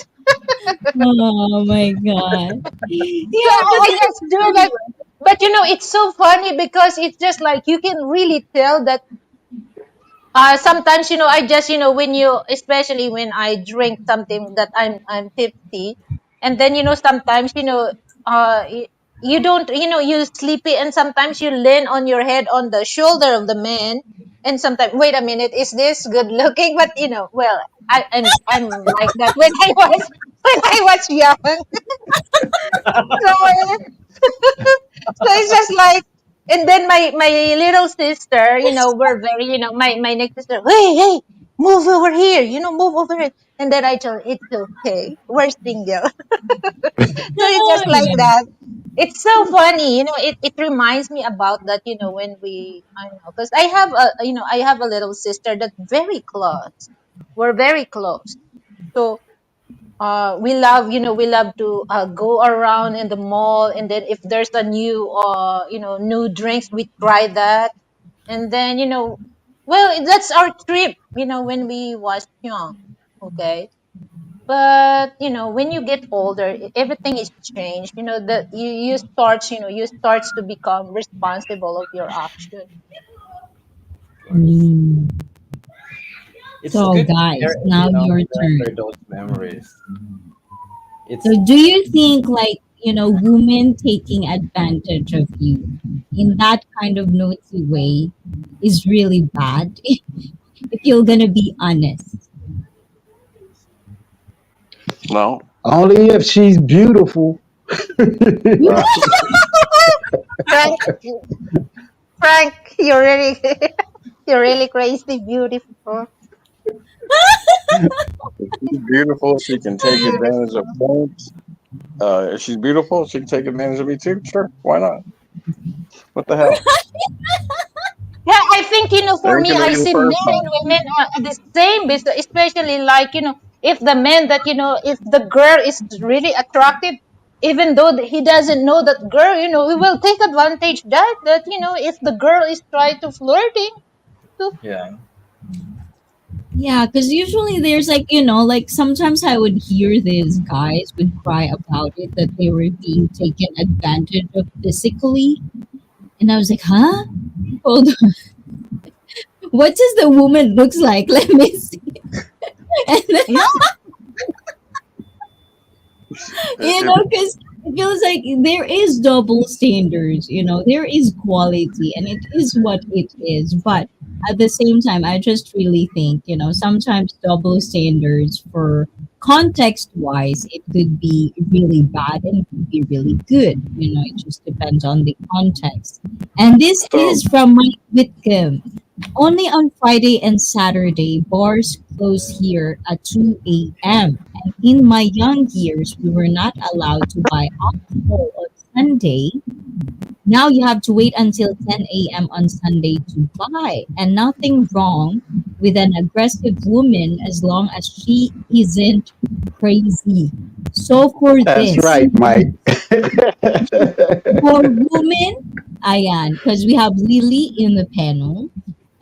Oh my god. So Yeah, but I just do that. But it's so funny because it's just like you can really tell that Sometimes, I just, when you, especially when I drink something that I'm tipsy, and then, sometimes, you don't, you're sleepy, and sometimes you lean on your head on the shoulder of the man, and sometimes, wait a minute, is this good looking? But, well, I'm like that when I was, when I was young. So, so it's just like, and then my little sister, we're very, my next sister, hey, move over here, move over here. And then I told her, it's okay, we're single. So it's Oh, just like yeah. that. It's so funny, it reminds me about that, when I know, because I have I have a little sister that's very close. We're very close. So we love to go around in the mall, and then if there's a new new drinks, we try that. And then, well, that's our trip, when we was young. Okay. But when you get older, everything is changed, that you starts to become responsible of your action. Of course. Mm. It's So, good to guys, share, now your render turn. those memories. So, It's do you think, like, women taking advantage of you in that kind of naughty way is really bad? If you're gonna be honest. No. Only if she's beautiful. Uh, Frank, Frank, you're really you're really crazy beautiful. if she's beautiful, she can take advantage of Beautiful. points. If she's beautiful, she can take advantage of me too. Sure, why not? What the hell? Yeah, I think, It for ain't me, gonna I be the see men first and time. women are the same, especially like, if the man that, if the girl is really attractive, even though he doesn't know that girl, he will take advantage that, if the girl is trying to flirting. So, yeah. Yeah, because usually there's like, like sometimes I would hear these guys would cry about it that they were being taken advantage of physically. And I was like, huh? Hold on. What does the woman looks like? Let me see. And then, yeah, If because it feels like there is double standards, there is quality and it is what it is. But at the same time, I just really think, sometimes double standards for context wise, it could be really bad and it could be really good. It just depends on the context. And this so, is from Mike Whitcomb. Only on Friday and Saturday, bars close here at 2 a.m. And in my young years, we were not allowed to buy alcohol on Sunday. Now you have to wait until 10 a.m. on Sunday to buy. And nothing wrong with an aggressive woman as long as she isn't crazy. So for That's this, right, Mike. for women, ayan, because we have Lily in the panel.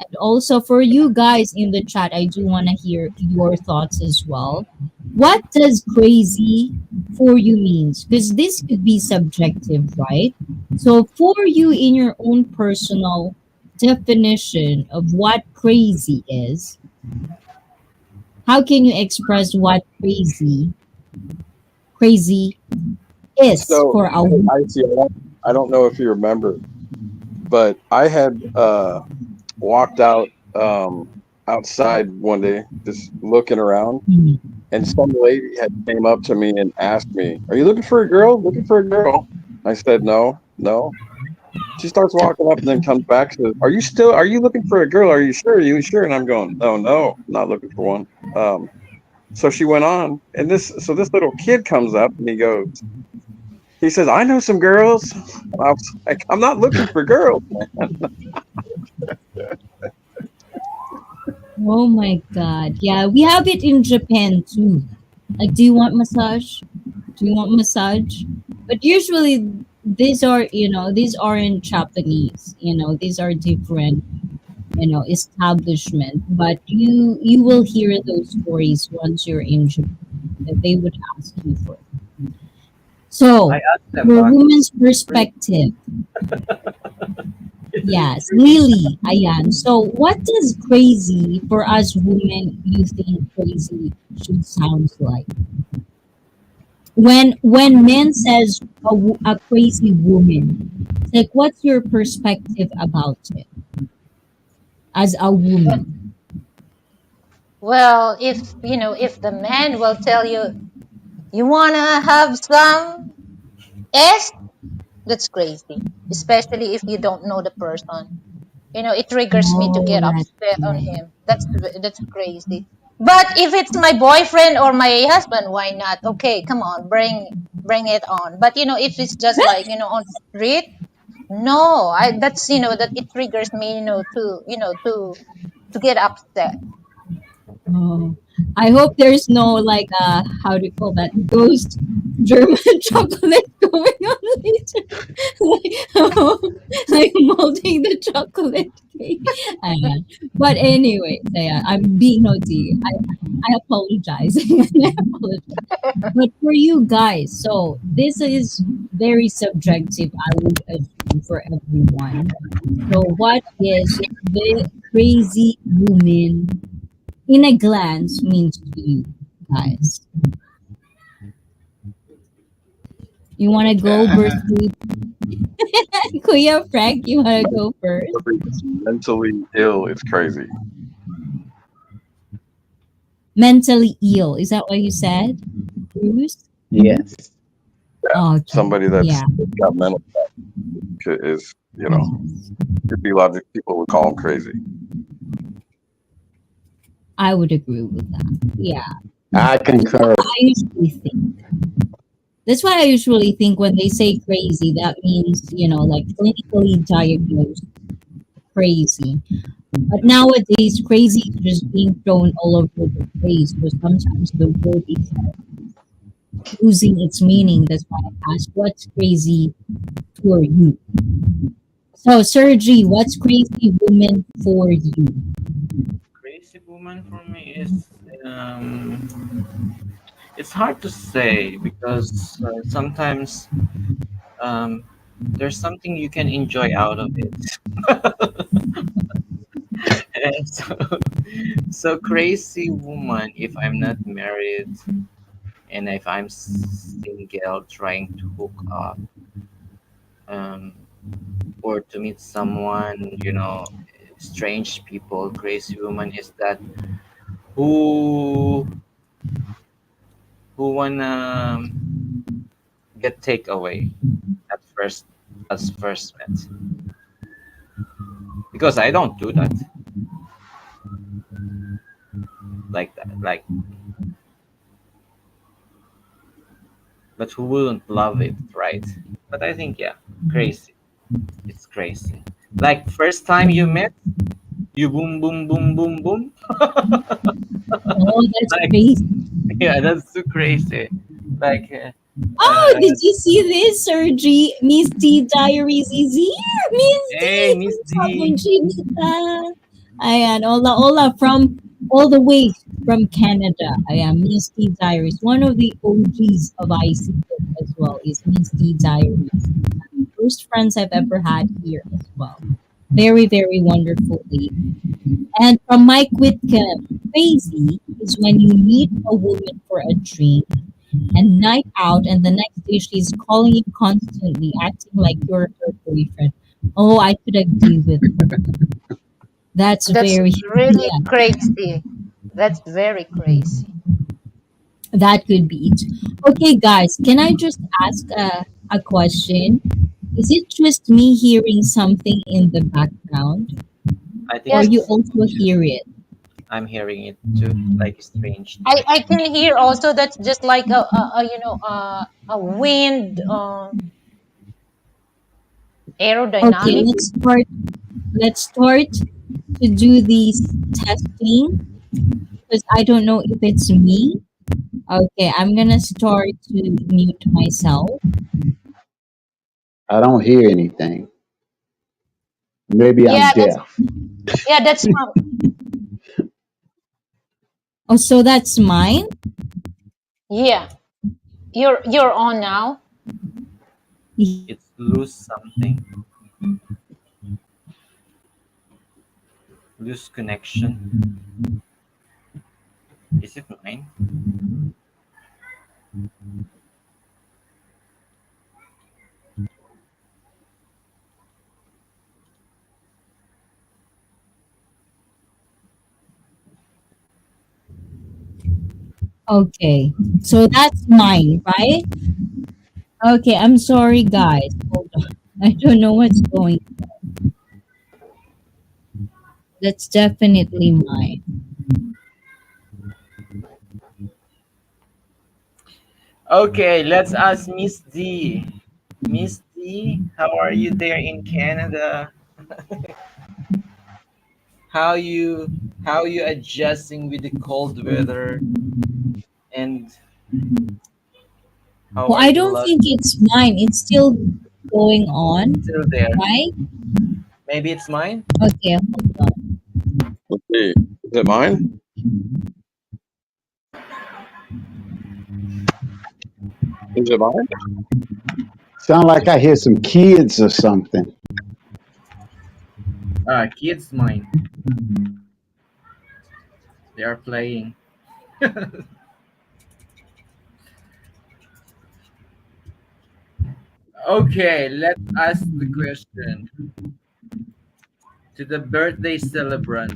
And also for you guys in the chat, I do want to hear your thoughts as well. What does crazy for you means? Because this could be subjective, right? So for you in your own personal definition of what how can you express what crazy is so for a hey, woman? I don't know if you remember, but I had walked out outside one day, just looking around, Mhm. and some lady had came up to me and asked me, "Are you looking for a girl? Looking for a girl?" I said, "No, no." She starts walking up and then comes back and says, Are you looking for a girl? Are you sure? Are you sure?" And I'm going, "No, no, I'm not looking for one." So she went on, and this little kid comes up and he says, "I know some girls." And I was like, "I'm not looking for girls." Oh my god. Yeah, we have it in Japan too. Like, do you want massage? Do you want massage? But usually these aren't Japanese, these are different, establishment. But you will hear those stories once you're in Japan that they would ask you for. I So, asked them for a back. woman's Really? perspective, Yes, Lily. Ayan. So, what does crazy for us women you think crazy should sound like? When men says a crazy woman, like what's your perspective about it as a woman? Well, if if the man will tell you, you wanna have some S, that's crazy. Especially if you don't know the person. It triggers me to Oh, get that's upset on right. him. That's crazy. But if it's my boyfriend or my husband, why not? Okay, come on, bring it on. But if it's just like on the street, no, I that's that it triggers me, to get upset. Oh, I hope there's no like how do you call that ghost German chocolate going on later, like molding the chocolate cake. Ayan. But anyway, so yeah, I'm being naughty. I apologize. I apologize. But for you guys, so this is very subjective. I would assume for everyone. So, what is the crazy woman in a glance means to you guys? You want to go Yeah. birthday? Kuya Frank, you want to go first? Somebody that's mentally ill is crazy. Mentally ill. Is that what you said, Bruce? Yes. Okay. Somebody Yeah. that's got mental is, Yes. could be logic. People would call him crazy. I would agree with that. Yeah. I That's what concur. I usually think. That's why I usually think when they say crazy, that means, like clinically diagnosed crazy. But nowadays, crazy is just being thrown all over the place. So sometimes the word is losing its meaning. That's why I asked, what's crazy for you? So, Sergi, what's crazy woman for you? Crazy woman for me is it's hard to say because sometimes um, there's something you can enjoy out of it. And so crazy woman if I'm not married and if I'm single trying to hook up um, or to meet someone, strange people. Crazy woman is that who who wanna get takeaway at first as first met, because I don't do that like that, like, but who wouldn't love it, right? But I think, yeah, crazy. It's crazy. Like first time you met, you boom boom boom boom boom. Oh, that's Like, crazy. yeah, that's too crazy. Like, Oh, did you see this, Sergi? Misty Diaries is here. hey, Misty, Miss sabon D. chinita. Ayan, hola, from all the way from Canada. Ayan, Misty Diaries. One of the OGs of ICF as well is Misty Diaries. First friends I've ever had here as well. Very, very wonderful lady. And from Mike Whitcomb, crazy is when you meet a woman for a drink and night out, and the next day she's calling you constantly, acting like you're her boyfriend. Oh, I could agree with her. That's That's very, really yeah, crazy. That's very crazy. that could be it. Okay, guys, can I just ask a question? Is it just me hearing something in the background, I think or you Yes, it's also hear it? I'm hearing it too, like a strange I noise. can hear also that's just like a wind, Okay, aerodynamic. let's start to do these testing because I don't know if it's me. Okay, I'm gonna start to mute myself. I don't hear anything. Maybe I'm Yeah, that's deaf. yeah, that's Oh, so that's mine? yeah. You're on now. It's lose something. lose connection. Is it mine? Okay. So that's mine, right? Okay, I'm sorry guys. Hold on. I don't know what's going. That's definitely mine. Okay, let's ask Miss D. Miss D, how are you there in Canada? How you how you adjusting with the cold weather, and how Well, are I you don't think loving it's mine. It's still going on, still there? right? Maybe it's mine? Okay, hold on. Let's see. Is it mine? Is it mine? Sound like I hear some kids or something. Kids mine. They are playing. Okay, let's ask the question to the birthday celebrant.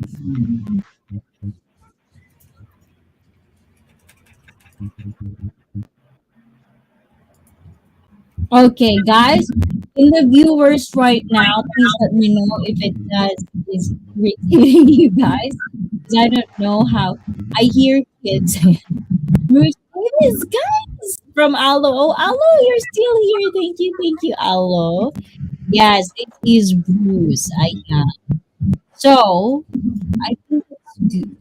Okay, guys, in the viewers right now, please let me know if it does is irritating you guys. 'Cause I don't know how I hear kids. Mercedes, guys, from Allo. Oh, Allo, you're still here. Thank you, Allo. Yes, it is Bruce. I am. So I think it's good.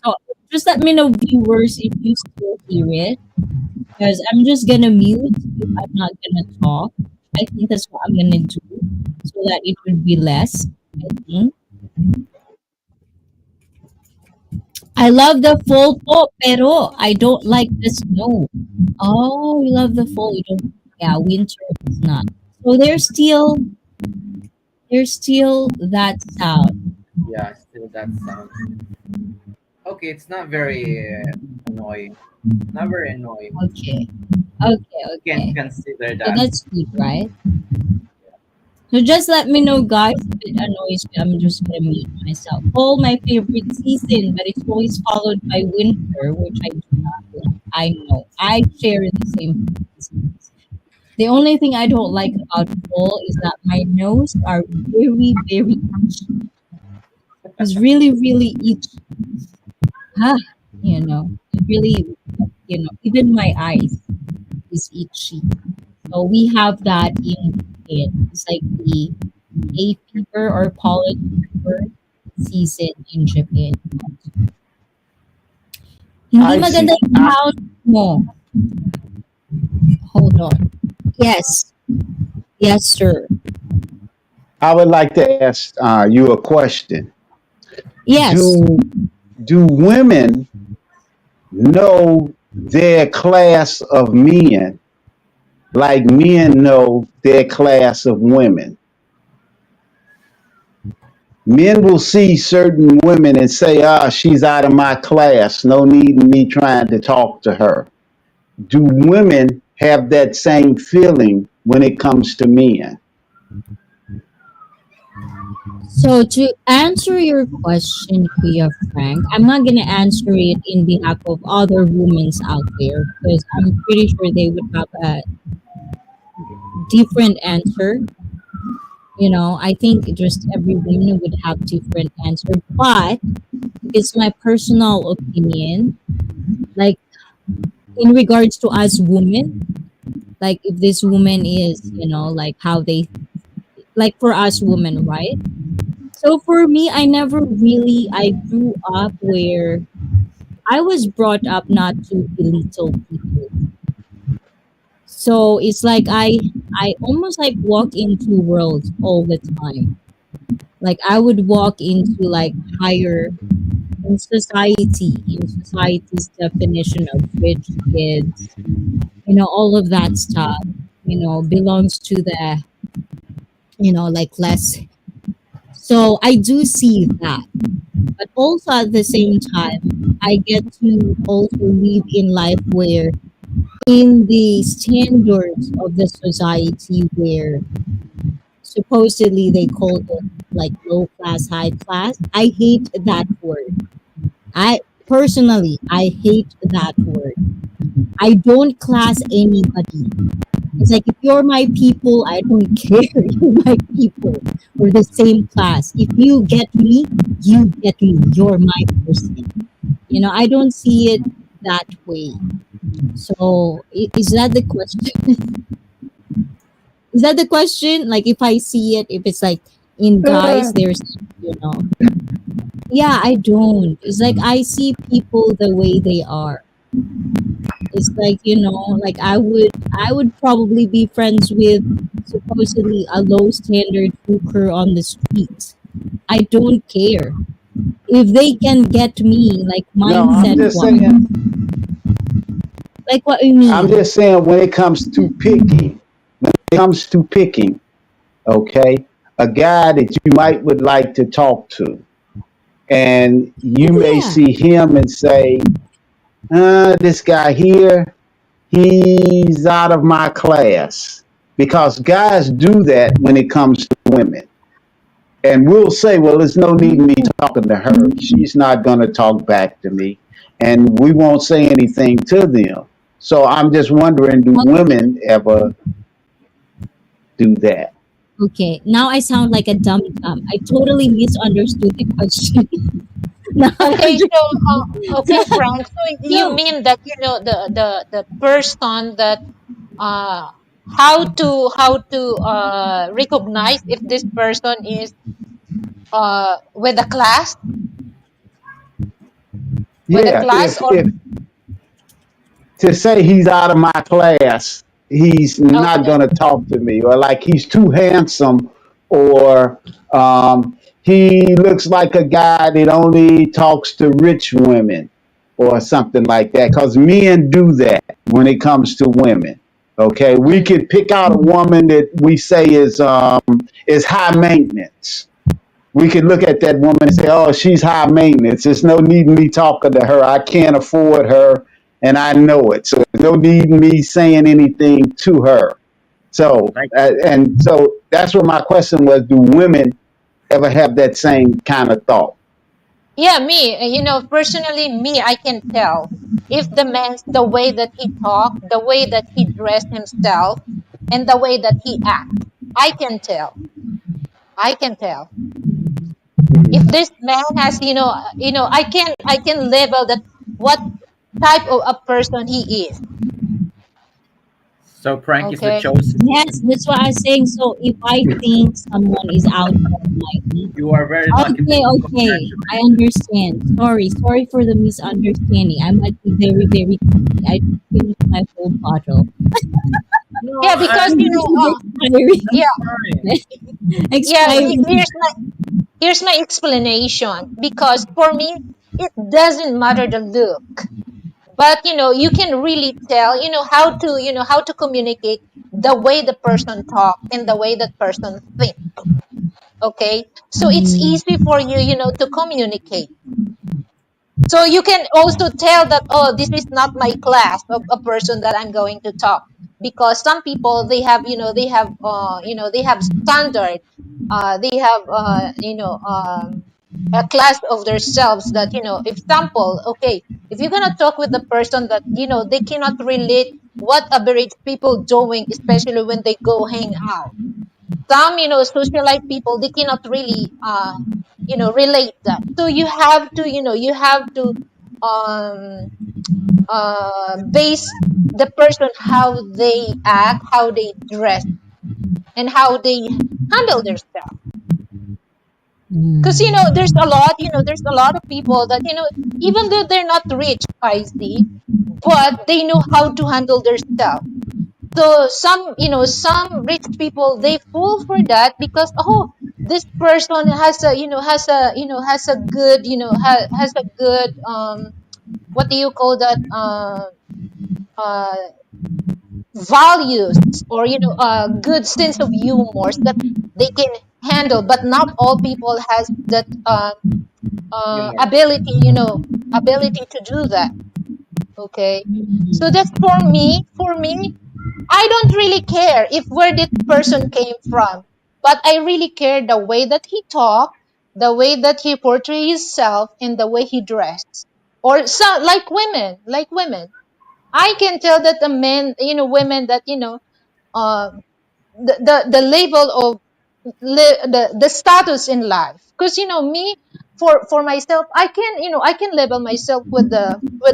So just let me know, viewers, if you still hear it, because I'm just gonna mute if I'm not gonna talk. I think that's what I'm gonna do so that it would be less. I think I love the fall po, pero I don't like the snow. Oh, you love the fall. You don't. Yeah, winter is not. So there's still that sound. Yeah, still that sound. Okay, it's not very annoying. Not very annoying. Okay, okay, Can okay. consider So that. that's good, right? So just let me know, guys, if it annoys me. I'm just gonna mute myself. Fall, my favorite season, but it's always followed by winter, which I do not like. I know. I share the same feelings. The only thing I don't like about fall is that my nose are very, very itchy. It's really, really itchy. Ah, it really, even my eyes is itchy. So we have that in Japan. It's like the hay fever or pollen fever season in Japan. Hindi I maganda see. yung sound mo. Hold on. Yes. Yes, sir. I would like to ask you a question. Yes. Do do women know their class of men like men know their class of women? Men will see certain women and say, "Ah, she's out of my class. No need in me trying to talk to her." Do women have that same feeling when it comes to men? So to answer your question, Kuya Frank, I'm not gonna answer it in behalf of other women out there because I'm pretty sure they would have a different answer. I think just every woman would have different answer, but it's my personal opinion. Like in regards to us women, like if this woman is, like how they like for us women, right? So for me, I grew up where I was brought up not to belittle people. So it's like I almost like walk into worlds all the time. Like I would walk into like higher in society's definition of rich kids, all of that stuff, belongs to the, like less. So I do see that. But also at the same time, I get to also live in life where, in the standards of the society, where supposedly they call it like low class, high class. I hate that word. I personally, I hate that word. I don't class anybody. It's like if you're my people, I don't care. You're my people. We're the same class. If you get me, you get me. You're my person. I don't see it that way. So is that the question? Is that the question? Like if I see it, if it's like in guys, there's, you know, yeah, I don't. It's like I see people the way they are. It's like, like I would probably be friends with supposedly a low standard hooker on the street. I don't care. If they can get me, like No, I'm mindset just wise. saying. Like what you I'm mean? just saying when it comes to picking, comes to picking, okay, a guy that you might would like to talk to, and Oh you may yeah. see him and say, this guy here, he's out of my class. Because guys do that when it comes to women. And we'll say, well, there's no need in me talking to her. She's not going to talk back to me. And we won't say anything to them. So I'm just wondering, do women ever do that? Okay, now I sound like a dumb dumb. I totally misunderstood the question. Now I Okay, so okay, understand. Frank. So you No. mean that the person that uh how to recognize if this person is with a class, with a Yeah, class or if to say he's out of my class, he's not okay. going to talk to me, or like he's too handsome, or he looks like a guy that only talks to rich women, or something like that. Because men do that when it comes to women. Okay, we Mm. could pick out a woman that we say is high maintenance. We could look at that woman and say, "Oh, she's high maintenance. There's no need in me talking to her. I can't afford her, and I know it. So there's no need in me saying anything to her." So, Like and so that's what my question was: do women ever have that same kind of thought? Yeah, me, personally, me, I can tell if the man's the way that he talk, the way that he dressed himself, and the way that he act. I can tell. I can tell. If this man has, I can label that what type of a person he is. so, prank is the Okay. chosen. Yes, that's what I was saying. So if I think someone is out of my league, You are very lucky, okay, baby. okay, I Congratulations. understand. Sorry for the misunderstanding. I might be very, very picky. I just finished my whole bottle. No, Yeah, because Expiring. yeah, that's fine. yeah. Expiring. Here's my explanation. Because for me, it doesn't matter the look, but you can really tell, how to communicate the way the person talk and the way that person think. Okay, so it's Mm, easy for you, to communicate. So you can also tell that, oh, this is not my class of a person that I'm going to talk. Because some people, they have standard, they have a class of themselves that, example, okay, if you're gonna talk with the person that, they cannot relate what average people doing, especially when they go hang out. Some, socialite people, they cannot really relate that. So you have to um base the person how they act, how they dress, and how they handle themselves. Because mm, there's a lot of people that, even though they're not rich, I see, but they know how to handle themselves. So some rich people, they fall for that because, oh, this person has a good, has a good, what do you call that, uh values, or a good sense of humor that they can handle. But not all people has that, Humor. ability, ability to do that. Okay, so Mhm. that's for me. I don't really care if where this person came from, but I really care the way that he talked, the way that he portrays himself, and the way he dressed. Or so, like women, I can tell that the men, women that uh, the level of the status in life. Because me, for myself, I can level myself with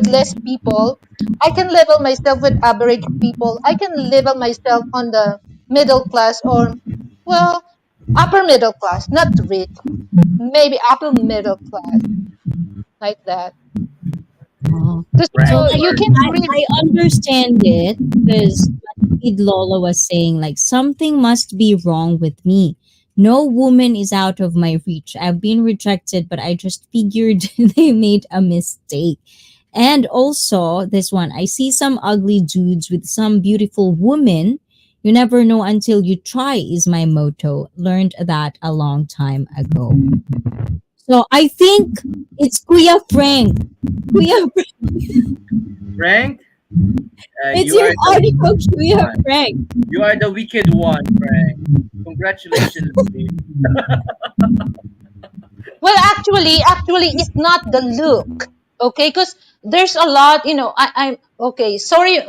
less people. I can level myself with average people. I can level myself on the middle class, or well, upper middle class, not rich, maybe upper middle class, like that. Oh. Because So Frank, like you or can I really. understand it because kid Lola was saying like something must be wrong with me. No woman is out of my reach. I've been rejected, but I just figured they made a mistake. And also this one, I see some ugly dudes with some beautiful women. You never know until you try is my motto. Learned that a long time ago. So I think it's Kuya Frank. Kuya Frank, It's you your are the audio wicked cue, one. Frank. You are the wicked one, Frank. Congratulations, Steve. Well, actually, it's not the look, okay? Because there's a lot, I'm okay. Sorry,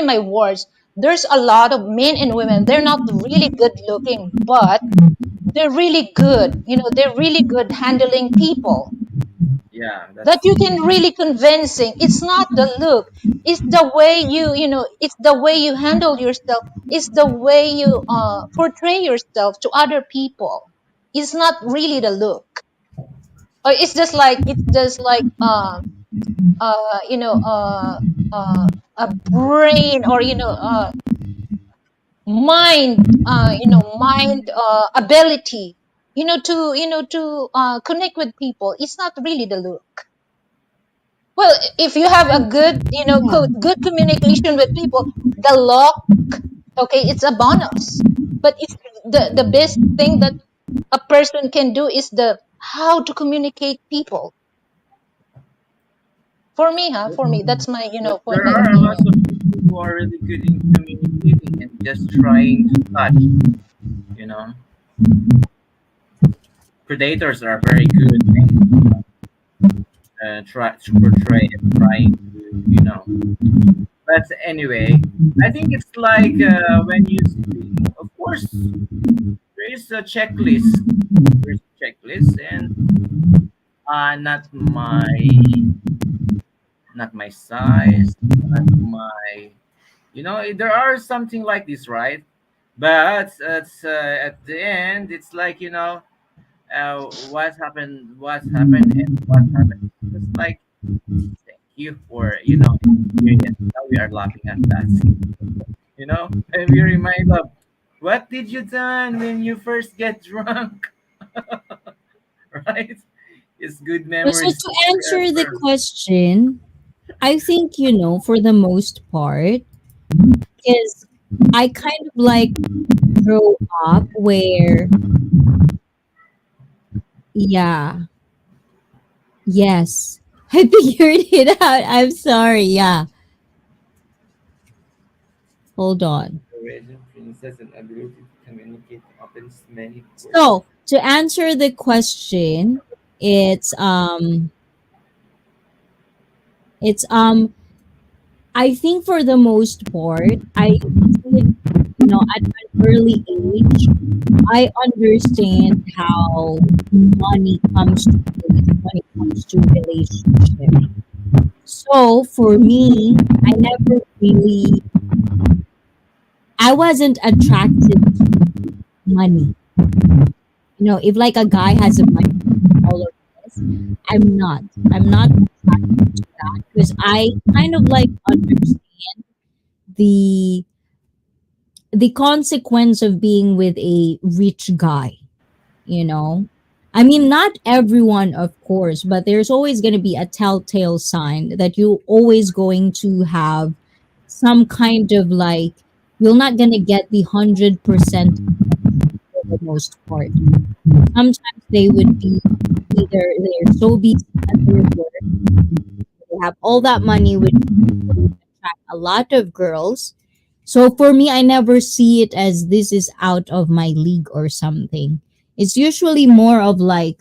my words. There's a lot of men and women. They're not really good looking, but they're really good. They're really good handling people. Yeah, That that's you can really convincing. It's not the look. It's the way It's the way you handle yourself. It's the way you portray yourself to other people. It's not really the look. Or it's just like uh you know uh a brain, or mind ability, to connect with people. It's not really the look. Well, if you have a good Yeah. good communication with people, the look, okay, it's a bonus. But it's the best thing that a person can do is the how to communicate people. For me, that's my but point, there my are a lot opinion. of people who are really good in communicating and just trying to touch. You know, predators are very good and try to portray and trying to, But anyway, I think it's like when you see, of course, there is a checklist. There's a checklist, and not my size, not my, there are something like this, right? But it's at the end, it's like what happened, and what happened. It's like thank you for experience. Now we are laughing at that, and we remind of what did you done when you first get drunk, right? It's good So memories to answer the forever. question, I think for the most part, because I kind of like grow up where, yeah, yes, I figured it out. I'm sorry. Yeah, hold on. Origin, princess, and ability to communicate opens many doors. So to answer the question, it's it's I think for the most part, I see it, at an early age, I understand how money comes to place when it comes to relationship. So for me, I wasn't attracted to money. If like a guy has a bike and all of this, I'm not attracted to that because I kind of like understand the consequence of being with a rich guy, you know? I mean, not everyone, of course, but there's always going to be a telltale sign that you're always going to have some kind of like, you're not going to get the 100% for the most part. Sometimes they would be they're so busy at their work. They have all that money, which would attract a lot of girls. So for me, I never see it as this is out of my league or something. It's usually more of like,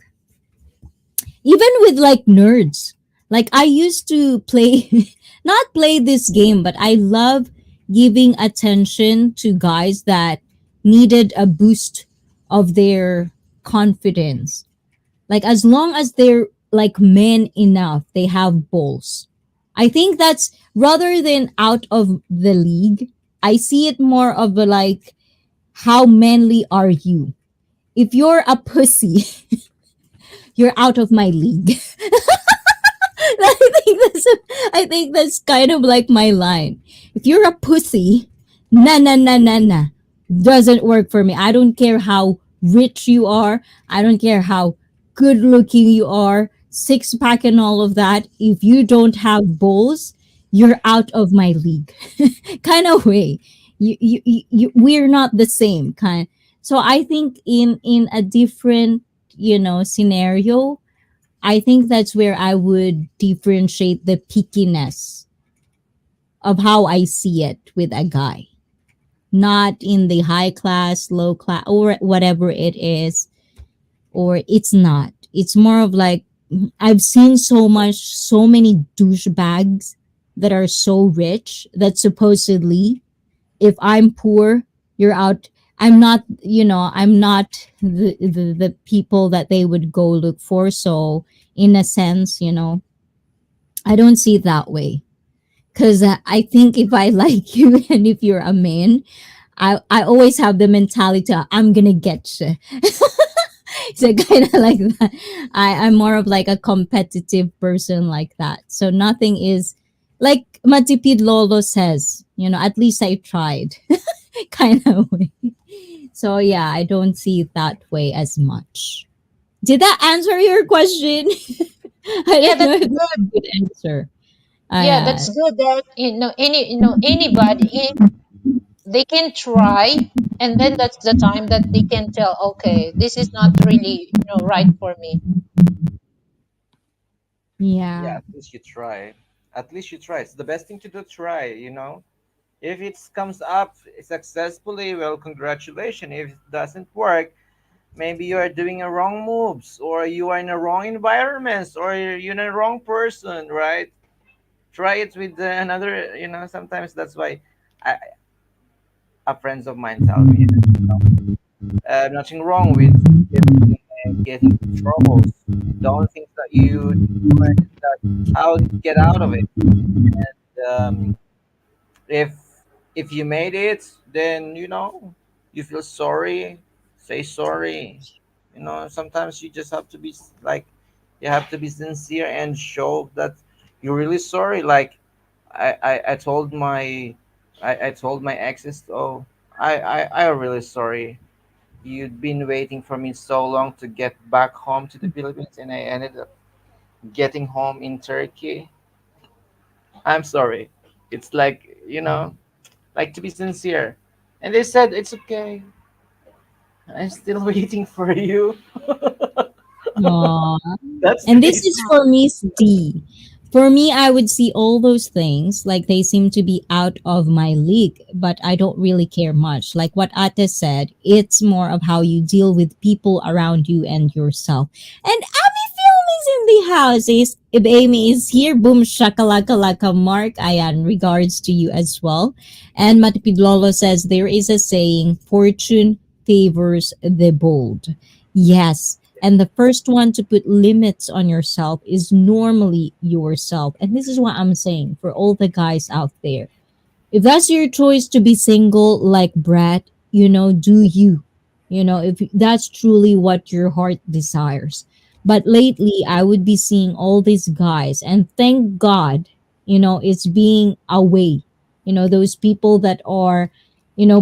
even with like nerds. Like I used to play, not play this game, but I love giving attention to guys that needed a boost of their confidence. Like as long as they're like men enough, they have balls. I think that's rather than out of the league. I see it more of a like, how manly are you? If you're a pussy, you're out of my league. I think that's kind of like my line. If you're a pussy, na na na na na, doesn't work for me. I don't care how rich you are. I don't care how good looking you are, six pack and all of that. If you don't have balls, you're out of my league. Kind of way. We're not the same kind. So I think in a different, scenario, I think that's where I would differentiate the pickiness of how I see it with a guy. Not in the high class, low class, or whatever it is, or it's not. It's more of like, I've seen so many douchebags that are so rich that supposedly, if I'm poor, you're out. I'm not the people that they would go look for. So, in a sense, I don't see it that way. Because I think if I like you and if you're a man, I always have the mentality, I'm going to get you. So, kind of like that. I'm more of like a competitive person like that. So, nothing is like Matipid Lolo says, at least I tried. Kind of way. So yeah, I don't see it that way as much. Did that answer your question? I Yeah, don't know that's if that's a good. good answer. Yeah, that's good that anybody, they can try, and then that's the time that they can tell, okay, this is not really right for me. Yeah. Yeah, at least you try. At least you try. It's the best thing to do. Try. If it comes up successfully, well, congratulations. If it doesn't work, maybe you are doing a wrong moves, or you are in a wrong environments, or you're in a wrong person, right? Try it with another. Sometimes that's why friends of mine tell me nothing wrong with getting troubles. The only thing that you do learn is that how to get out of it. And if you made it, then you feel sorry. Say sorry. Sometimes you just have to be like, you have to be sincere and show that you're really sorry. Like I told I told my exes, oh, I'm really sorry. You'd been waiting for me so long to get back home to the Philippines, and I ended up getting home in Turkey. I'm sorry. It's like, like to be sincere. And they said, it's okay. I'm still waiting for you. Aw. That's And this great. is for Miss D. For me, I would see all those things like they seem to be out of my league, but I don't really care much. Like what Ate said, it's more of how you deal with people around you and yourself. And Abby Film is in the house. If Amy is here, boom shakalaka laka Mark. Ayan, regards to you as well. And Matipid Lolo says there is a saying, fortune favors the bold. Yes, and the first one to put limits on yourself is normally yourself. And this is what I'm saying for all the guys out there. If that's your choice to be single like Brad, do you. If that's truly what your heart desires. But lately, I would be seeing all these guys, and thank God, it's being away. Those people that are,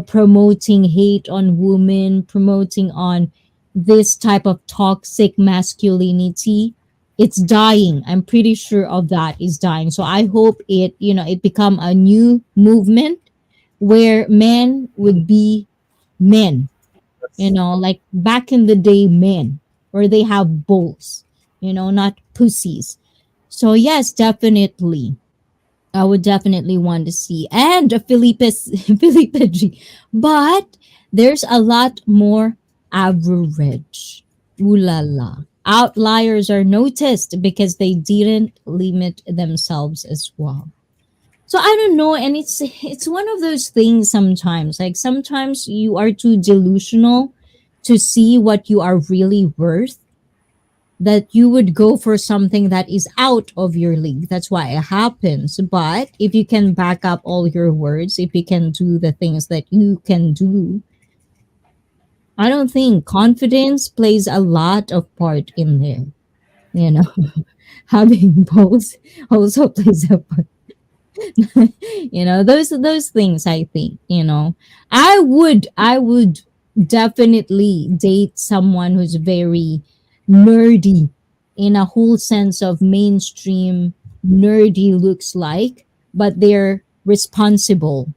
promoting hate on women, promoting on this type of toxic masculinity, it's dying. I'm pretty sure of that is dying. So I hope it become a new movement where men would be men, That's like back in the day men, where they have balls. not pussies. So yes, definitely. I would definitely want to see. And a Felipe's Felipe G. But there's a lot more average. Ooh la la. Outliers are noticed because they didn't limit themselves as well. So I don't know, and it's one of those things sometimes. Like sometimes you are too delusional to see what you are really worth, that you would go for something that is out of your league. That's why it happens. But if you can back up all your words, if you can do the things that you can do, I don't think confidence plays a lot of part in there. You know, having balls also plays a part. Those things, I think. I would definitely date someone who's very nerdy, in a whole sense of mainstream nerdy looks like, but they're responsible.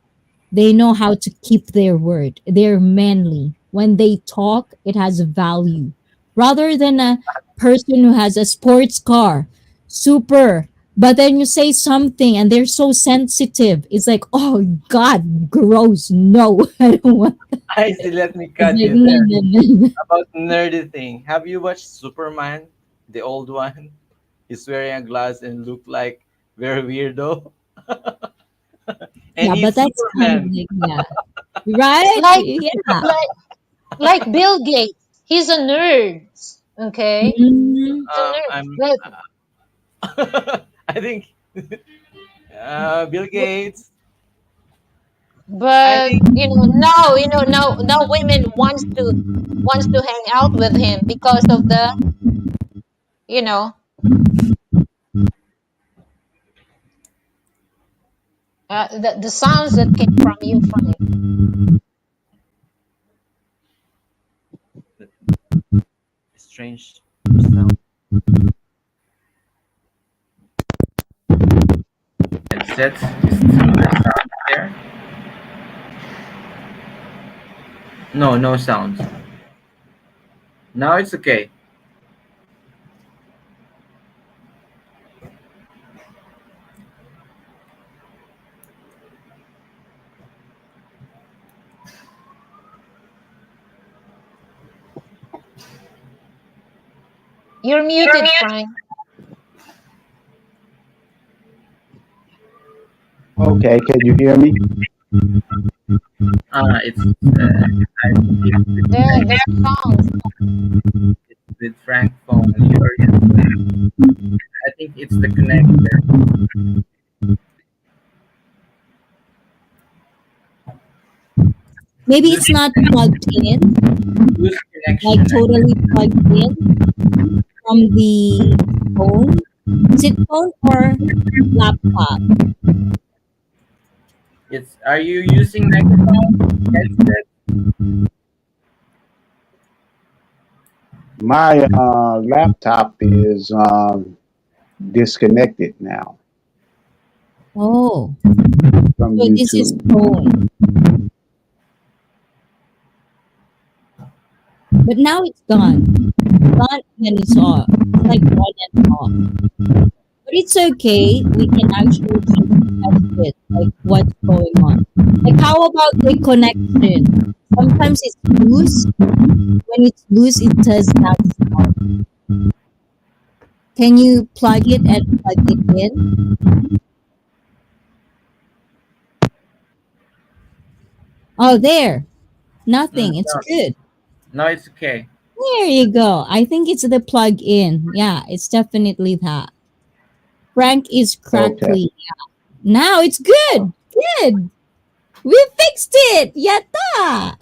They know how to keep their word. They're manly. When they talk, it has value. Rather than a person who has a sports car, super, but then you say something and they're so sensitive. It's like, oh God, gross. No, I don't want. I see. Let me It's cut like, you no, there. no, no. About nerdy thing. Have you watched Superman, the old one? He's wearing a glass and look like very weirdo. And Yeah, but he's that's kind of Superman. like, yeah. Right? Like Yeah. like like Bill Gates. He's a nerd. Okay? Mhm. He's a nerd. I'm. But I think Bill Gates. I but think now women wants to hang out with him because of you know the sounds that came from you, Frank. the strange sound. Headset is still the sound there. No, no sounds. Now it's okay. You're muted, Frank. Okay, can you hear me? It's I think The sounds. it's with Frank phone. I think it's the connector. Maybe Loose, it's not plugged in, loose like connection. totally plugged in from the phone. Is it phone or laptop? It's. Are you using microphone headset? My laptop is disconnected now Oh, from so this is YouTube. phone. But now it's gone. Gone and then it's off. It's like on and off. But it's okay. We can actually just test it, like what's going on. Like how about the connection? Sometimes it's loose. When it's loose, it does that sound. Can you plug it and plug it in? Oh, there. Nothing. It's No, good. no, it's okay. There you go. I think it's the plug in. Yeah, it's definitely that. Frank is Okay. crackly. Now it's good. Good. We fixed it. Yatta.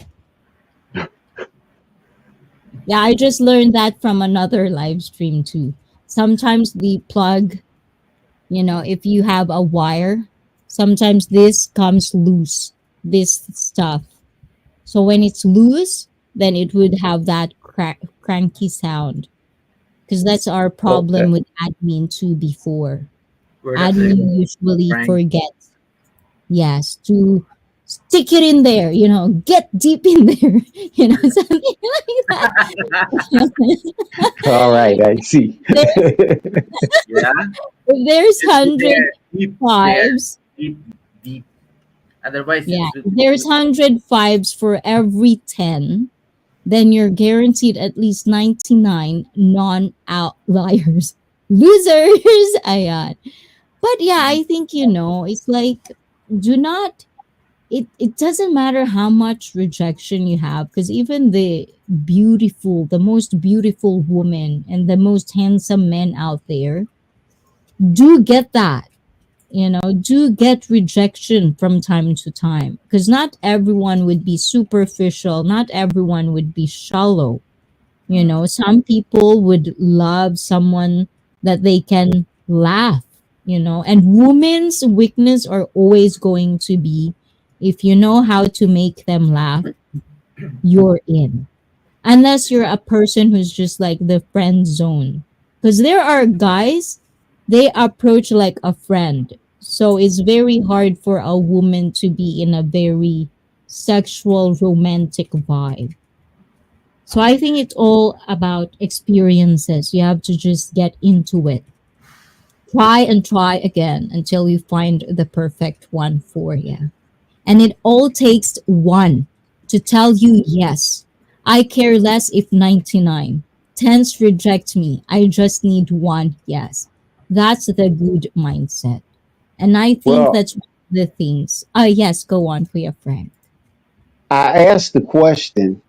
Yeah, I just learned that from another live stream too. Sometimes the plug, if you have a wire, sometimes this comes loose, this stuff. So when it's loose, then it would have that cranky sound. Because that's our Okay. problem with admin too before. We're not the Admin usually Frank. forgets, yes, to stick it in there, get deep in there, something like that. All right, I see. There's, Yeah, if there's it's 100 there, deep there, fives, deep, deep. Otherwise, yeah, it will if put there's you. 100 fives for every 10, then you're guaranteed at least 99 non-outliers. Losers! Ayan. But yeah, I think, it's like, do not, it doesn't matter how much rejection you have, because even the most beautiful woman and the most handsome men out there do get that, do get rejection from time to time, because not everyone would be superficial, not everyone would be shallow. Some people would love someone that they can laugh, and women's weakness are always going to be, if you know how to make them laugh, you're in. Unless you're a person who's just like the friend zone. Because there are guys, they approach like a friend. So it's very hard for a woman to be in a very sexual, romantic vibe. So I think it's all about experiences. You have to just get into it. Try and try again until you find the perfect one for you. And it all takes one to tell you yes. I care less if 99. Tens reject me. I just need one yes. That's the good mindset. And I think Well, that's one of the things. Yes, go on for your friend. I asked the question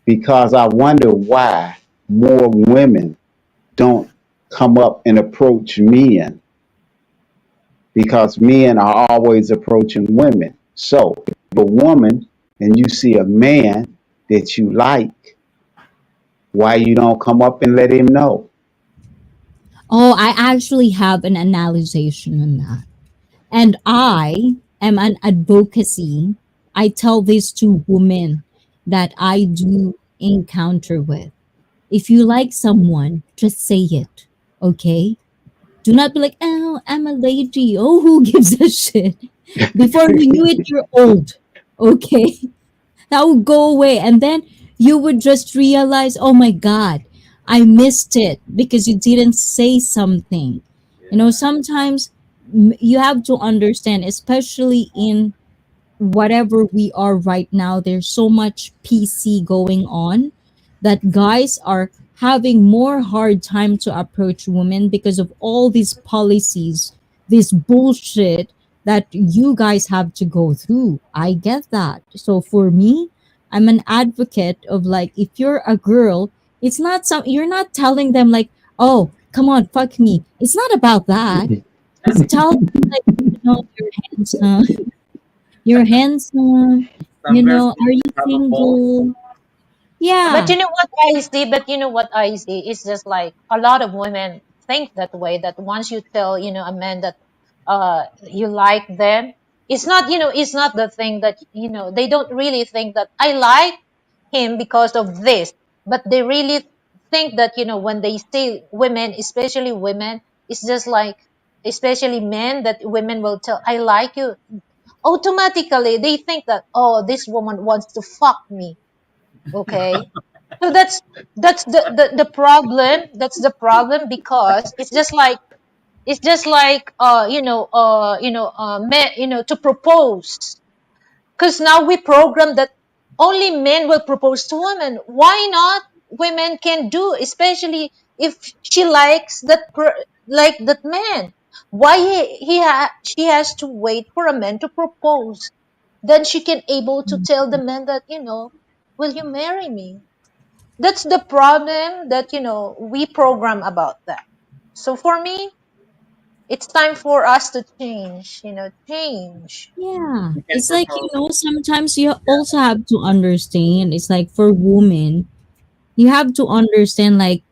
because I wonder why more women don't come up and approach men, because men are always approaching women. So, if a woman and you see a man that you like, why you don't come up and let him know? Oh, I actually have an analyzation on that. And I am an advocacy. I tell this to women that I do encounter with. If you like someone, just say it. Okay? Do not be like, oh, I'm a lady. Oh, who gives a shit? Before you knew it, you're old. Okay? That would go away. And then you would just realize, oh my God, I missed it because you didn't say something. Yeah. Sometimes you have to understand, especially in whatever we are right now, there's so much PC going on that guys are having more hard time to approach women because of all these policies, this bullshit that you guys have to go through. I get that. So for me, I'm an advocate of like, if you're a girl, it's not some, you're not telling them like, oh, come on, fuck me. It's not about that. Just tell them like, you're handsome. You're handsome. Some girls Are you have a balls. single? But Yeah. you know what I see? But you know what I see? It's just like a lot of women think that way. That once you tell, a man that you like them, it's not the thing that they don't really think that I like him because of this, but they really think that when they say women, especially women, it's just like especially men that women will tell I like you. Automatically, they think that this woman wants to fuck me. Okay, so that's the problem. That's the problem because it's just like to propose, because now we program that only men will propose to women. Why not women can do, especially if she likes like that man? Why she has to wait for a man to propose? Then she can able to tell the man that will you marry me? That's the problem that we program about that. So for me, it's time for us to change. Change. Yeah. You can It's like, propose. sometimes you also have to understand, it's like for women, you have to understand, like,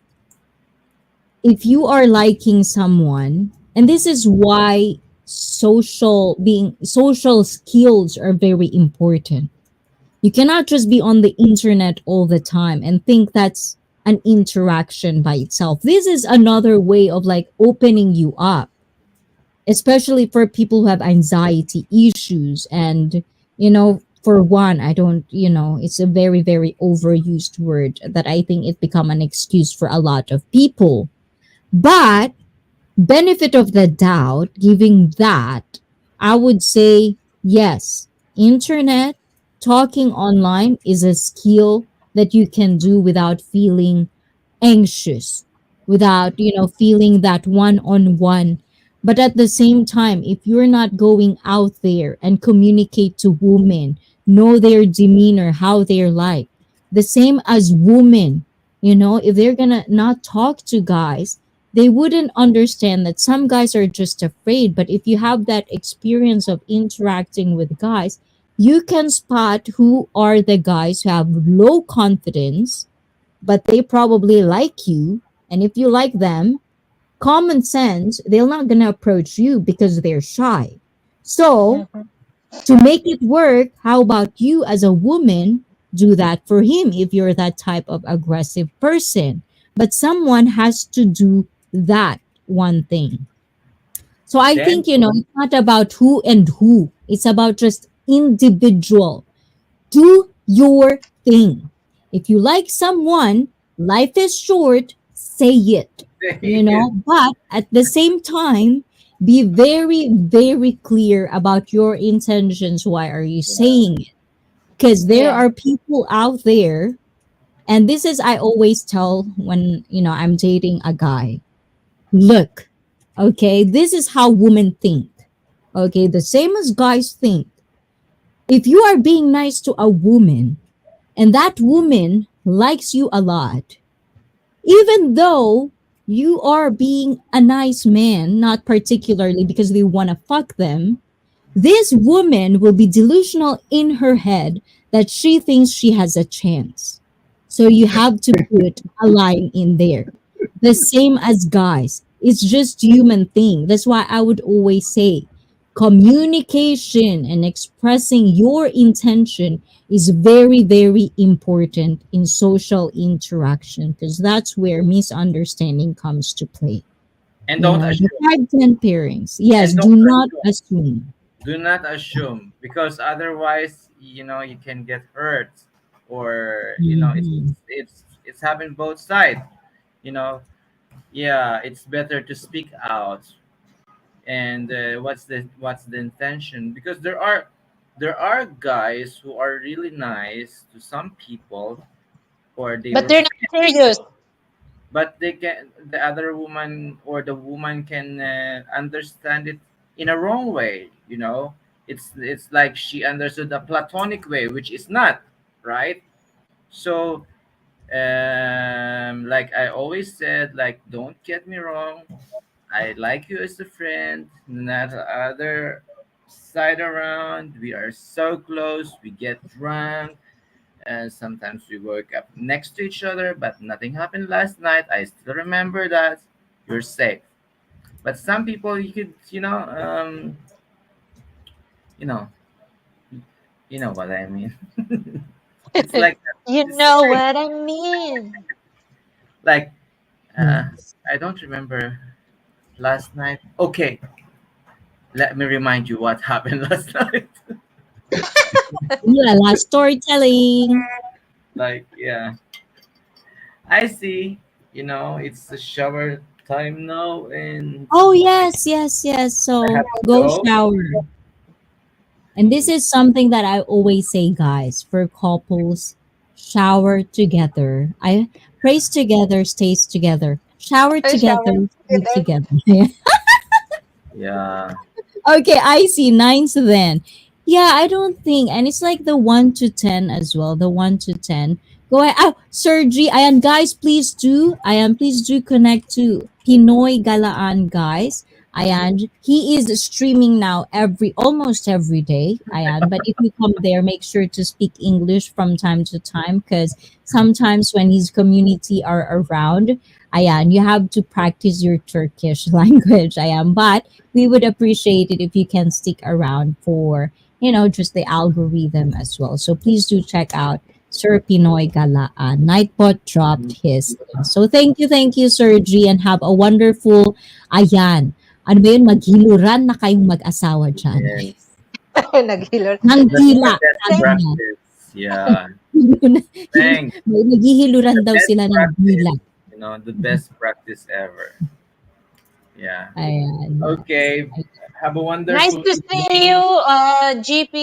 if you are liking someone, and this is why social skills are very important. You cannot just be on the internet all the time and think that's an interaction by itself. This is another way of like opening you up, especially for people who have anxiety issues and For one, I don't, it's a very, very overused word that I think it become an excuse for a lot of people. But benefit of the doubt, giving that, I would say yes. Internet talking online is a skill that you can do without feeling anxious, without feeling that one on one. But at the same time, if you're not going out there and communicate to women, know their demeanor, how they're like, the same as women, if they're gonna not talk to guys, they wouldn't understand that some guys are just afraid. But if you have that experience of interacting with guys, you can spot who are the guys who have low confidence, but they probably like you. And if you like them, common sense, they're not going to approach you because they're shy. So, Mhm. to make it work, how about you as a woman do that for him if you're that type of aggressive person? But someone has to do that one thing. So I Then think, it's not about who and who. It's about just individual. Do your thing. If you like someone, life is short, say it, but at the same time, be very, very clear about your intentions. Why are you saying it? Because there Yeah. are people out there, and this is, I always tell when, I'm dating a guy, look, okay, this is how women think. Okay, the same as guys think. If you are being nice to a woman, and that woman likes you a lot, even though you are being a nice man, not particularly because they want to fuck them, this woman will be delusional in her head that she thinks she has a chance. So you have to put a line in there. The same as guys. It's just human thing. That's why I would always say communication and expressing your intention is very, very important in social interaction because that's where misunderstanding comes to play. and don't The assume. 5, 10 pairings. Yes, And don't do not assume. assume. Do not assume because otherwise, you can get hurt, or Mhm. it's happened both sides. You know, yeah, it's better to speak out. And what's the intention? Because there are guys who are really nice to some people, or they But were they're not friends, serious. but the other woman or the woman can understand it in a wrong way. It's like she understood a platonic way, which is not right. So, like I always said, like, don't get me wrong, I like you as a friend, not the other side around. We are so close, we get drunk, and sometimes we woke up next to each other, but nothing happened last night. I still remember that. You're safe. But some people, you could, you know, you know what I mean. It's like You it's know scary. what I mean. Like, uh, Yes. I don't remember last night. Okay, let me remind you what happened last night. Yeah, last storytelling. Like, yeah, I see. It's the shower time now, and Oh, yes, yes, yes. I So have to go go. shower. And this Mm, is something that I always say, guys, for couples, shower together. I praise together, stays together. Shower I together, shower sleep together. together. yeah. Okay, I see. Nines then. Yeah, I don't think, and it's like the 1 to 10 as well. The 1 to 10. Go ahead. Oh, Sergi, ayan, guys, please do connect to Pinoy Galaan, guys. Ayan, he is streaming now almost every day. Ayan, but if you come there, make sure to speak English from time to time, because sometimes when his community are around, ayan, you have to practice your Turkish language. Ayan, but we would appreciate it if you can stick around for just the algorithm as well. So please do check out Sir Pinoy Galaan. Nightbot dropped his link. So thank you, Sir G, and have a wonderful, ayan, ano ba yun, maghiluran na kayong mag-asawa dyan. Yes. Naghilot. That's Nanggila, the Yeah, best same. sabi niya. practice. Yeah. Hil Thanks. naghihiluran The daw best sila ng dila. practice. The best practice ever. Yeah. Ayan, yes. Okay. Have a Nice wonderful to see you, evening. GP.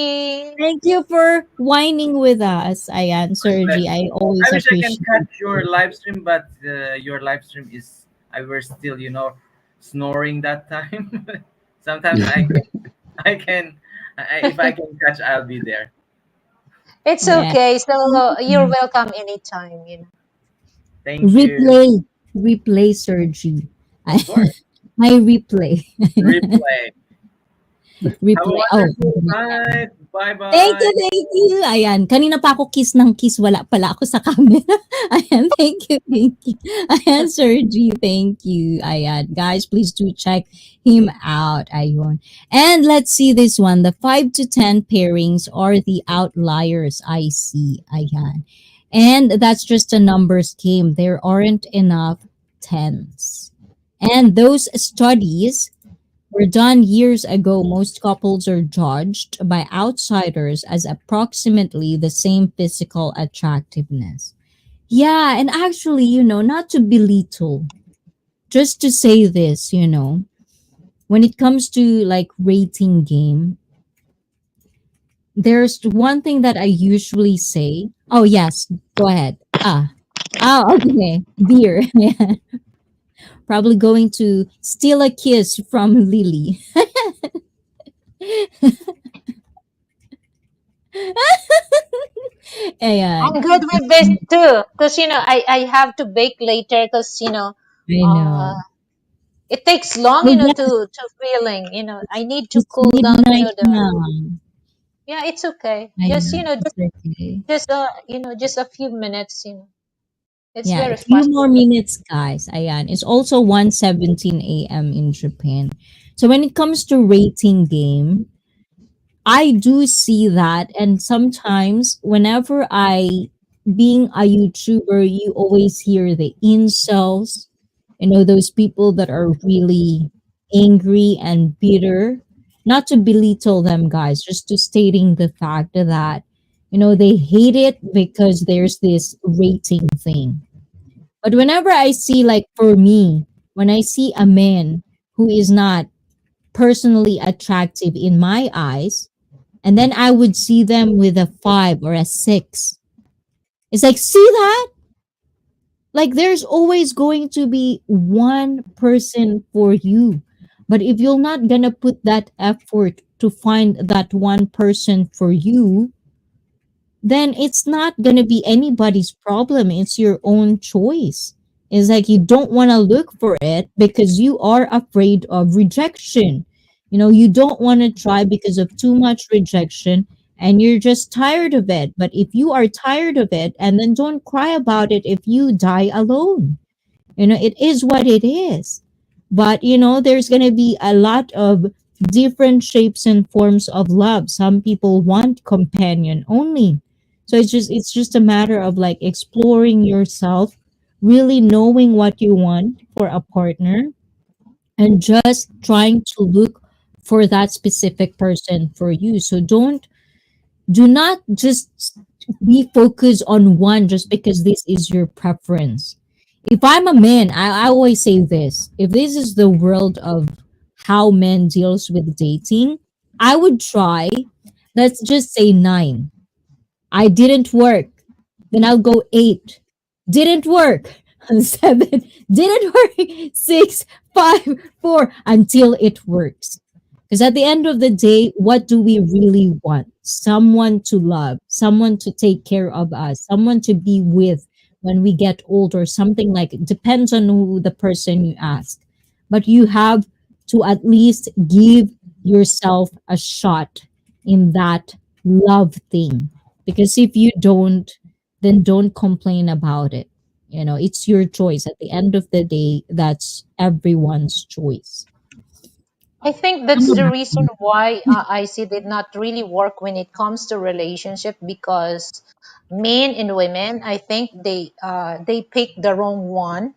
Thank you for whining with us. Ayan, My Sir G, pleasure. I I always wish I can appreciate catch your it. live stream, but your live stream is I were still snoring that time. Sometimes I can if I can catch, I'll be there. It's Yeah. okay. So you're welcome anytime, you know. Thank you. Replay, replay, Sir G. Of course. My replay. Replay. Have a Replay. Oh, wonderful night. Bye thank you, bye. thank you. Ayan, kanina pa ako kiss ng kiss, wala pala ako sa camera. Ayan, thank you, thank you. Ayan, Sir G, thank you. Ayan, guys, please do check him out. Ayun. And let's see this one. The 5 to 10 pairings are the outliers I see. Ayan. And that's just a numbers game. There aren't enough tens. And those studies were done years ago. Most couples are judged by outsiders as approximately the same physical attractiveness. Yeah, and actually, not to belittle, just to say this, when it comes to like rating game, there's one thing that I usually say. Oh, yes, go ahead. Okay, beer. Yeah, probably going to steal a kiss from Lily. Ayan. I'm good with this too, because I have to bake later, because I uh know. it takes long, Oh, yes, to feeling. I need to it's cool down, midnight the now. yeah, it's okay. I Just know. It's okay. just a few minutes. It's Yeah, a very few fast. more minutes, guys. Ayan. It's also 1:17 a.m. in Japan. So when it comes to rating game, I do see that, and sometimes whenever being a YouTuber, you always hear the incels, those people that are really angry and bitter. Not to belittle them, guys, just to stating the fact that, they hate it because there's this rating thing. But whenever I see, like for me, when I see a man who is not personally attractive in my eyes, and then I would see them with a 5 or a 6. It's like, see that? Like, there's always going to be one person for you. But if you're not gonna put that effort to find that one person for you, then it's not going to be anybody's problem. It's your own choice. It's like you don't want to look for it because you are afraid of rejection. You don't want to try because of too much rejection and you're just tired of it. But if you are tired of it, and then don't cry about it if you die alone. It is what it is. But there's going to be a lot of different shapes and forms of love. Some people want companion only. So it's just a matter of like exploring yourself, really knowing what you want for a partner, and just trying to look for that specific person for you. So do not just be focused on one just because this is your preference. If I'm a man, I always say this. If this is the world of how men deals with dating, I would try, let's just say 9. I didn't work. Then I'll go 8. Didn't work. 7. Didn't work. 6, 5, 4 until it works. Because at the end of the day, what do we really want? Someone to love, someone to take care of us, someone to be with when we get older, something like it. Depends on who the person you ask. But you have to at least give yourself a shot in that love thing. Because if you don't, then don't complain about it. It's your choice. At the end of the day, that's everyone's choice. I think How that's the about reason you? why IC did not really work when it comes to relationship, because men and women, I think they pick the wrong one.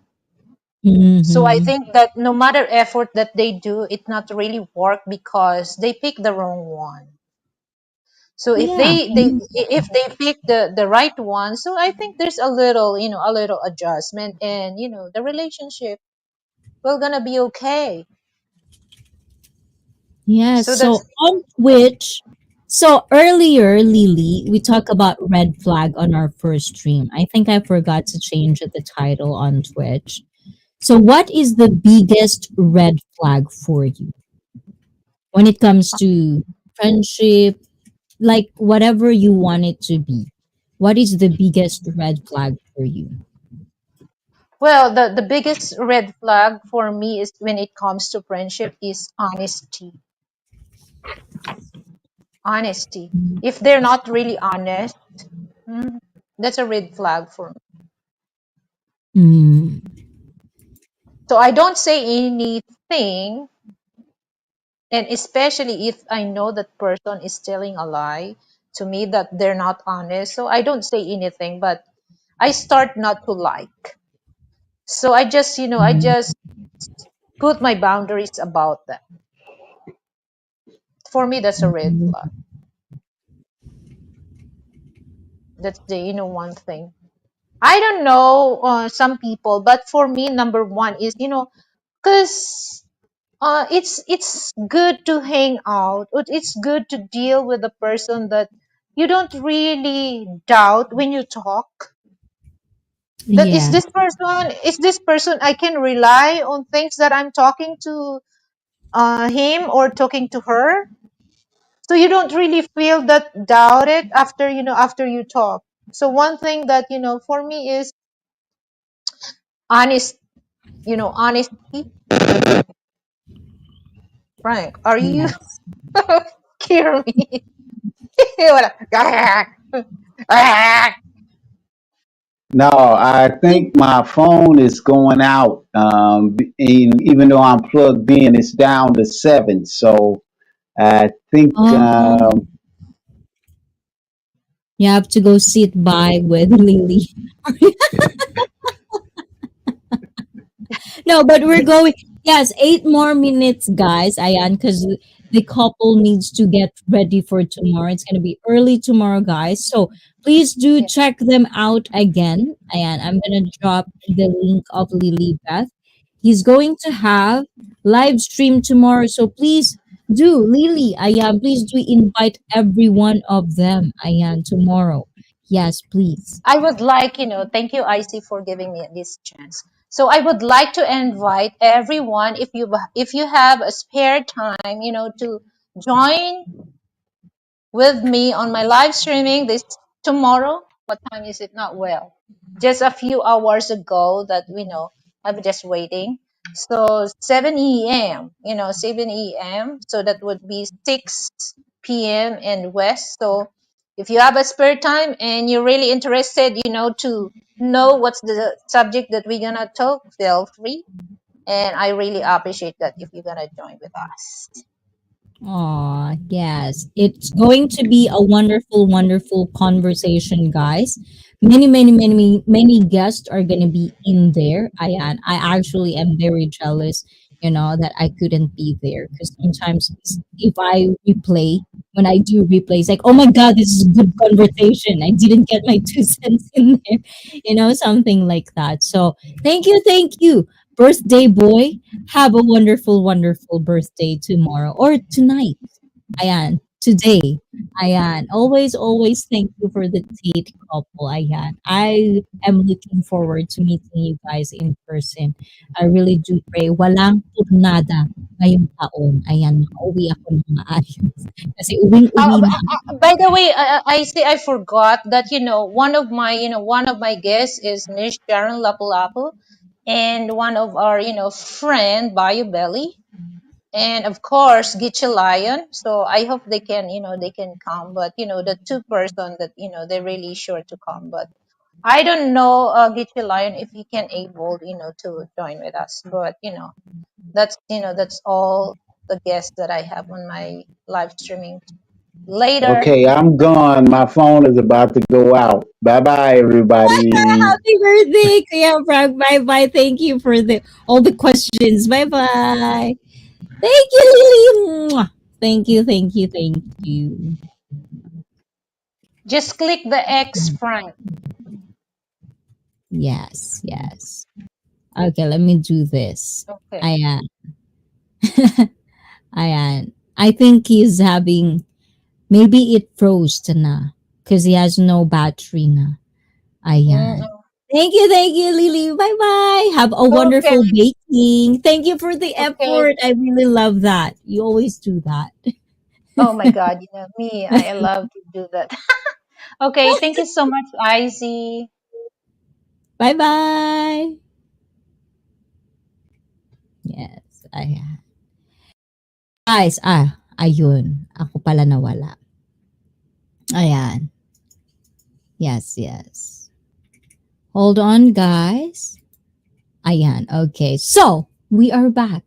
So I Mhm. think that no matter effort that they do, it not really work because they pick the wrong one. So if Yeah. they if they pick the right one, so I think there's a little, a little adjustment, and the relationship will gonna be okay. Yes. So that's So on Twitch, so earlier, Lily, we talked about red flag on our first stream. I think I forgot to change the title on Twitch. So, what is the biggest red flag for you when it comes to friendship, like whatever you want it to be? What is the biggest red flag for you? well, the biggest red flag for me is when it comes to friendship is honesty. Honesty. If they're not really honest, mm, that's a red flag for me. Mm, So I don't say anything, and especially if I know that person is telling a lie to me, that they're not honest. So I don't say anything, but I start not to like. So I mm, just put my boundaries about that. For me, that's a red mm, flag. That's the one thing. I don't know some people, but for me, number one is because it's good to hang out. It's good to deal with a person that you don't really doubt when you talk. That yes. is this person I can rely on things that I'm talking to him or talking to her. So you don't really feel that doubted after after you talk. So one thing that for me is honest, honesty. Frank, are you Yes. kidding me? No, I think my phone is going out. And even though I'm plugged in, it's down to seven. So I think Oh, you have to go sit by with Lily. No, but we're going. Yes, 8 more minutes, guys. Ayan, because the couple needs to get ready for tomorrow. It's gonna be early tomorrow, guys. So please do Yeah. check them out again. Ayan, I'm gonna drop the link of Lily Beth. He's going to have live stream tomorrow. So please do, Lily. Ayan, please do invite every one of them. Ayan, tomorrow. Yes, please. I would like, thank you, IC, for giving me this chance. So I would like to invite everyone, if you have a spare time, to join with me on my live streaming this tomorrow. What time is it? Not well. Just a few hours ago that we know. I'm just waiting. So 7 a.m. 7 a.m. So that would be 6 p.m. in West. So if you have a spare time and you're really interested, to know what's the subject that we're gonna talk, feel free. And I really appreciate that if you're gonna join with us. Aw, yes. It's going to be a wonderful, wonderful conversation, guys. Many, many, many, many guests are going to be in there. I actually am very jealous, that I couldn't be there because sometimes if I replay, when I do replay, it's like, oh my God, this is a good conversation. I didn't get my 2 cents in there, something like that. So thank you, birthday boy. Have a wonderful, wonderful birthday tomorrow or tonight. Ayan, today. Ayan, always, always thank you for the date couple. Ayan, I am looking forward to meeting you guys in person. I really do pray. Walang turnada ngayong taon. Ayan, makauwi ako ng maayos. Kasi uwing-uwi na. By the way, I say I forgot that one of my guests is Miss Sharon Lapu-Lapu, and one of our friend Bayo Belly, and of course Gitche Lion. So I hope they can come, but the two person that they're really sure to come, but I don't know Gitche Lion if he can able to join with us, but that's all the guests that I have on my live streaming later. okay, I'm gone. My phone is about to go out. Bye bye, everybody. Happy birthday, Kuya Frank. Bye-bye. Thank you for all the questions. Bye-bye. Thank you, Lily. Mwah. Thank you, thank you, thank you. Just click the X front. Yes, yes. Okay, let me do this. Okay. Ayan. Ayan. I think he's having, maybe it froze na because he has no battery na. Ayan. Mm, Thank you, Lily. Bye bye. Have a okay. wonderful baking. Thank you for the Okay. effort. I really love that. You always do that. Oh my God, me, I love to do that. Okay, thank you so much, Izzy. Bye bye. Yes, ayan. Guys, ayun. Ako pala nawala. Ayan. Yes, yes. Hold on, guys. Ayan. Okay. So, we are back.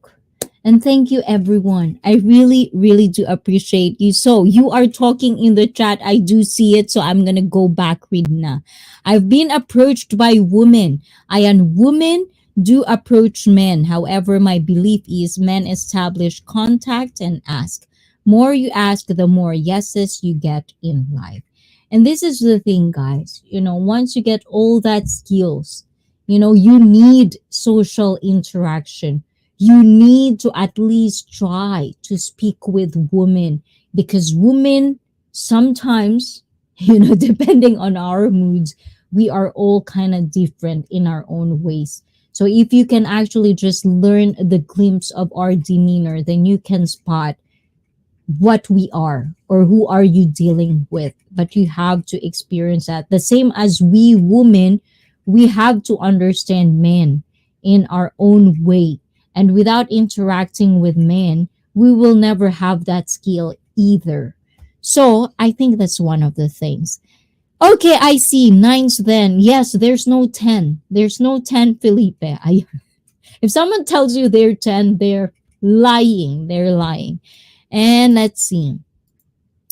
And thank you, everyone. I really, really do appreciate you. So, you are talking in the chat. I do see it. So, I'm going to go back read na. I've been approached by women. Ayan, women do approach men. However, my belief is men establish contact and ask. More you ask, the more yeses you get in life. And this is the thing, guys. Once you get all that skills, you need social interaction. You need to at least try to speak with women, because women sometimes, depending on our moods, we are all kind of different in our own ways. So if you can actually just learn the glimpse of our demeanor, then you can spot what we are or who are you dealing with. But you have to experience that the same as we women. We have to understand men in our own way, and without interacting with men, we will never have that skill either. So I think that's one of the things. Okay, I see nines. Then yes, there's no 10. There's no 10, Felipe. If someone tells you they're 10, they're lying. They're lying. And let's see.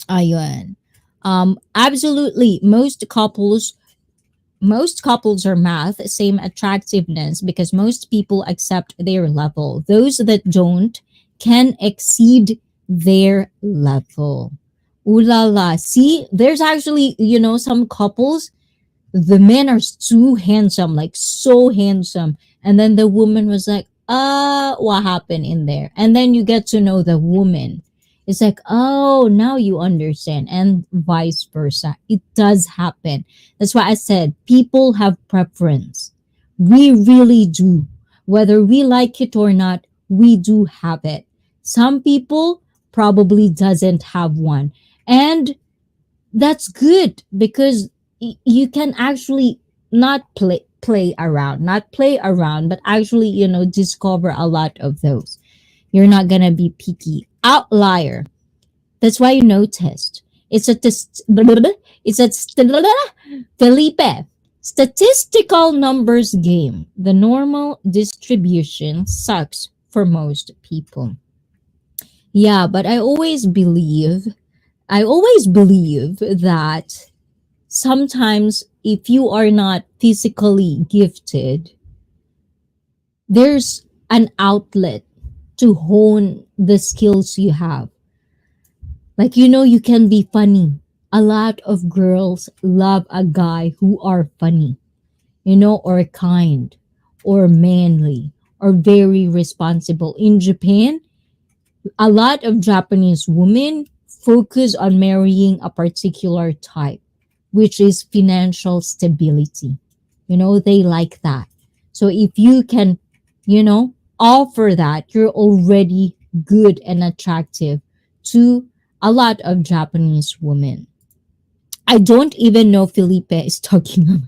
Ayun. Absolutely. Most couples are math, same attractiveness, because most people accept their level. Those that don't can exceed their level. Ooh la la. See, there's actually, some couples, the men are too handsome, like so handsome. And then the woman was like, what happened in there? And then you get to know the woman. It's like, oh, now you understand. And vice versa. It does happen. That's why I said people have preference. We really do. Whether we like it or not, we do have it. Some people probably doesn't have one. And that's good, because you can actually not play around, but actually, discover a lot of those. You're not gonna be picky. Outlier. That's why you noticed. It's a test. It's a Felipe. Statistical numbers game. The normal distribution sucks for most people. Yeah, but I always believe that sometimes if you are not physically gifted, there's an outlet to hone the skills you have. Like, you can be funny. A lot of girls love a guy who are funny, or kind, or manly, or very responsible. In Japan, a lot of Japanese women focus on marrying a particular type, which is financial stability. They like that. So if you can, offer that, you're already good and attractive to a lot of Japanese women. I don't even know Felipe is talking.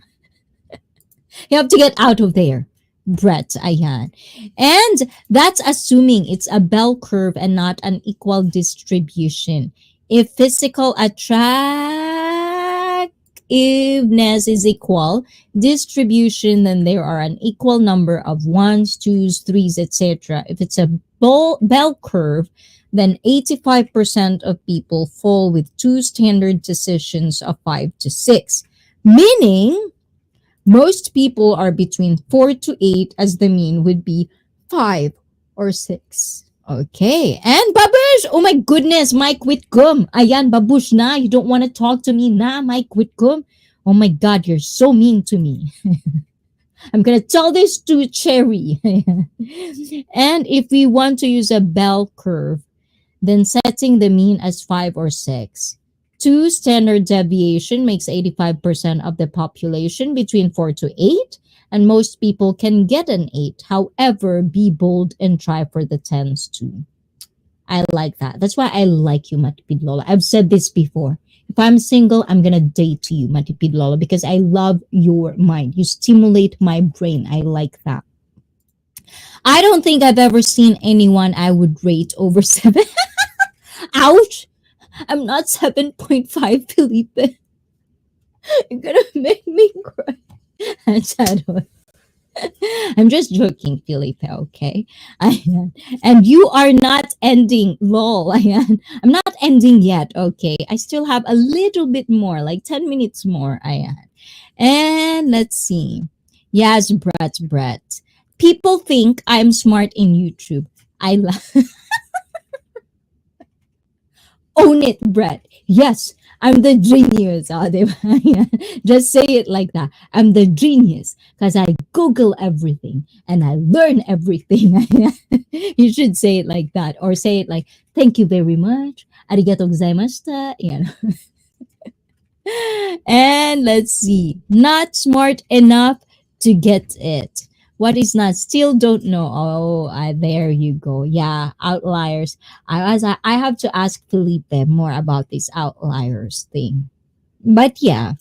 You have to get out of there, Brett. Ayan. And that's assuming it's a bell curve and not an equal distribution. If physical attractiveness is equal distribution, then there are an equal number of ones, twos, threes, etc. If it's a bell curve, then 85% of people fall with two standard decisions of 5 to 6. Meaning, most people are between 4 to 8, as the mean would be 5 or 6. Okay. And Babush! Oh my goodness, Mike Whitcomb. Ayan, Babush na. You don't want to talk to me na, Mike Whitcomb. Oh my God, you're so mean to me. I'm gonna tell this to Cherry. And if we want to use a bell curve, then setting the mean as 5 or 6. Two standard deviation makes 85% of the population between 4 to 8, and most people can get an 8. However, be bold and try for the 10s too. I like that. That's why I like you, Matipid Lola. I've said this before. If I'm single, I'm gonna date you, Matipid Lola, because I love your mind. You stimulate my brain. I like that. I don't think I've ever seen anyone I would rate over 7. Ouch! I'm not 7.5, Felipe. You're gonna make me cry. Shadow. I'm just joking, Felipe, okay? Ayan. And you are not ending, lol. Ayan. I'm not ending yet, okay? I still have a little bit more, like 10 minutes more. Ayan. And let's see. Yes, Brett. People think I'm smart in YouTube. I love own it, Brett. Yes, I'm the genius. Oh, diba? Yeah. Just say it like that. I'm the genius because I Google everything and I learn everything. You should say it like that, or say it like, thank you very much. Arigato gozaimashita. And let's see. Not smart enough to get it. What is not? Still don't know. Oh, there you go. Yeah, outliers. I have to ask Felipe more about this outliers thing. But yeah,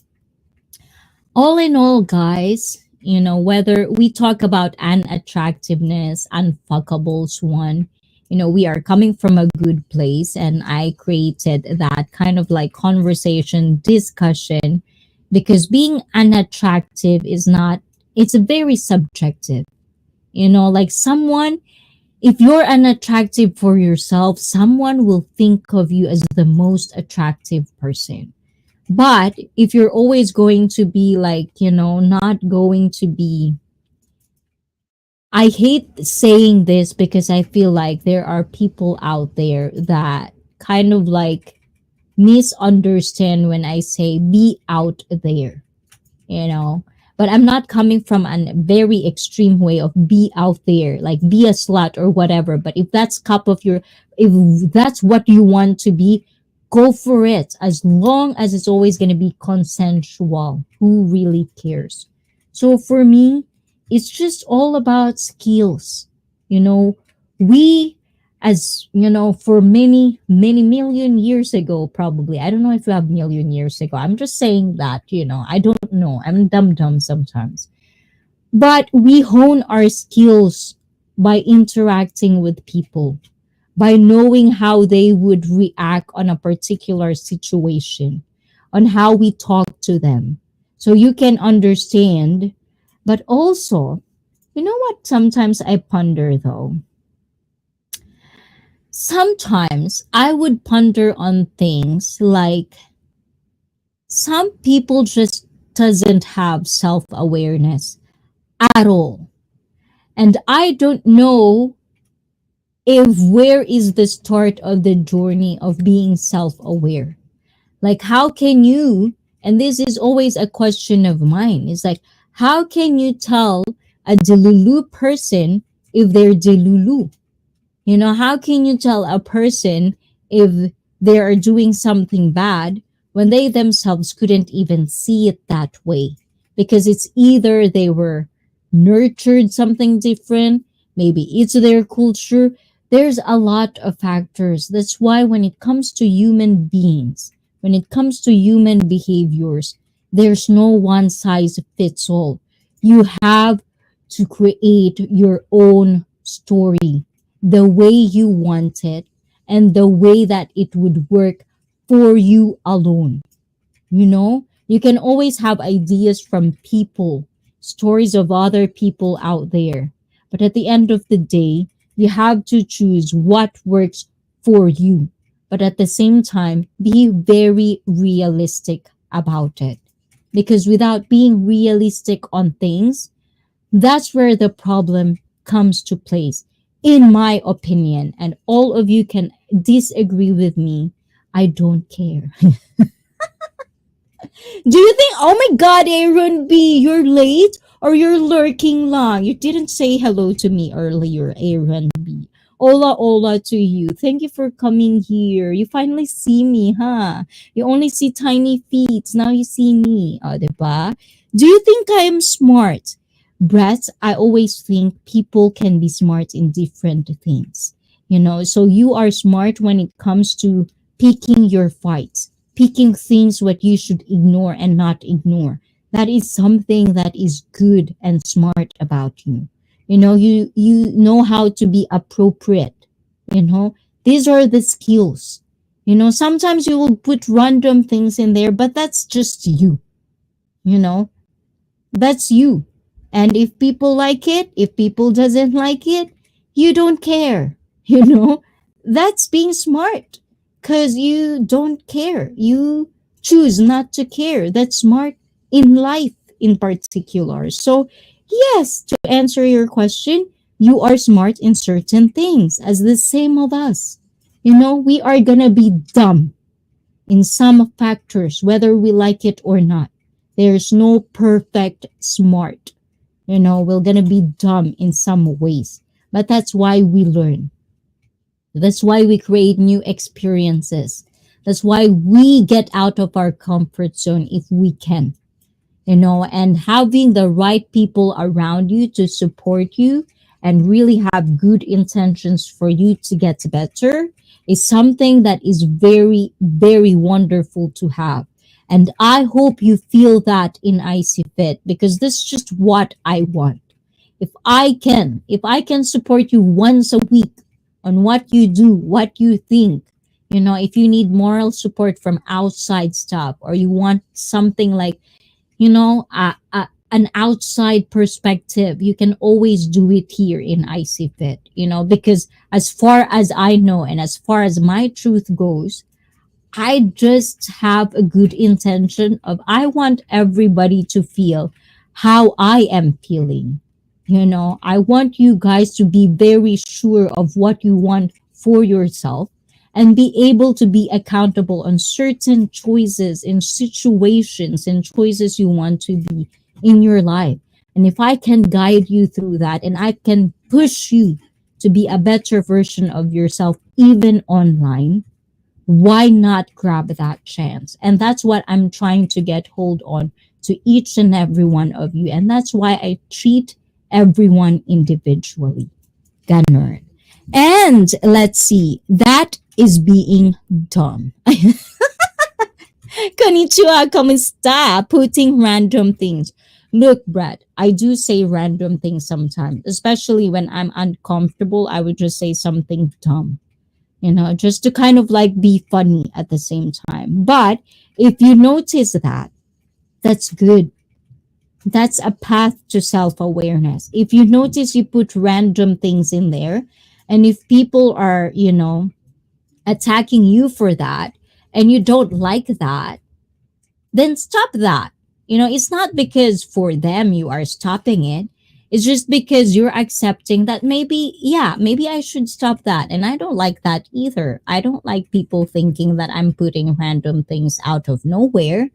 all in all, guys, whether we talk about unattractiveness, unfuckables one, we are coming from a good place. And I created that kind of like conversation, discussion, because being unattractive is not, it's very subjective. Like someone, if you're unattractive for yourself, someone will think of you as the most attractive person. But if you're always going to be like, not going to be, I hate saying this because I feel like there are people out there that kind of like misunderstand when I say be out there, you know. But I'm not coming from a very extreme way of be out there, like be a slut or whatever. But if that's cup of your, if that's what you want to be, go for it. As long as it's always going to be consensual, who really cares? So for me, it's just all about skills. You know, we, as for many million years ago, probably, I don't know if you have million years ago, I'm just saying that, I don't know, I'm dumb sometimes, but we hone our skills by interacting with people, by knowing how they would react on a particular situation, on how we talk to them, so you can understand. But also, you know what, sometimes I ponder though, sometimes I would ponder on things like some people just doesn't have self-awareness at all. And I don't know if where is the start of the journey of being self-aware. Like how can you, and this is always a question of mine, it's like how can you tell a delulu person if they're delulu? How can you tell a person if they are doing something bad when they themselves couldn't even see it that way? Because it's either they were nurtured something different, maybe it's their culture. There's a lot of factors. That's why when it comes to human beings, when it comes to human behaviors, there's no one size fits all. You have to create your own story the way you want it and the way that it would work for you alone. You can always have ideas from people, stories of other people out there. But at the end of the day, you have to choose what works for you. But at the same time, be very realistic about it. Because without being realistic on things, that's where the problem comes to place. in my opinion, and all of you can disagree with me, I don't care. Do you think, oh my god, Aaron B, you're late or you're lurking long? You didn't say hello to me earlier, Aaron B. Hola, hola to you. Thank you for coming here. You finally see me, huh? You only see tiny feet. Now you see me. Oh, diba? Do you think I am smart? Brett, I always think people can be smart in different things. So you are smart when it comes to picking your fights, picking things what you should ignore and not ignore. That is something that is good and smart about you. You know how to be appropriate. you know these are the skills. Sometimes you will put random things in there, but that's just you. you know that's you. And if people like it, if people doesn't like it, you don't care. you know that's being smart, because you don't care, you choose not to care. That's smart in life in particular. So yes, to answer your question, you are smart in certain things, as the same of us. We are gonna be dumb in some factors, whether we like it or not. There's no perfect smart. We're gonna be dumb in some ways, but that's why we learn. That's why we create new experiences. That's why we get out of our comfort zone if we can. And having the right people around you to support you and really have good intentions for you to get better is something that is very, very wonderful to have. And I hope you feel that in IC Fit, because this is just what I want. If I can support you once a week on what you do, what you think, if you need moral support from outside stuff, or you want something like, an outside perspective, you can always do it here in IC Fit, because as far as I know and as far as my truth goes, I just have a good intention of, I want everybody to feel how I am feeling. I want you guys to be very sure of what you want for yourself and be able to be accountable on certain choices in situations and choices you want to be in your life. And if I can guide you through that and I can push you to be a better version of yourself, even online, why not grab that chance? And that's what I'm trying to get hold on to each and every one of you. And that's why I treat everyone individually. Ganon. And let's see, that is being dumb. Konnichiwa, kamusta? Putting random things. Look, Brad, I do say random things sometimes, especially when I'm uncomfortable. I would just say something dumb, just to kind of like be funny at the same time. But if you notice that, that's good. That's a path to self awareness. If you notice you put random things in there, and if people are, attacking you for that, and you don't like that, then stop that. It's not because for them you are stopping it. It's just because you're accepting that maybe, yeah, maybe I should stop that. And I don't like that either. I don't like people thinking that I'm putting random things out of nowhere.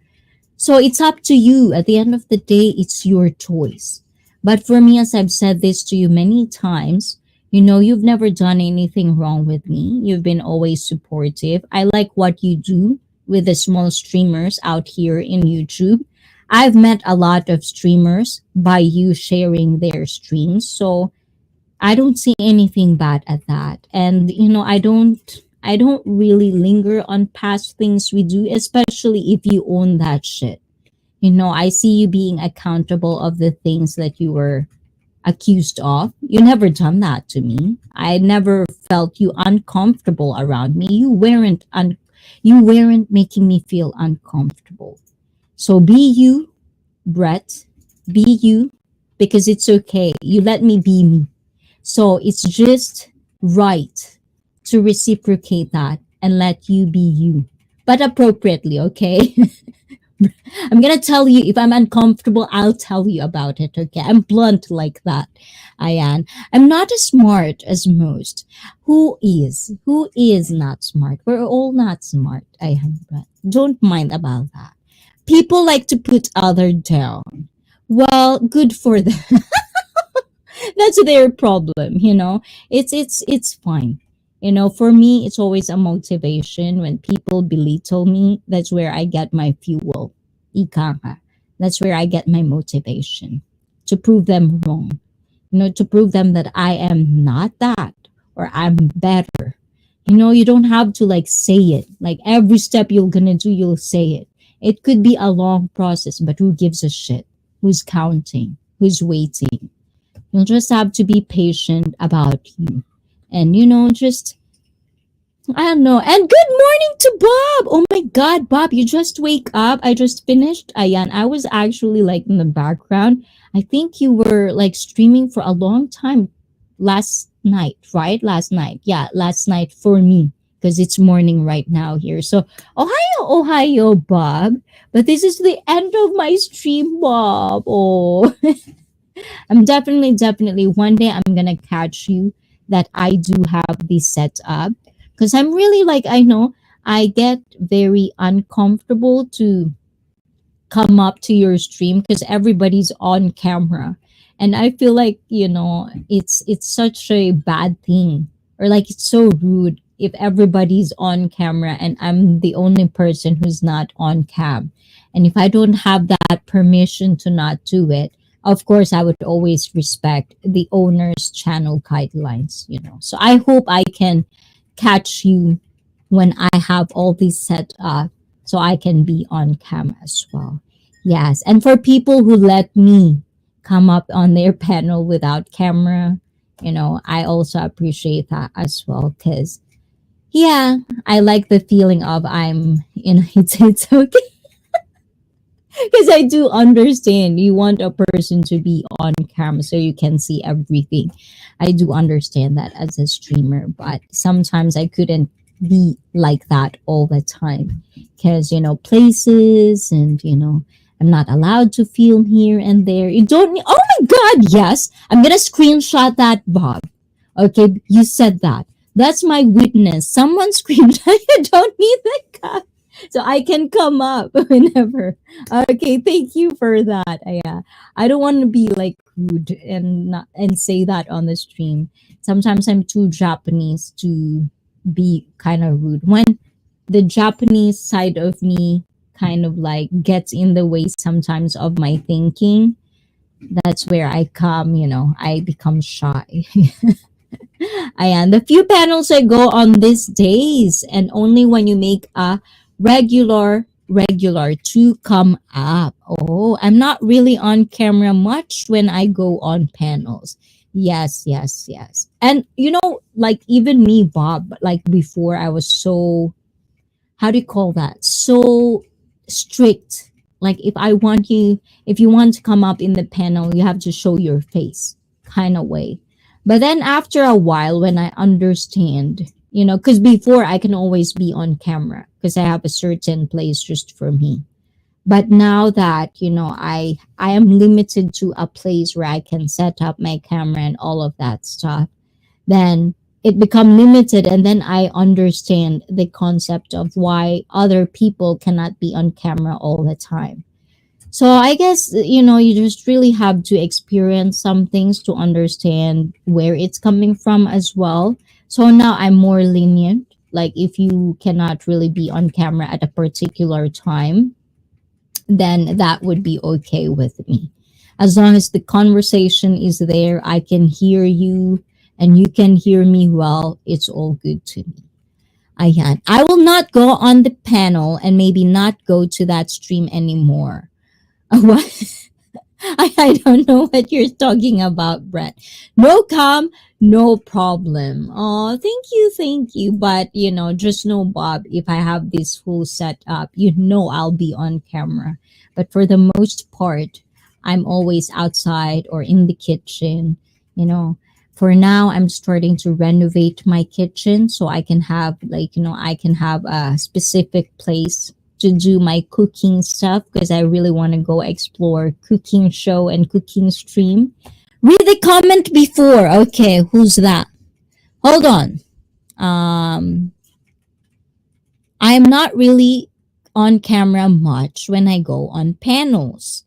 So it's up to you. At the end of the day, it's your choice. But for me, as I've said this to you many times, you've never done anything wrong with me. You've been always supportive. I like what you do with the small streamers out here in YouTube. I've met a lot of streamers by you sharing their streams. So I don't see anything bad at that. And I don't really linger on past things we do, especially if you own that shit. I see you being accountable of the things that you were accused of. You never done that to me. I never felt you uncomfortable around me. You weren't making me feel uncomfortable. So be you, Brett. Be you, because it's okay. You let me be me. So it's just right to reciprocate that and let you be you, but appropriately, okay? I'm gonna tell you if I'm uncomfortable. I'll tell you about it. Okay, I'm blunt like that. I am. I'm not as smart as most. Who is? Who is not smart? We're all not smart. I am. But don't mind about that. People like to put other down. Well, good for them. That's their problem. It's fine. For me, it's always a motivation when people belittle me. That's where I get my fuel. Ika nga. That's where I get my motivation to prove them wrong. To prove them that I am not that or I'm better. You don't have to like say it. Like every step you're gonna do, you'll say it. It could be a long process, but who gives a shit? Who's counting? Who's waiting? You'll just have to be patient about you. And just I don't know. And good morning to Bob. Oh my god, Bob, you just wake up. I just finished. Ayan, I was actually like in the background. I think you were like streaming for a long time last night, right? Last night. Yeah, last night for me because it's morning right now here. So, Ohio, Ohio, Bob. But this is the end of my stream, Bob. Oh. I'm definitely one day I'm gonna catch you that I do have this set up because I'm really like I know I get very uncomfortable to come up to your stream because everybody's on camera, and I feel like it's such a bad thing, or like it's so rude if everybody's on camera and I'm the only person who's not on cam. And if I don't have that permission to not do it, of course I would always respect the owner's channel guidelines. So I hope I can catch you when I have all these set up so I can be on cam as well. Yes, and for people who let me come up on their panel without camera, I also appreciate that as well because yeah, I like the feeling of it's okay. Because I do understand you want a person to be on camera so you can see everything. I do understand that as a streamer, but sometimes I couldn't be like that all the time because places and I'm not allowed to film here and there. You don't need. Oh my god, yes. I'm going to screenshot that, Bob. Okay, you said that. That's my witness. Someone screenshot. You don't need the guy so I can come up whenever. Okay, thank you for that. Yeah, I don't want to be like rude and not and say that on the stream. Sometimes I'm too Japanese to be kind of rude. When the Japanese side of me kind of like gets in the way sometimes of my thinking, that's where I come. I become shy. Ayan, the few panels I go on these days, and only when you make a regular to come up. Oh, I'm not really on camera much when I go on panels. Yes, yes, yes. And like even me, Bob, like before I was so, how do you call that? So strict. Like if you want to come up in the panel, you have to show your face kind of way. But then after a while, when I understand, because before I can always be on camera because I have a certain place just for me. But now that, I am limited to a place where I can set up my camera and all of that stuff, then it become limited, and then I understand the concept of why other people cannot be on camera all the time. So I guess you just really have to experience some things to understand where it's coming from as well. So now I'm more lenient. Like if you cannot really be on camera at a particular time, then that would be okay with me. As long as the conversation is there, I can hear you and you can hear me well, it's all good to me. I will not go on the panel and maybe not go to that stream anymore. What? I don't know what you're talking about, Brett. No com, no problem. Oh, thank you. But just know, Bob, if I have this full setup, I'll be on camera. But for the most part, I'm always outside or in the kitchen. You know, for now, I'm starting to renovate my kitchen so I can have I can have a specific place to do my cooking stuff because I really want to go explore cooking show and cooking stream. Read the comment before. Okay, who's that? Hold on. Um, I am not really on camera much when I go on panels.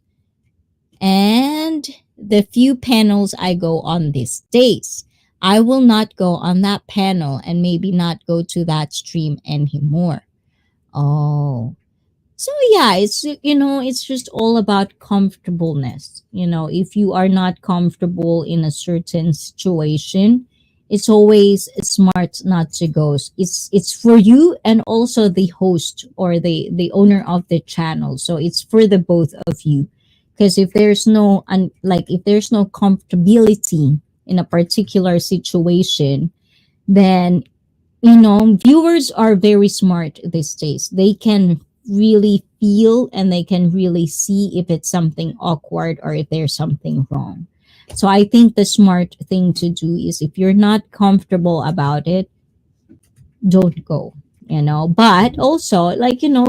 And the few panels I go on these days, I will not go on that panel and maybe not go to that stream anymore. Oh, so yeah, it's just all about comfortableness. If you are not comfortable in a certain situation, it's always smart not to go. It's for you and also the host or the owner of the channel. So it's for the both of you. Because if there's no if there's no comfortability in a particular situation, then viewers are very smart these days. They can really feel and they can really see if it's something awkward or if there's something wrong. So I think the smart thing to do is if you're not comfortable about it, don't go. But also,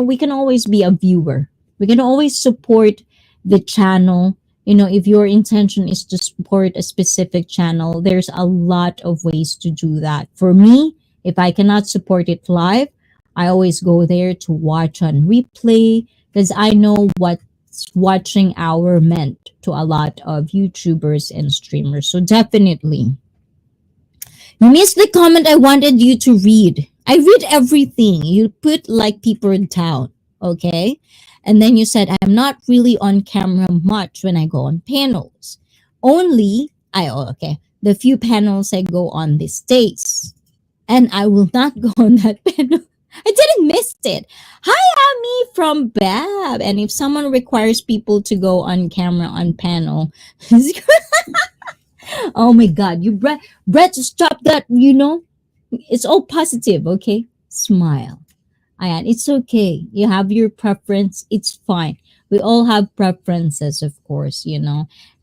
we can always be a viewer. We can always support the channel. If your intention is to support a specific channel, there's a lot of ways to do that. For me, if I cannot support it live, I always go there to watch on replay because I know what watching hour meant to a lot of YouTubers and streamers. So definitely you missed the comment I wanted you to read. I read everything. You put like people down, okay? And then you said, I'm not really on camera much when I go on panels. Okay, the few panels I go on these days. And I will not go on that panel. I didn't miss it. Hi, Ami from Bab. And if someone requires people to go on camera on panel, oh my God, Brett, stop that. It's all positive, okay? Smile. Ayan, it's okay. You have your preference. It's fine. We all have preferences, of course.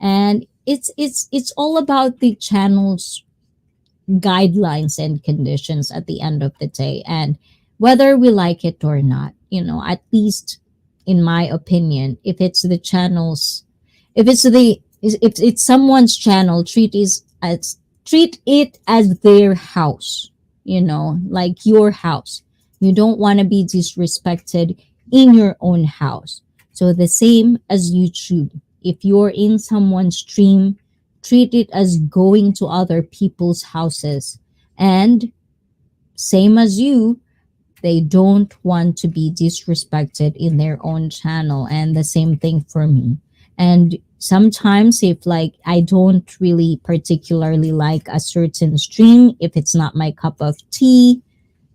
And it's all about the channel's guidelines and conditions at the end of the day. And whether we like it or not, at least in my opinion, if it's someone's channel, treat it as their house, like your house. You don't want to be disrespected in your own house. So the same as YouTube. If you're in someone's stream, treat it as going to other people's houses. And same as you, they don't want to be disrespected in their own channel. And the same thing for me. And sometimes if I don't really particularly like a certain stream, if it's not my cup of tea,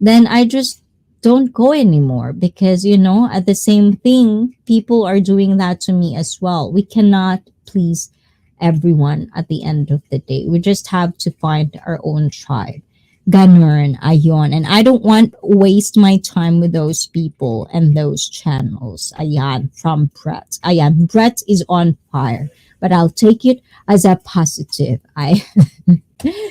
then I just don't go anymore because at the same thing, people are doing that to me as well. We cannot please everyone at the end of the day. We just have to find our own tribe. Ganun, ayon. And I don't want to waste my time with those people and those channels. Ayan, from Brett. Ayan, Brett is on fire. But I'll take it as a positive.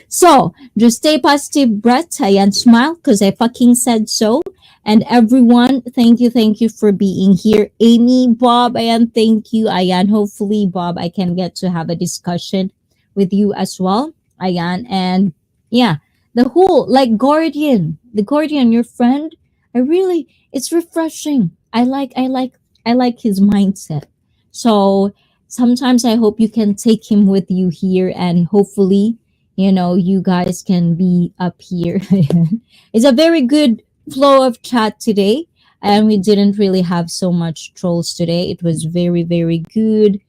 So, just stay positive, Brett. Ayan, smile because I fucking said so. And everyone, thank you for being here. Amy, Bob, ayan, thank you. Ayan, hopefully, Bob, I can get to have a discussion with you as well. Ayan, and yeah, the whole the Guardian, your friend. It's refreshing. I like his mindset. So sometimes I hope you can take him with you here, and hopefully, you guys can be up here. It's a very good flow of chat today, and we didn't really have so much trolls today. It was very, very good.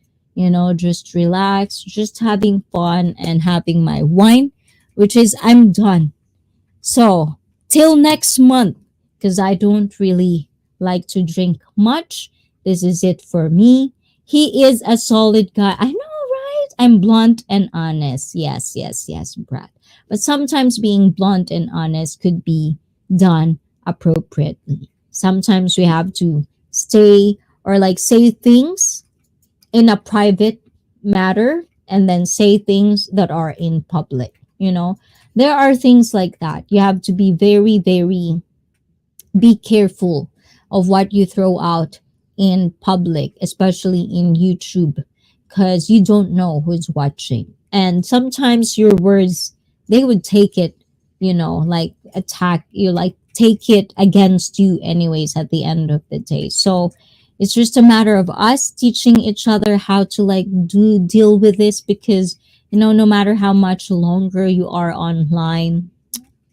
Just relax, just having fun and having my wine, which is I'm done. So, till next month, because I don't really like to drink much. This is it for me. He is a solid guy. I know, right? I'm blunt and honest. Yes, yes, yes, Brad. But sometimes being blunt and honest could be done appropriately. Sometimes we have to stay or say things in a private matter and then say things that are in public. There are things like that. You have to be very, very be careful of what you throw out in public, especially in YouTube, because you don't know who's watching. And sometimes your words, they would take it, like attack you, like take it against you, anyways, at the end of the day. So it's just a matter of us teaching each other how to like do deal with this, because no matter how much longer you are online,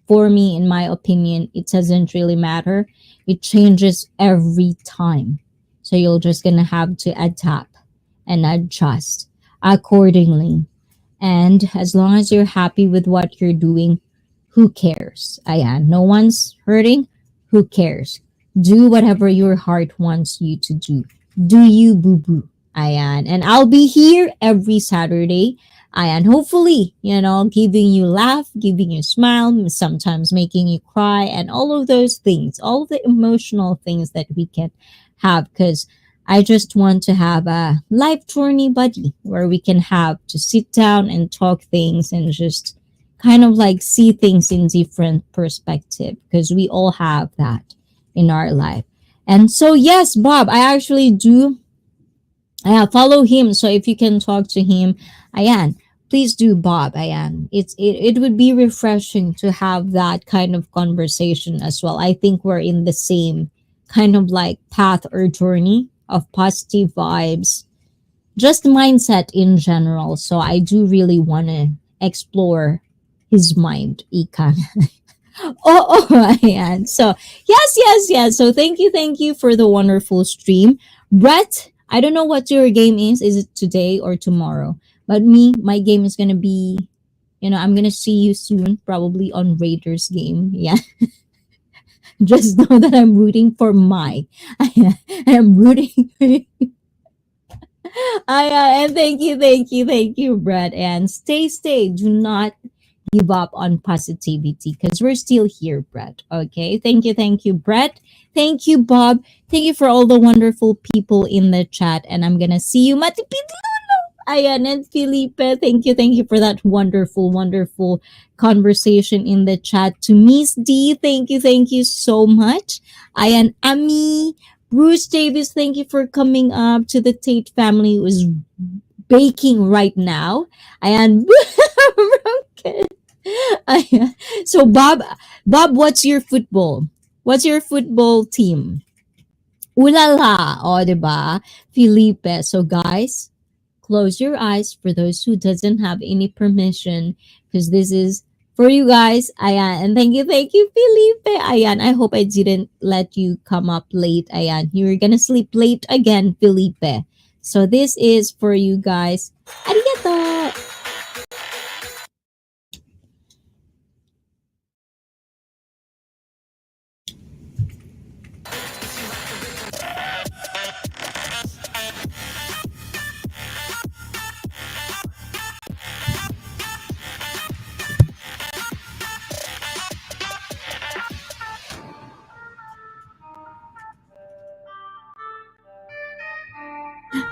for me, in my opinion, it doesn't really matter. It changes every time. So you're just gonna have to adapt and adjust accordingly. And as long as you're happy with what you're doing, who cares? Ayan, no one's hurting. Who cares? Do whatever your heart wants you to do. Do you, boo boo? Ayan. And I'll be here every Saturday. Ayan. Hopefully, giving you laugh, giving you smile, sometimes making you cry, and all of those things, all of the emotional things that we can have. Because I just want to have a life journey buddy where we can have to sit down and talk things and just kind of like see things in different perspective, because we all have that in our life. And so yes, Bob, I actually do follow him. So if you can talk to him, Ayan, please do, Bob. Ayan, it would be refreshing to have that kind of conversation as well. I think we're in the same kind of like path or journey of positive vibes, just mindset in general. So I do really want to explore his mind, Ikan. Ayan. So yes, yes, yes. So thank you for the wonderful stream, Brett. I don't know what your game is. Is it today or tomorrow? But me, my game is gonna be. I'm gonna see you soon, probably on Raiders game. Yeah, just know that I'm rooting for my. I am rooting. And thank you, Brett. And stay. Do not give up on positivity, because we're still here, Brett. Okay. Thank you, Brett. Thank you, Bob. Thank you for all the wonderful people in the chat. And I'm gonna see you, Matipid. Ayan, and Felipe, thank you for that wonderful conversation in the chat. To Miss D, thank you so much. Ayan, Ami, Bruce Davis, thank you for coming up. To the Tate family who is baking right now. Ayan, broken. Ayan. So Bob, what's your football? What's your football team? Ulala, o, diba? Felipe. So guys, close your eyes for those who doesn't have any permission, because this is for you guys. Ayan, and thank you, Felipe. Ayan, I hope I didn't let you come up late. Ayan, you're gonna sleep late again, Felipe. So this is for you guys. Arigato.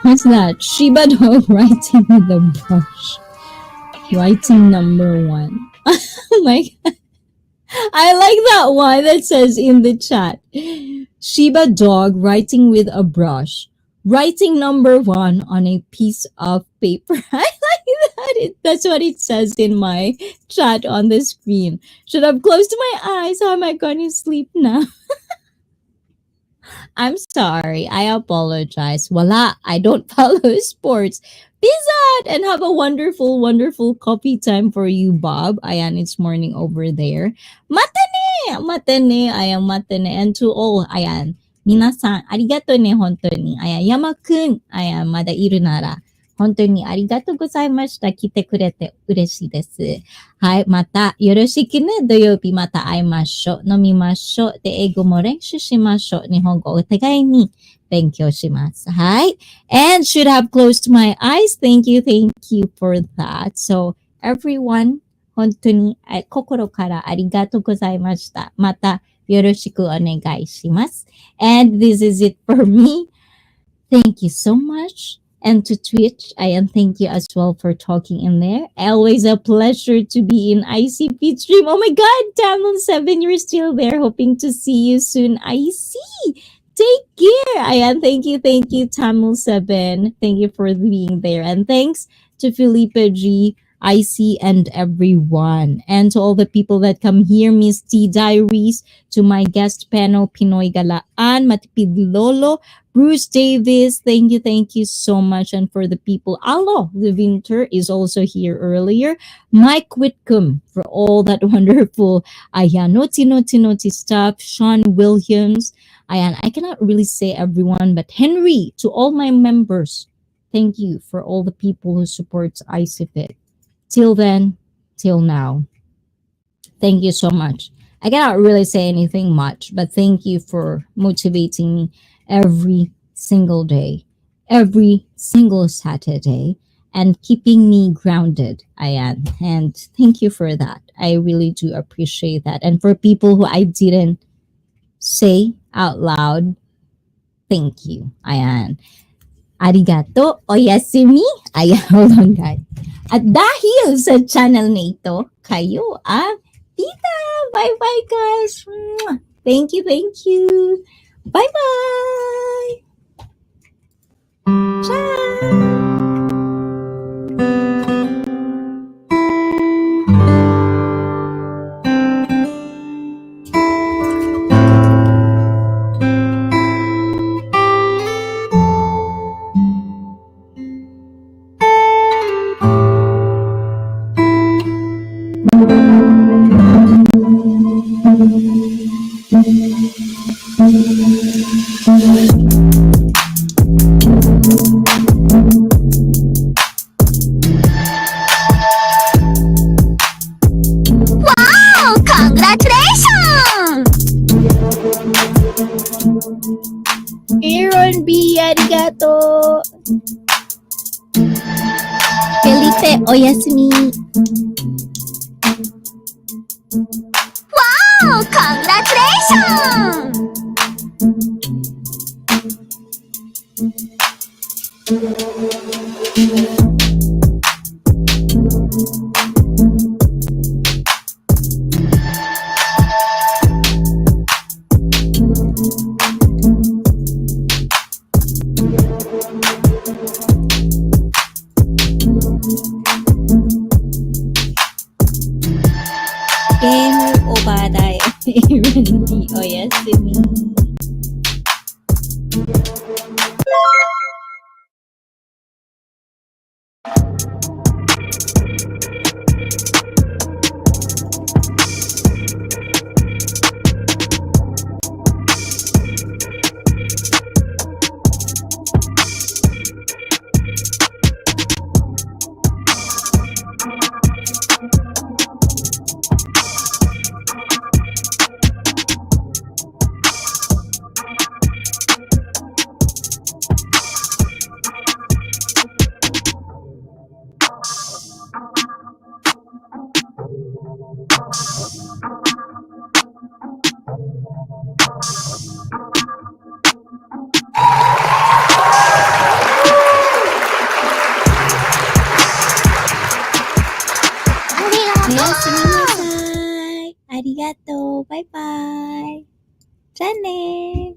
What's that? Shiba dog writing with a brush. Writing number one. Oh my god. I like that one that says in the chat. Shiba dog writing with a brush. Writing number one on a piece of paper. I like that. That's what it says in my chat on the screen. Should have closed my eyes. How am I going to sleep now? I'm sorry. I apologize. Wala, I don't follow sports. Peace out and have a wonderful coffee time for you, Bob. Ayan, it's morning over there. Matane, ayan, matane. And to all, ayan, minasan, arigato ne, honto ni. Ayan, Yama-kun, ayan, mada iru nara. 本当にありがとうございました。来てくれて嬉しいです。はい。また、よろしくね。土曜日また会いましょう。飲みましょう。で、英語も練習しましょう。日本語お互いに勉強します。はい。And should have closed my eyes. Thank you for that. So, everyone, 本当に心からありがとうございました。また、よろしくお願いします。And this is it for me. Thank you so much. And to Twitch, and thank you as well for talking in there. Always a pleasure to be in ICP stream. Oh my God, Tamlin7, you're still there. Hoping to see you soon. I see. Take care. Ayan, thank you, Tamil7. Thank you for being there. And thanks to Felipe G, IC, and everyone. And to all the people that come here, Miss T Diaries, to my guest panel, Pinoy Galaan, Matipid Lolo, Bruce Davis, thank you so much. And for the people, Alo, the winter is also here earlier. Mike Whitcomb, for all that wonderful, ayan, naughty stuff. Sean Williams, ayan, I cannot really say everyone, but Henry, to all my members, thank you for all the people who supports ICFIT. Till then, till now, thank you so much. I cannot really say anything much, but thank you for motivating me every single day, every single Saturday, and keeping me grounded. I am. And thank you for that. I really do appreciate that. And for people who I didn't say out loud, thank you. Ayan. Arigato o yasumi. Ayan, hold on guys. At dahil sa channel na ito, kayo ang tita. Bye-bye guys. Mwah. Thank you, thank you. Bye-bye. Ciao. Wow! Congratulations! Aaron B, arigato. Felipe, oyasumi. Wow! Congratulations! Game Obaday, Aaron B, oyasumi. Oyasumi nasai. Arigato. Bye bye. じゃあね